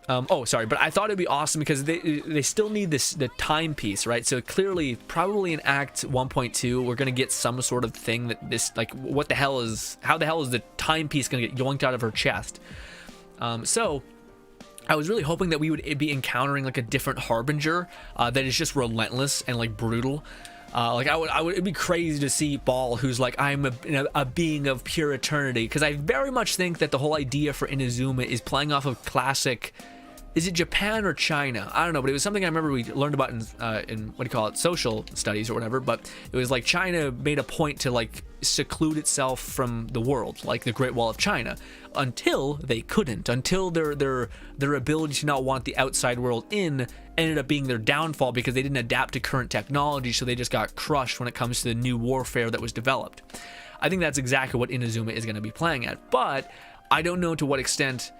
Oh, sorry, but I thought it'd be awesome because they still need the timepiece, right? So clearly, probably in Act 1.2, we're gonna get some sort of thing that this, like, how the hell is the timepiece gonna get yoinked out of her chest? So I was really hoping that we would be encountering like a different Harbinger that is just relentless and like brutal. Like it'd be crazy to see Ball, who's like, I'm a being of pure eternity, because I very much think that the whole idea for Inazuma is playing off of classic, is it Japan or China? I don't know, but it was something I remember we learned about in what do you call it, social studies or whatever. But it was like China made a point to like seclude itself from the world, like the Great Wall of China, until they couldn't, until their ability to not want the outside world in ended up being their downfall, because they didn't adapt to current technology, so they just got crushed when it comes to the new warfare that was developed. I think that's exactly what Inazuma is going to be playing at, but I don't know to what extent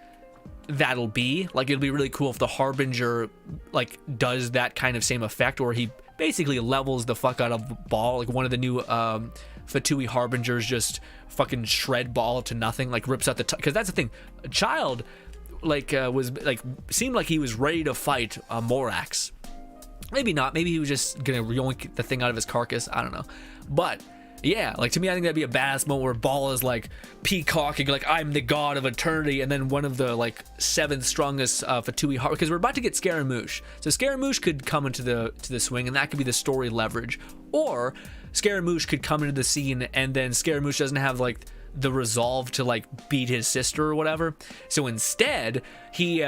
that'll be. Like, it'll be really cool if the Harbinger like does that kind of same effect, or he basically levels the fuck out of Ball, like one of the new Fatui harbingers just fucking shred ball to nothing, like rips out the because that's the thing. A child was seemed like he was ready to fight Morax. Maybe not. Maybe he was just gonna yoink the thing out of his carcass. I don't know. But yeah, like to me, I think that'd be a badass moment where Ball is like peacocking, like I'm the god of eternity, and then one of the like 7 strongest Fatui heart, because we're about to get Scaramouche. So Scaramouche could come into the swing, and that could be the story leverage. Or Scaramouche could come into the scene, and then Scaramouche doesn't have like the resolve to like beat his sister or whatever. So instead, he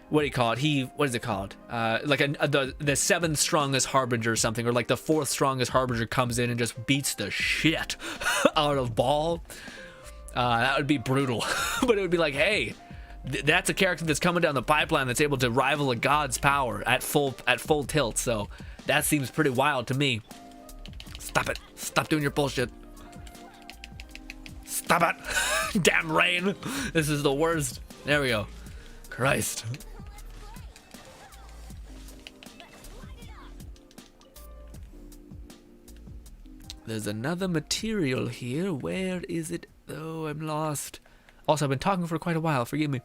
what do you call it? What is it called? Like the 7th strongest harbinger or something, or like the 4th strongest harbinger comes in and just beats the shit out of Ball. That would be brutal. But it would be like, hey, that's a character that's coming down the pipeline that's able to rival a god's power at full tilt. So that seems pretty wild to me. Stop it. Stop doing your bullshit. Stop it. Damn rain. This is the worst. There we go. Christ. There's another material here. Where is it? Oh, I'm lost. Also, I've been talking for quite a while. Forgive me.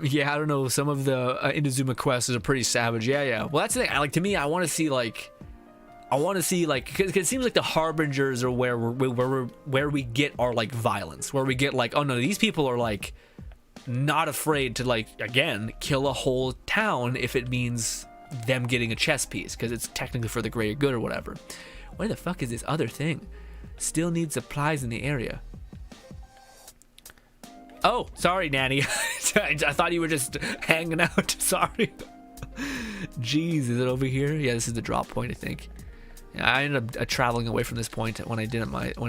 Yeah, I don't know. Some of the Inazuma quests are pretty savage. Yeah. Well, that's the thing. To me, I want to see because it seems like the harbingers are where we get our like violence, where we get like, oh no, these people are like not afraid to like again kill a whole town if it means them getting a chess piece, because it's technically for the greater good or whatever. Where the fuck is this other thing? Still need supplies in the area. Oh, sorry, Nanny. I thought you were just hanging out. Sorry. Jeez, is it over here? Yeah, this is the drop point, I think. Yeah, I ended up traveling away from this point when I did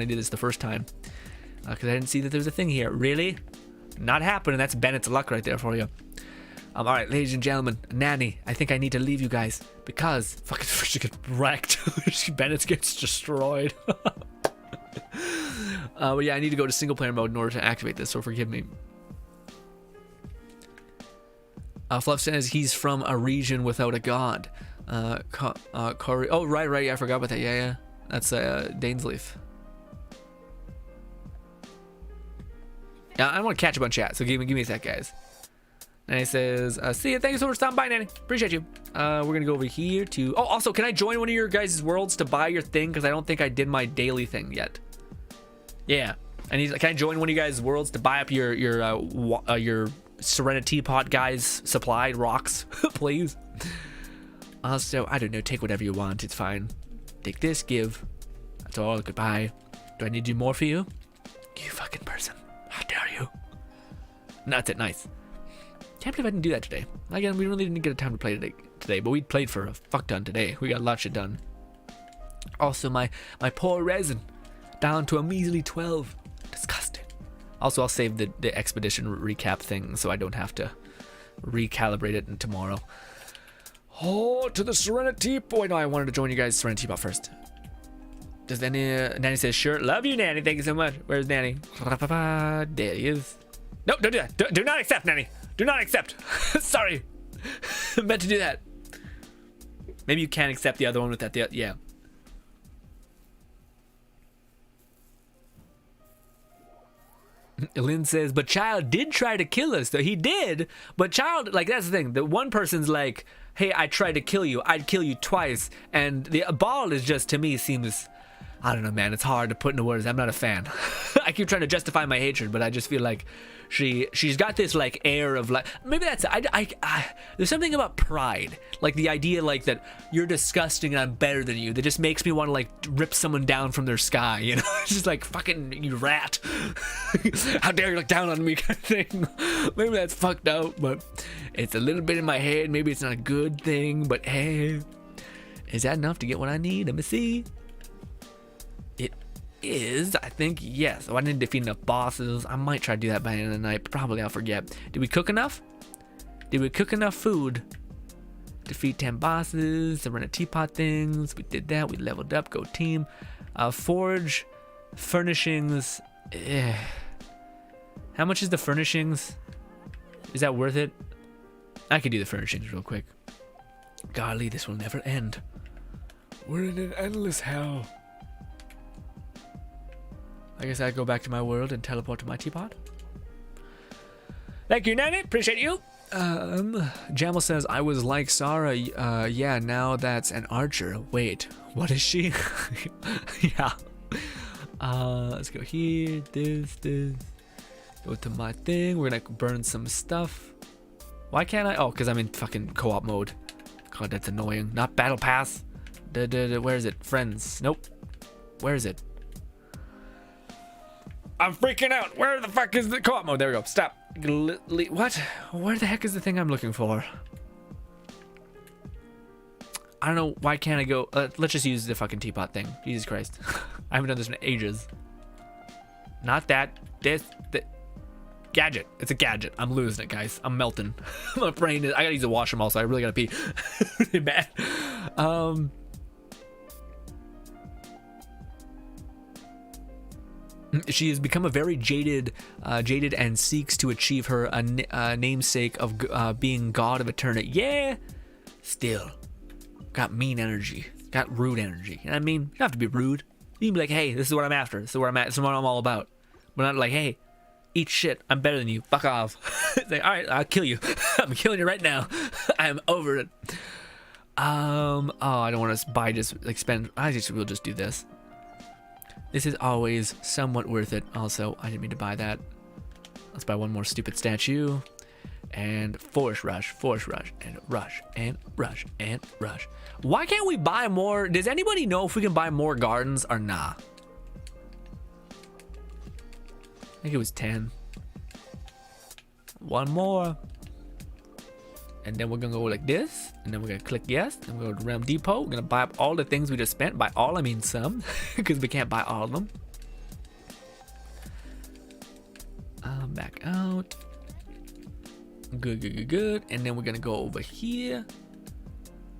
this the first time, because I didn't see that there was a thing here. Really? Not happening. That's Bennett's luck right there for you. All right, ladies and gentlemen, Nanny, I think I need to leave you guys because fucking she gets wrecked. Bennett gets destroyed. But yeah, I need to go to single player mode in order to activate this, so forgive me. Fluff says he's from a region without a god. Oh, right, yeah, I forgot about that. Yeah. That's Dainsleaf. Yeah, I want to catch up on chat, so give me a sec, guys. And he says, see ya, thank you so much for stopping by, Nanny. Appreciate you. We're gonna go over here to, oh, also, can I join one of your guys' worlds to buy your thing? Because I don't think I did my daily thing yet. Yeah, can I join one of you guys' worlds to buy up your Serenity Pot guys' supplied rocks, please? Also, I don't know, take whatever you want, it's fine. Take this, give. That's all, goodbye. Do I need to do more for you? You fucking person. How dare you? No, that's it, nice. Can't believe I didn't do that today. Again, we really didn't get a time to play today, but we played for a fuck ton today. We got a lot of shit done. Also, my poor resin, down to a measly 12. Disgusting. Also, I'll save the expedition recap thing so I don't have to recalibrate it tomorrow. Oh, to the Serenity Boy. No, I wanted to join you guys Serenity Pot first. Does Nanny says, sure. Love you, Nanny. Thank you so much. Where's Nanny? There he is. No, don't do that. Do not accept, Nanny. Do not accept. Sorry. I meant to do that. Maybe you can't accept the other one with that. Yeah. Lynn says, but Child did try to kill us, though. He did, but Child, like, that's the thing. The one person's like, hey, I tried to kill you. I'd kill you twice. And the Ball is just, to me, seems, I don't know, man. It's hard to put into words. I'm not a fan. I keep trying to justify my hatred, but I just feel like she's got this like air of like, maybe that's there's something about pride, like the idea like that you're disgusting and I'm better than you, that just makes me want to like rip someone down from their sky, you know? It's just like, fucking you rat. How dare you look down on me, kind of thing. Maybe that's fucked up, but it's a little bit in my head. Maybe it's not a good thing, but hey, is that enough to get what I need? Let me see. Is, I think, yes. Oh, I didn't defeat enough bosses. I might try to do that by the end of the night, but probably I'll forget. Did we cook enough? Did we cook enough food? Defeat 10 bosses, run a teapot things. We did that. We leveled up. Go team. Forge, furnishings. How much is the furnishings? Is that worth it? I could do the furnishings real quick. Golly, this will never end. We're in an endless hell. I guess I go back to my world and teleport to my teapot. Thank you, Nanny. Appreciate you. Jamal says, I was like Sarah. Yeah, now that's an archer. Wait, what is she? Yeah. Let's go here. This. Go to my thing. We're gonna burn some stuff. Why can't I? Oh, because I'm in fucking co-op mode. God, that's annoying. Not battle pass. Where is it? Friends. Nope. Where is it? I'm freaking out. Where the fuck is the co-op mode? There we go. Stop. What? Where the heck is the thing I'm looking for? I don't know. Why can't I go? Let's just use the fucking teapot thing. Jesus Christ. I haven't done this in ages. Not that. This. Gadget. It's a gadget. I'm losing it, guys. I'm melting. My brain is. I gotta use the washroom also. I really gotta pee. Really bad. She has become a very jaded and seeks to achieve her namesake of being god of eternity. Yeah, still got mean energy, got rude energy. You know what I mean? You don't have to be rude. You can be like, hey, this is what I'm after. This is where I'm at. This is what I'm all about. But not like, hey, eat shit. I'm better than you. Fuck off. It's like, all right, I'll kill you. I'm killing you right now. I'm over it. Oh, I don't want to buy just like spend. I just will just do this. This is always somewhat worth it. Also, I didn't mean to buy that. Let's buy one more stupid statue. And force rush, and rush, and rush, and rush. Why can't we buy more? Does anybody know if we can buy more gardens or nah? I think it was 10. One more. And then we're gonna go like this, and then we're gonna click yes, and we're gonna go to Realm Depot. We're gonna buy up all the things we just spent. By all, I mean some, because we can't buy all of them. Back out. Good. And then we're gonna go over here.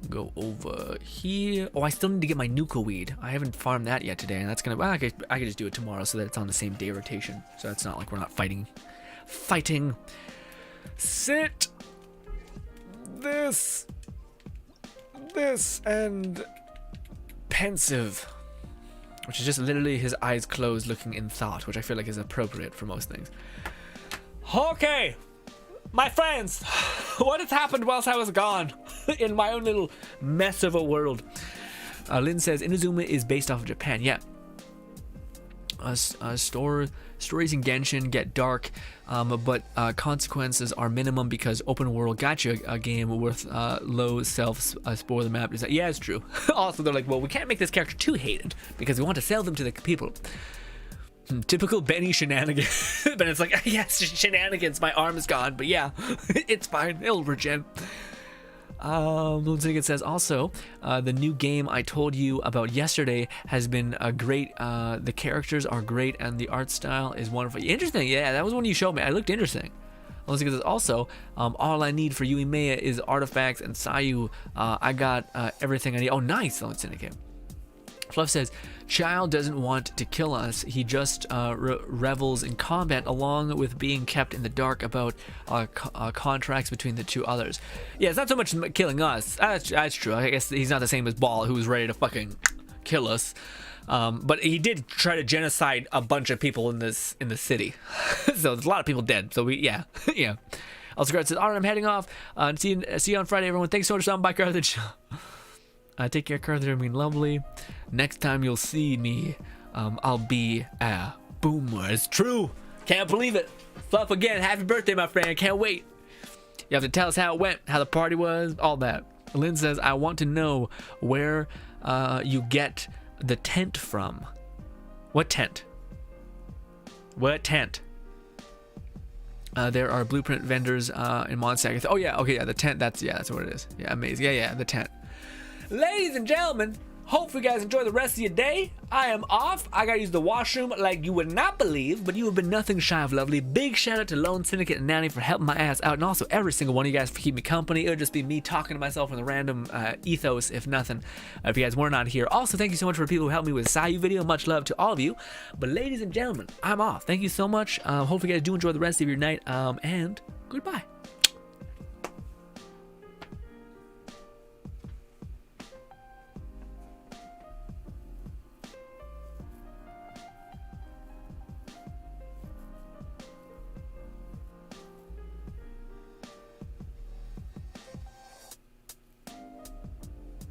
Go over here. Oh, I still need to get my Nuka weed. I haven't farmed that yet today, and that's gonna. Well, I could just do it tomorrow, so that it's on the same day rotation. So it's not like we're not fighting. Sit. This and pensive, which is just literally his eyes closed looking in thought, which I feel like is appropriate for most things. Okay, my friends, what has happened whilst I was gone in my own little mess of a world? Lynn says Inazuma is based off of Japan. Yeah. Stories in Genshin get dark, but consequences are minimum because open world gotcha a game with low self spoil the map. Yeah, it's true. Also, they're like, well, we can't make this character too hated because we want to sell them to the people. Typical Benny shenanigans. But it's like, yes, shenanigans. My arm is gone, but yeah, it's fine. It'll regen. It says also, the new game I told you about yesterday has been great. The characters are great and the art style is wonderful. Interesting, yeah, that was one you showed me. It looked interesting. It says also, all I need for Yoimiya is artifacts and Sayu. I got everything I need. Oh, nice. Let's syndicate. Fluff says, Child doesn't want to kill us. He just revels in combat along with being kept in the dark about contracts between the two others. Yeah, it's not so much killing us. That's true. I guess he's not the same as Ball, who was ready to fucking kill us. But he did try to genocide a bunch of people in the city. So there's a lot of people dead. So yeah. Also, Grant says, alright, I'm heading off. See you on Friday, everyone. Thanks so much for stopping by, Carthage. Take care, Carthage. I mean, lovely. Next time you'll see me, I'll be a boomer. It's true. Can't believe it. Fluff again. Happy birthday, my friend. Can't wait. You have to tell us how it went, how the party was, all that. Lynn says, I want to know where you get the tent from. What tent? What tent? There are blueprint vendors in Monsac. Oh yeah, okay, yeah, the tent. That's what it is. Yeah, amazing. Yeah, the tent. Ladies and gentlemen, hope you guys enjoy the rest of your day. I am off. I gotta use the washroom like you would not believe, but you have been nothing shy of lovely. Big shout out to Lone Syndicate and Nanny for helping my ass out, and also every single one of you guys for keeping me company. It would just be me talking to myself in the random ethos, if nothing, if you guys were not here. Also, thank you so much for people who helped me with the Sayu video. Much love to all of you. But ladies and gentlemen, I'm off. Thank you so much. Hope you guys do enjoy the rest of your night, and goodbye.